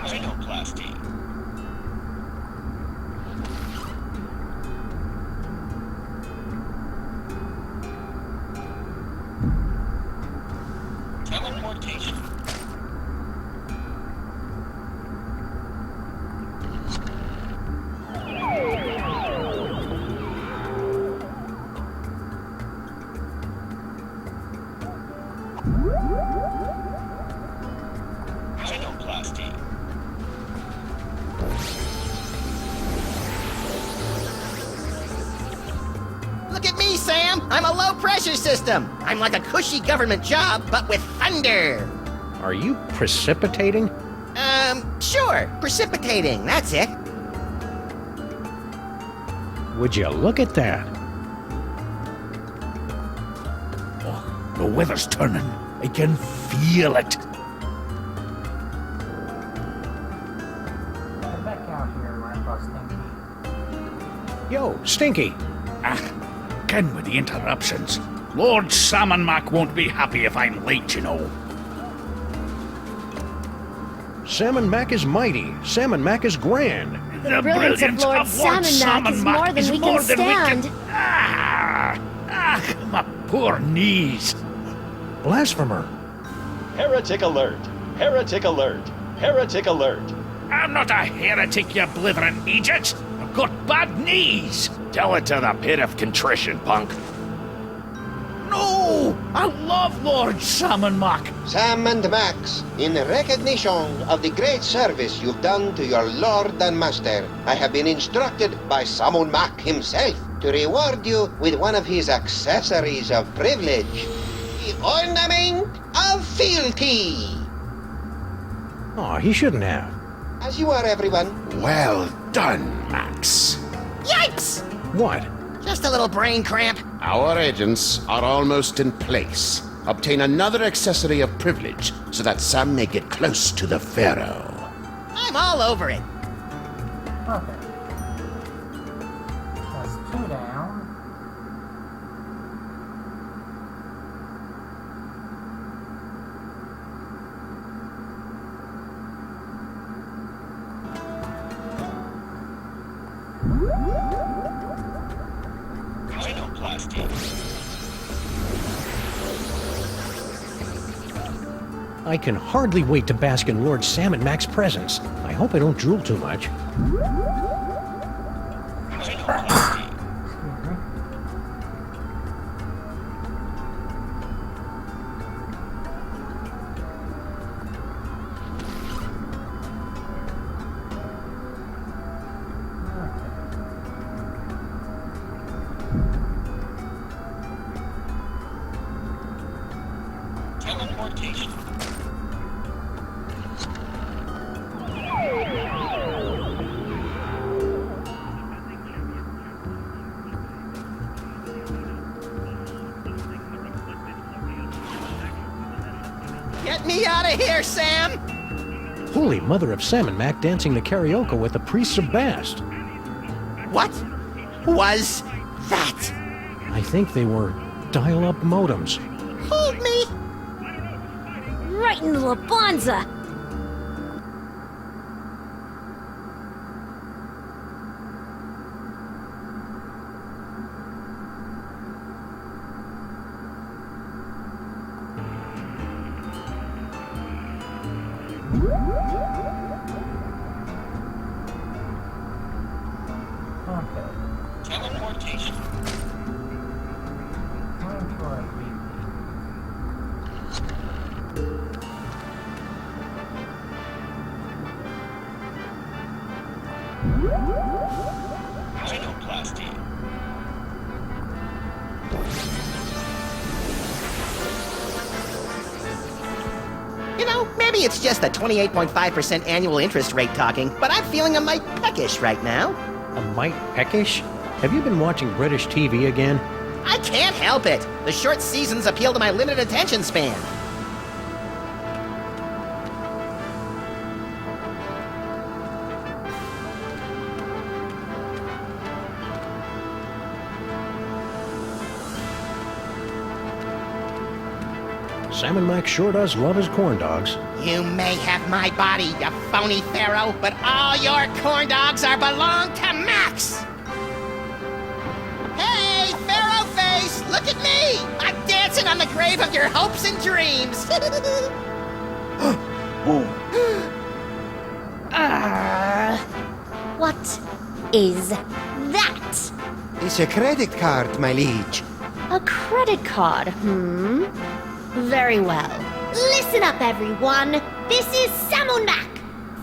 Genoplasty. Teleportation. Genoplasty. Look at me, Sam. I'm a low-pressure system. I'm like a cushy government job, but with thunder. Are you precipitating? Sure. Precipitating. That's it. Would you look at that? Oh, the weather's turning. I can feel it. Get back out here, Grandpa Stinky. Yo, Stinky. Ken with the interruptions. Lord Salmon Mac won't be happy if I'm late, you know. Salmon Mac is mighty. Salmon Mac is grand. The brilliance of Lord Salmon Mac is more than we can stand. My poor knees. Blasphemer. Heretic alert! Heretic alert! Heretic alert! I'm not a heretic, you blithering Egypt. I've got bad knees. Tell it to the pit of contrition, punk. No! I love Lord Sam and Mac. Sam and Max, in recognition of the great service you've done to your lord and master, I have been instructed by Samon Mac himself to reward you with one of his accessories of privilege, the Ornament of Fealty. Oh, he shouldn't have. As you are, everyone. Well done, Max. Yipes! What? Just a little brain cramp. Our agents are almost in place. Obtain another accessory of privilege so that Sam may get close to the Pharaoh. I'm all over it. Okay. That's 2 down. I can hardly wait to bask in Lord Sam and Mac's presence. I hope I don't drool too much. Teleportation. Get me out of here, Sam! Holy mother of Sam and Mac dancing the karaoke with the priests of Bast. What was that? I think they were dial-up modems. Hold me! Right in the Labanza! Teleportation. Time for a repeat. Rhinoplasty. You know, maybe it's just the 28.5% annual interest rate talking, but I'm feeling a mite peckish right now. A mite peckish? Have you been watching British TV again? I can't help it. The short seasons appeal to my limited attention span. Sam and Mac sure does love his corn dogs. You may have my body, you phony pharaoh, but all your corn dogs are belong to Max! Hey, Pharaoh face, look at me! I'm dancing on the grave of your hopes and dreams! What is that? It's a credit card, my liege. A credit card, Very well. Listen up, everyone. This is Samon Mac.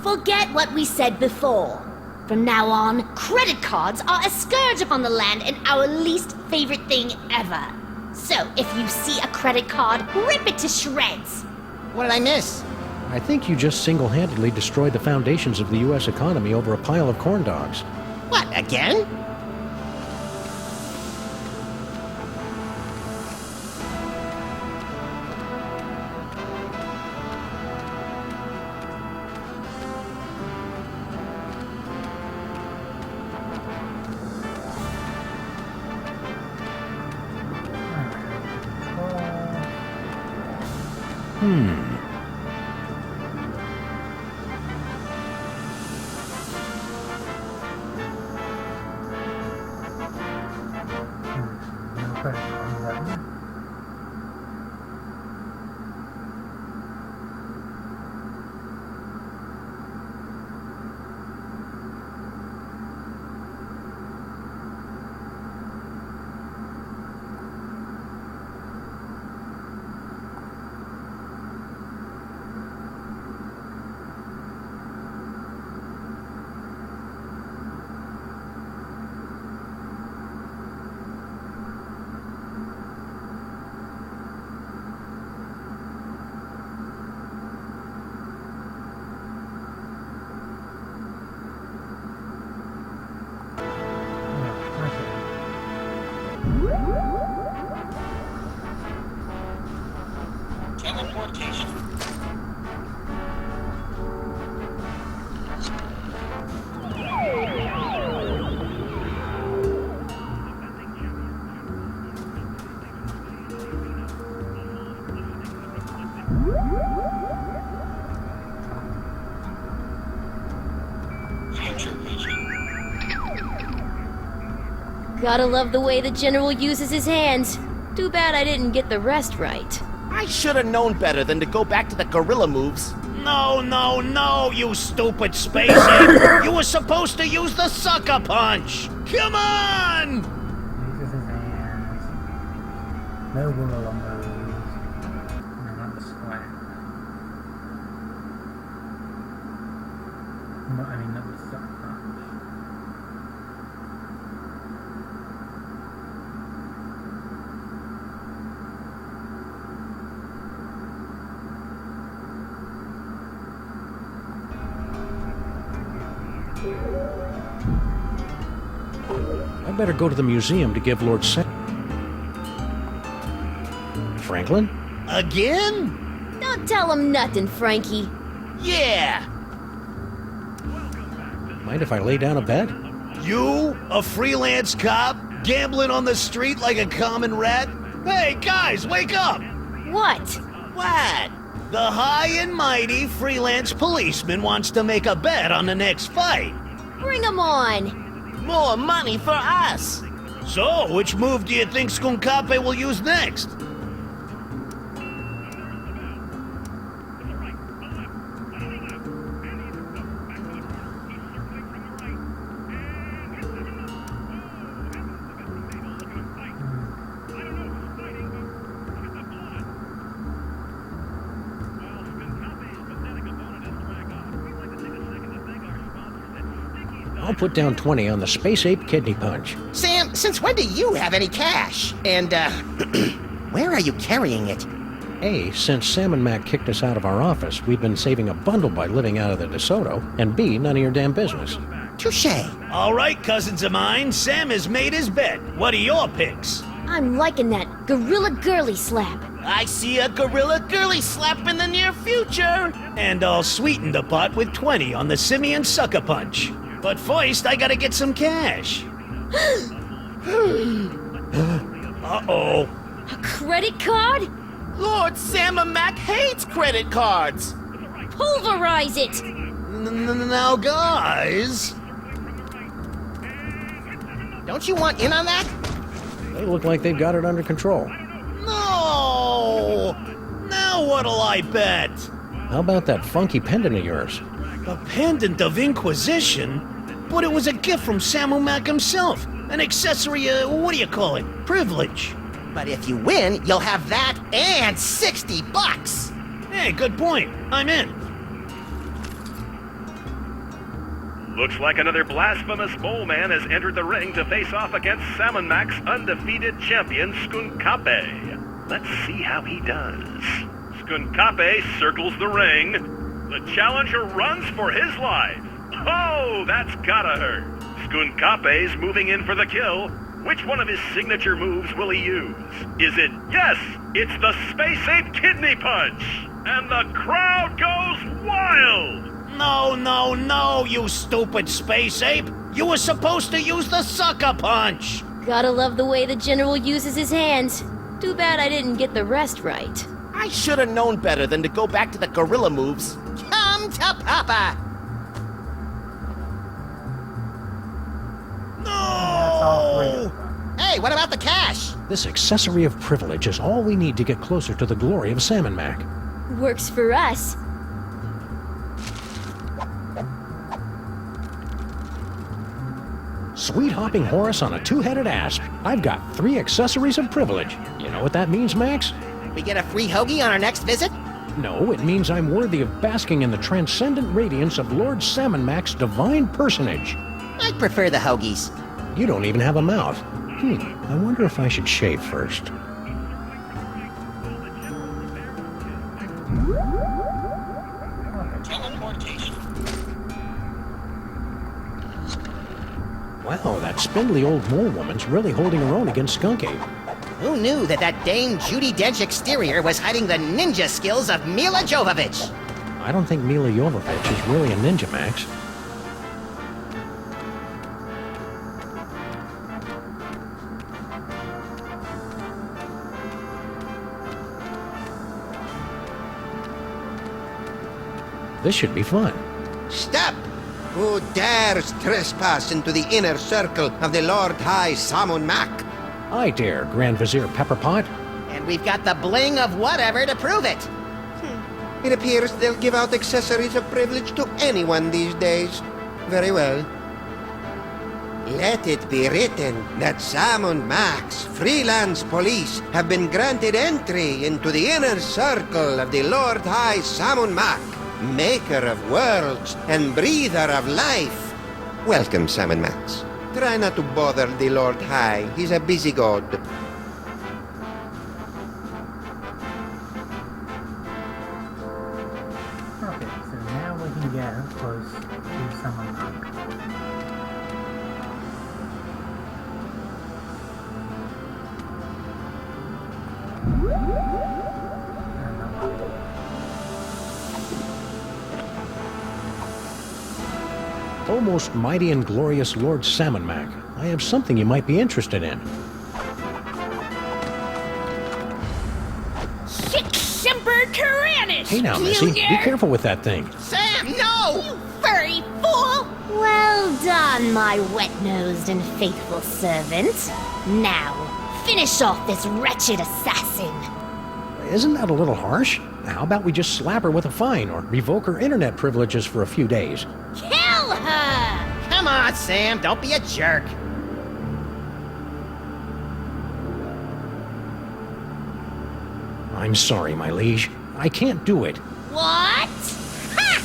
Forget what we said before. From now on, credit cards are a scourge upon the land and our least favorite thing ever. So, if you see a credit card, rip it to shreds. What did I miss? I think you just single-handedly destroyed the foundations of the U.S. economy over a pile of corn dogs. What, again? No credit card button. Teleportation. Gotta love the way the General uses his hands. Too bad I didn't get the rest right. I should have known better than to go back to the gorilla moves. No, you stupid space ape! You were supposed to use the sucker punch! Come on! Uses his hands. No gorilla moves. No, not the slap. No, I mean, not the sucker punch. I better go to the museum to give Lord Franklin? Again? Don't tell him nothing, Frankie. Yeah! Mind if I lay down a bed? You, a freelance cop, gambling on the street like a common rat? Hey, guys, wake up! What? What? The high and mighty freelance policeman wants to make a bet on the next fight. Bring him on. More money for us. So, which move do you think Skunkape will use next? I'll put down 20 on the Space Ape Kidney Punch. Sam, since when do you have any cash? And, where are you carrying it? A, since Sam and Mac kicked us out of our office, we've been saving a bundle by living out of the DeSoto, and B, none of your damn business. Touché. All right, cousins of mine, Sam has made his bet. What are your picks? I'm liking that Gorilla Girly slap. I see a gorilla girly slap in the near future. And I'll sweeten the pot with 20 on the Simeon Sucker Punch. But first, I gotta get some cash. Uh-oh. A credit card? Lord Sam and Mac hates credit cards. Pulverize it! Now, guys. Don't you want in on that? They look like they've got it under control. No! Now what'll I bet? How about that funky pendant of yours? A pendant of Inquisition? But it was a gift from Samu Mac himself. An accessory, what do you call it? Privilege. But if you win, you'll have that and $60. Hey, good point. I'm in. Looks like another blasphemous mole man has entered the ring to face off against Salmon Mac's undefeated champion, Skunkape. Let's see how he does. Skunkape circles the ring. The challenger runs for his life. Oh, that's gotta hurt. Skunkape's moving in for the kill. Which one of his signature moves will he use? Is it, yes, it's the Space Ape Kidney Punch. And the crowd goes wild. No, you stupid space ape! You were supposed to use the sucker punch! Gotta love the way the General uses his hands. Too bad I didn't get the rest right. I should have known better than to go back to the gorilla moves. Come to Papa! No! Hey, what about the cash? This accessory of privilege is all we need to get closer to the glory of Sam and Mac. Works for us. Sweet hopping Horus on a two-headed asp. I've got 3 accessories of privilege. You know what that means, Max? We get a free hoagie on our next visit? No, it means I'm worthy of basking in the transcendent radiance of Lord Sam and Mac's divine personage. I prefer the hoagies. You don't even have a mouth. I wonder if I should shave first. Wow, that spindly old mole woman's really holding her own against Skunk Ape. Who knew that Dame Judi Dench exterior was hiding the ninja skills of Mila Jovovich? I don't think Mila Jovovich is really a ninja, Max. This should be fun. Stop! Who dares trespass into the inner circle of the Lord High Samun Mak? I dare, Grand Vizier Pepperpot. And we've got the bling of whatever to prove it. It appears they'll give out accessories of privilege to anyone these days. Very well. Let it be written that Samun Mak's freelance police have been granted entry into the inner circle of the Lord High Samun Mak, maker of worlds and breather of life. Welcome, Samun Max. Try not to bother the Lord High. He's a busy god. Okay, so now we can get close to someone. O most mighty and glorious Lord Samun Mak, I have something you might be interested in. Sic-Semper Tyrannis! Hey now, Missy, be careful with that thing. Sam, no! You furry fool! Well done, my wet-nosed and faithful servant. Now, finish off this wretched assassin. Isn't that a little harsh? How about we just slap her with a fine or revoke her internet privileges for a few days? Kill her! Come on, Sam, don't be a jerk. I'm sorry, my liege. I can't do it. What? Ha!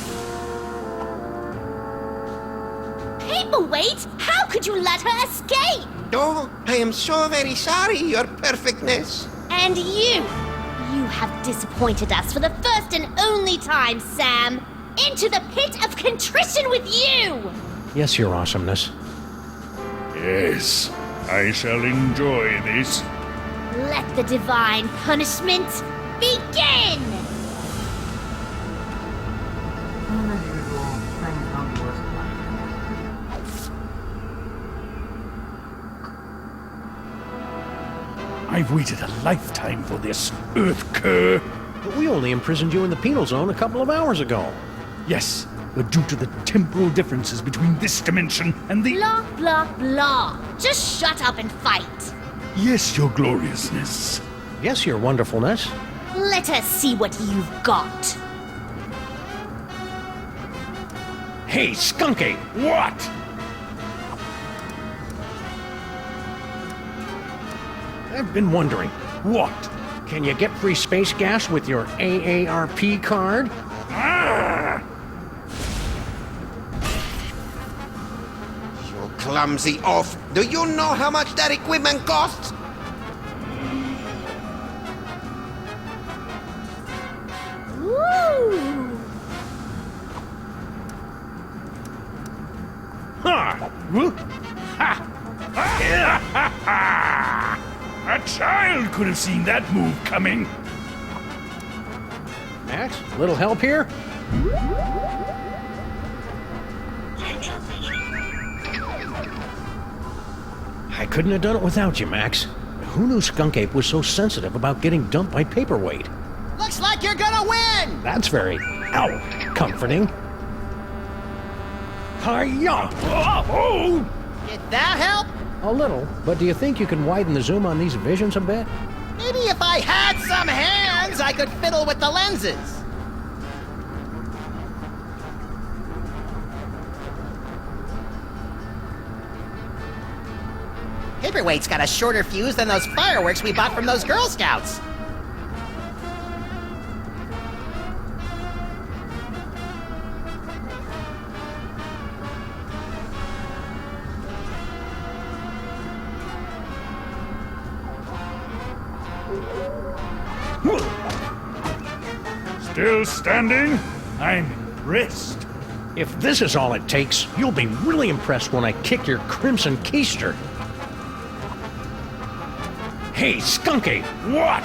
Paperweight? How could you let her escape? Oh, I am so very sorry, Your Perfectness. And you have disappointed us for the first and only time, Sam. Into the pit of contrition with you! Yes, Your Awesomeness. Yes, I shall enjoy this. Let the divine punishment begin! As usual, things on the list like I've waited a lifetime for this, Earth Cur. But we only imprisoned you in the penal zone a couple of hours ago. Yes, but due to the temporal differences between this dimension and the... Blah, blah, blah. Just shut up and fight. Yes, Your Gloriousness. Yes, Your Wonderfulness. Let us see what you've got. Hey, Skunky! What? I've been wondering. What? Can you get free space gas with your AARP card? Ah! You clumsy oaf. Do you know how much that equipment costs? Woo! Ha! Ha! A child could have seen that move coming. Max, a little help here? I couldn't have done it without you, Max. Who knew Skunk Ape was so sensitive about getting dumped by Paperweight? Looks like you're gonna win! That's very, comforting. Hi-ya! Oh! Did that help? A little, but do you think you can widen the zoom on these visions a bit? Maybe if I had some hands, I could fiddle with the lenses. Paperweight's got a shorter fuse than those fireworks we bought from those Girl Scouts. Still standing? I'm impressed. If this is all it takes, you'll be really impressed when I kick your crimson keister. Hey, Skunky! What?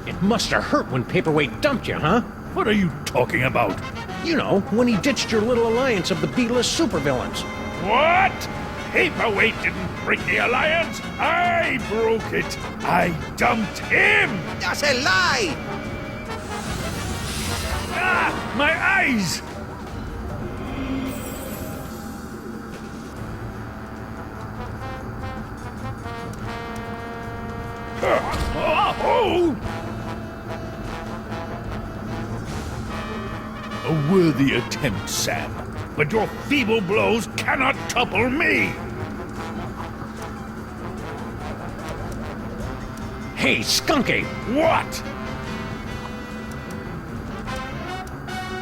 It must have hurt when Paperweight dumped you, huh? What are you talking about? You know, when he ditched your little alliance of the B-list supervillains. What? Paperweight didn't break the alliance. I broke it. I dumped him. That's a lie! Ah, my eyes! Oh! A worthy attempt, Sam, but your feeble blows cannot topple me! Hey, Skunky! What?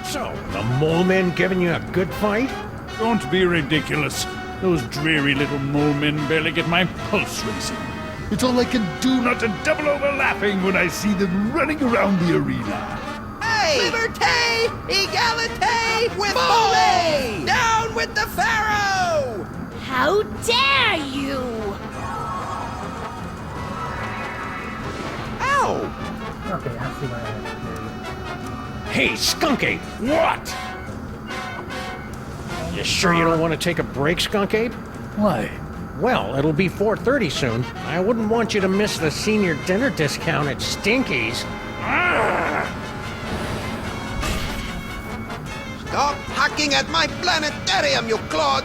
So, the mole men giving you a good fight? Don't be ridiculous. Those dreary little mole men barely get my pulse racing. It's all I can do not to double over laughing when I see them running around the arena. Hey! Liberté! Egalité! With Mole! Down with the Pharaoh! How dare you! Ow! Okay, I see what I have to do. Hey, Skunky! What? You sure you don't want to take a break, Skunk Ape? Why? Well, it'll be 4:30 soon. I wouldn't want you to miss the senior dinner discount at Stinky's. Stop hacking at my planetarium, you clod!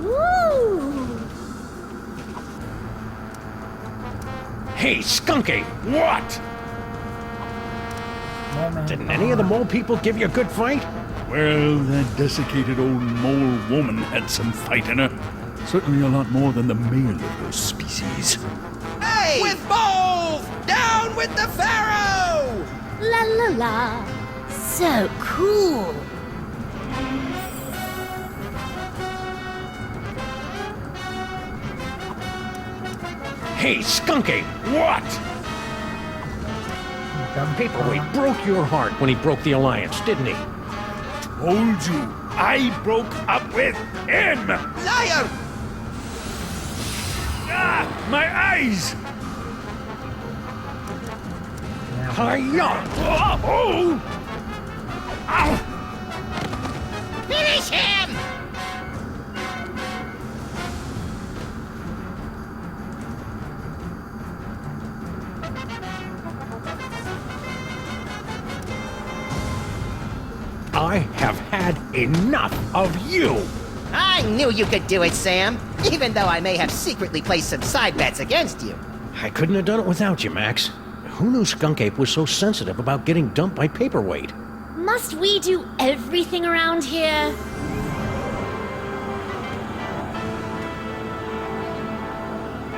Woo! Hey, Skunky! What? Didn't any of the mole people give you a good fight? Well, that desiccated old mole woman had some fight in her. Certainly a lot more than the male of her species. Hey! With both! Down with the Pharaoh! La la la. So cool. Hey, Skunky! What? Paperweight broke your heart when he broke the alliance, didn't he? Told you, I broke up with him! Liar! Ah, my eyes! Hi-ya! Oh! Ow! Finish him! I have had enough of you! I knew you could do it, Sam, even though I may have secretly placed some side bets against you. I couldn't have done it without you, Max. Who knew Skunk Ape was so sensitive about getting dumped by Paperweight? Must we do everything around here?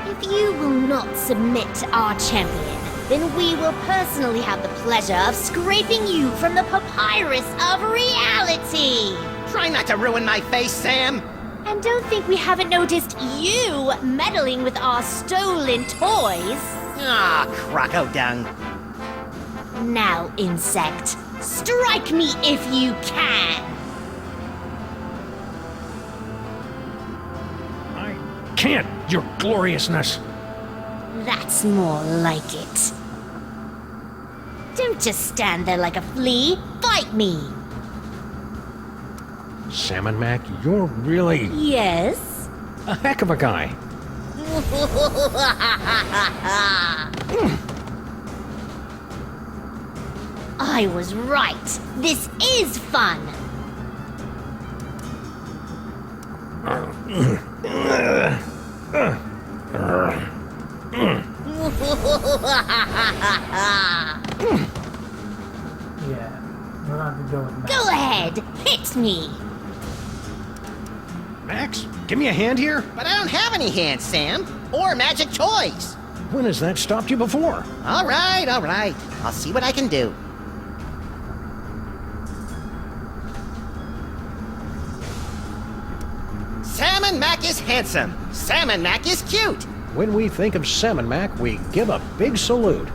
If you will not submit to our champion, then we will personally have the pleasure of scraping you from the papyrus of reality. Try not to ruin my face, Sam. And don't think we haven't noticed you meddling with our stolen toys. Ah, crocodile. Now, insect, strike me if you can. I can't, your gloriousness. That's more like it. Don't just stand there like a flea. Fight me. Salmon Mac, you're really Yes? a heck of a guy. I was right. This is fun. Yeah, we're going to go with Max. Go ahead. Hit me. Max, give me a hand here. But I don't have any hands, Sam. Or magic toys. When has that stopped you before? All right. I'll see what I can do. Salmon Mac is handsome. Salmon Mac is cute. When we think of Salmon Mac, we give a big salute.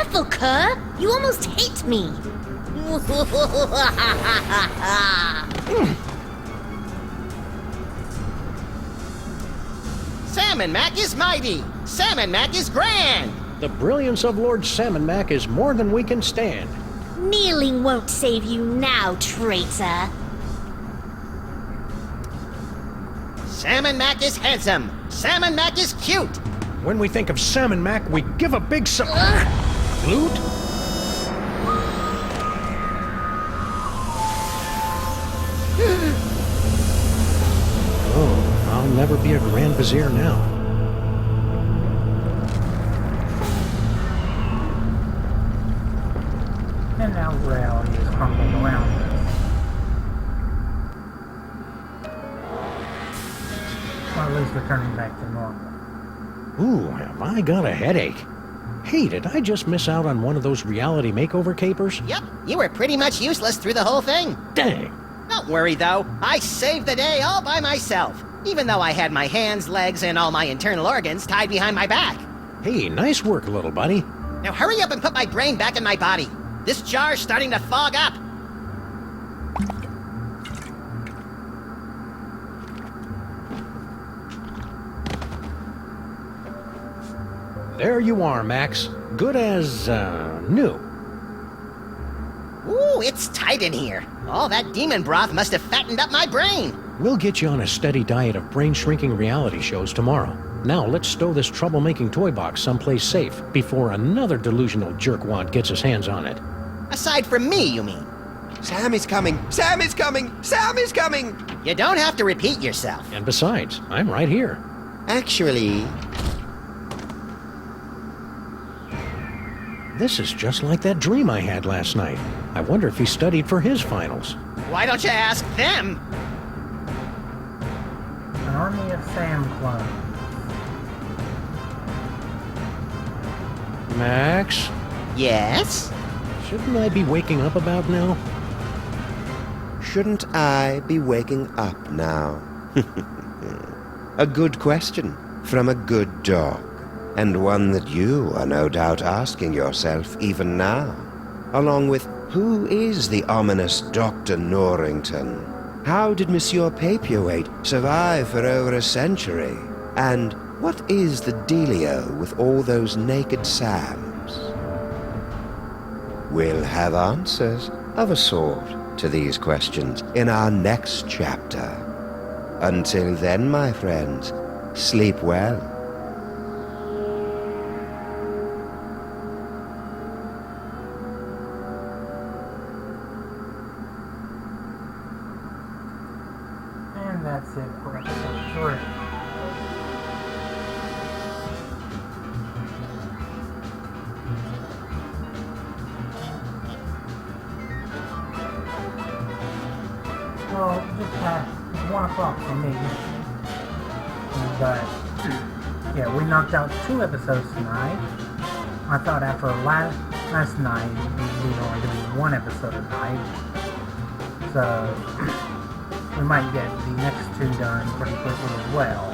careful, Kerr! You almost hit me! Salmon Mac is mighty! Salmon Mac is grand! The brilliance of Lord Salmon Mac is more than we can stand. Kneeling won't save you now, traitor. Salmon Mac is handsome! Salmon Mac is cute! When we think of Salmon Mac, we give a big salute? Oh, I'll never be a Grand Vizier now. And now reality is crumbling around us. Or at least returning back to normal. Ooh, have I got a headache. Hey, did I just miss out on one of those reality makeover capers? Yep, you were pretty much useless through the whole thing. Dang. Don't worry, though. I saved the day all by myself, even though I had my hands, legs, and all my internal organs tied behind my back. Hey, nice work, little buddy. Now hurry up and put my brain back in my body. This jar's starting to fog up. There you are, Max. Good as, new. Ooh, it's tight in here. All that demon broth must have fattened up my brain. We'll get you on a steady diet of brain-shrinking reality shows tomorrow. Now let's stow this troublemaking toy box someplace safe before another delusional jerkwad gets his hands on it. Aside from me, you mean? Sam is coming! Sam is coming! Sam is coming! You don't have to repeat yourself. And besides, I'm right here. Actually... This is just like that dream I had last night. I wonder if he studied for his finals. Why don't you ask them? An army of Sam clones. Max? Yes? Shouldn't I be waking up about now? Shouldn't I be waking up now? A good question from a good dog, and one that you are no doubt asking yourself even now, along with who is the ominous Dr. Norrington? How did Monsieur Paperweight survive for over a century? And what is the dealio with all those naked Sams? We'll have answers of a sort to these questions in our next chapter. Until then, my friends, sleep well. And that's it for episode 3. Well, just past 1 o'clock for me. But, yeah, we knocked out 2 episodes tonight. I thought after last night, we were only doing 1 episode a night. So, we might get the next 2 done pretty quickly as well.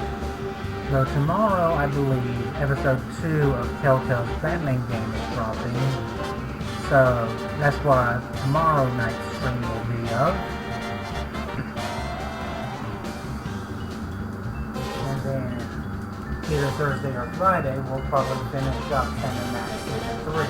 Though tomorrow, I believe, episode 2 of Telltale's Batman game is dropping. So, that's what tomorrow night's stream will be of. And then, either Thursday or Friday, we'll probably finish up Sam Max Season 3.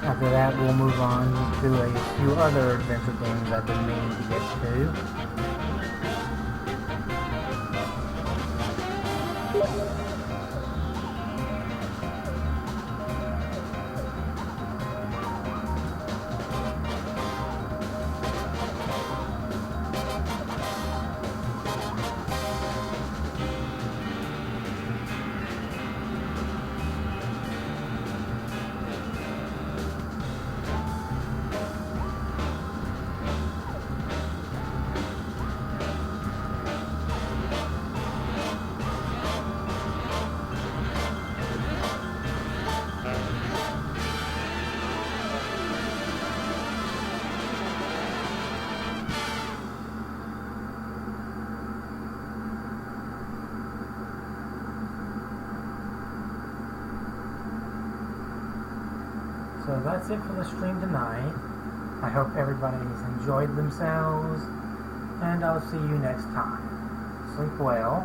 After that, we'll move on to a few other adventure games I've been meaning to get to. So that's it for the stream tonight. I hope everybody's enjoyed themselves, and I'll see you next time. Sleep well.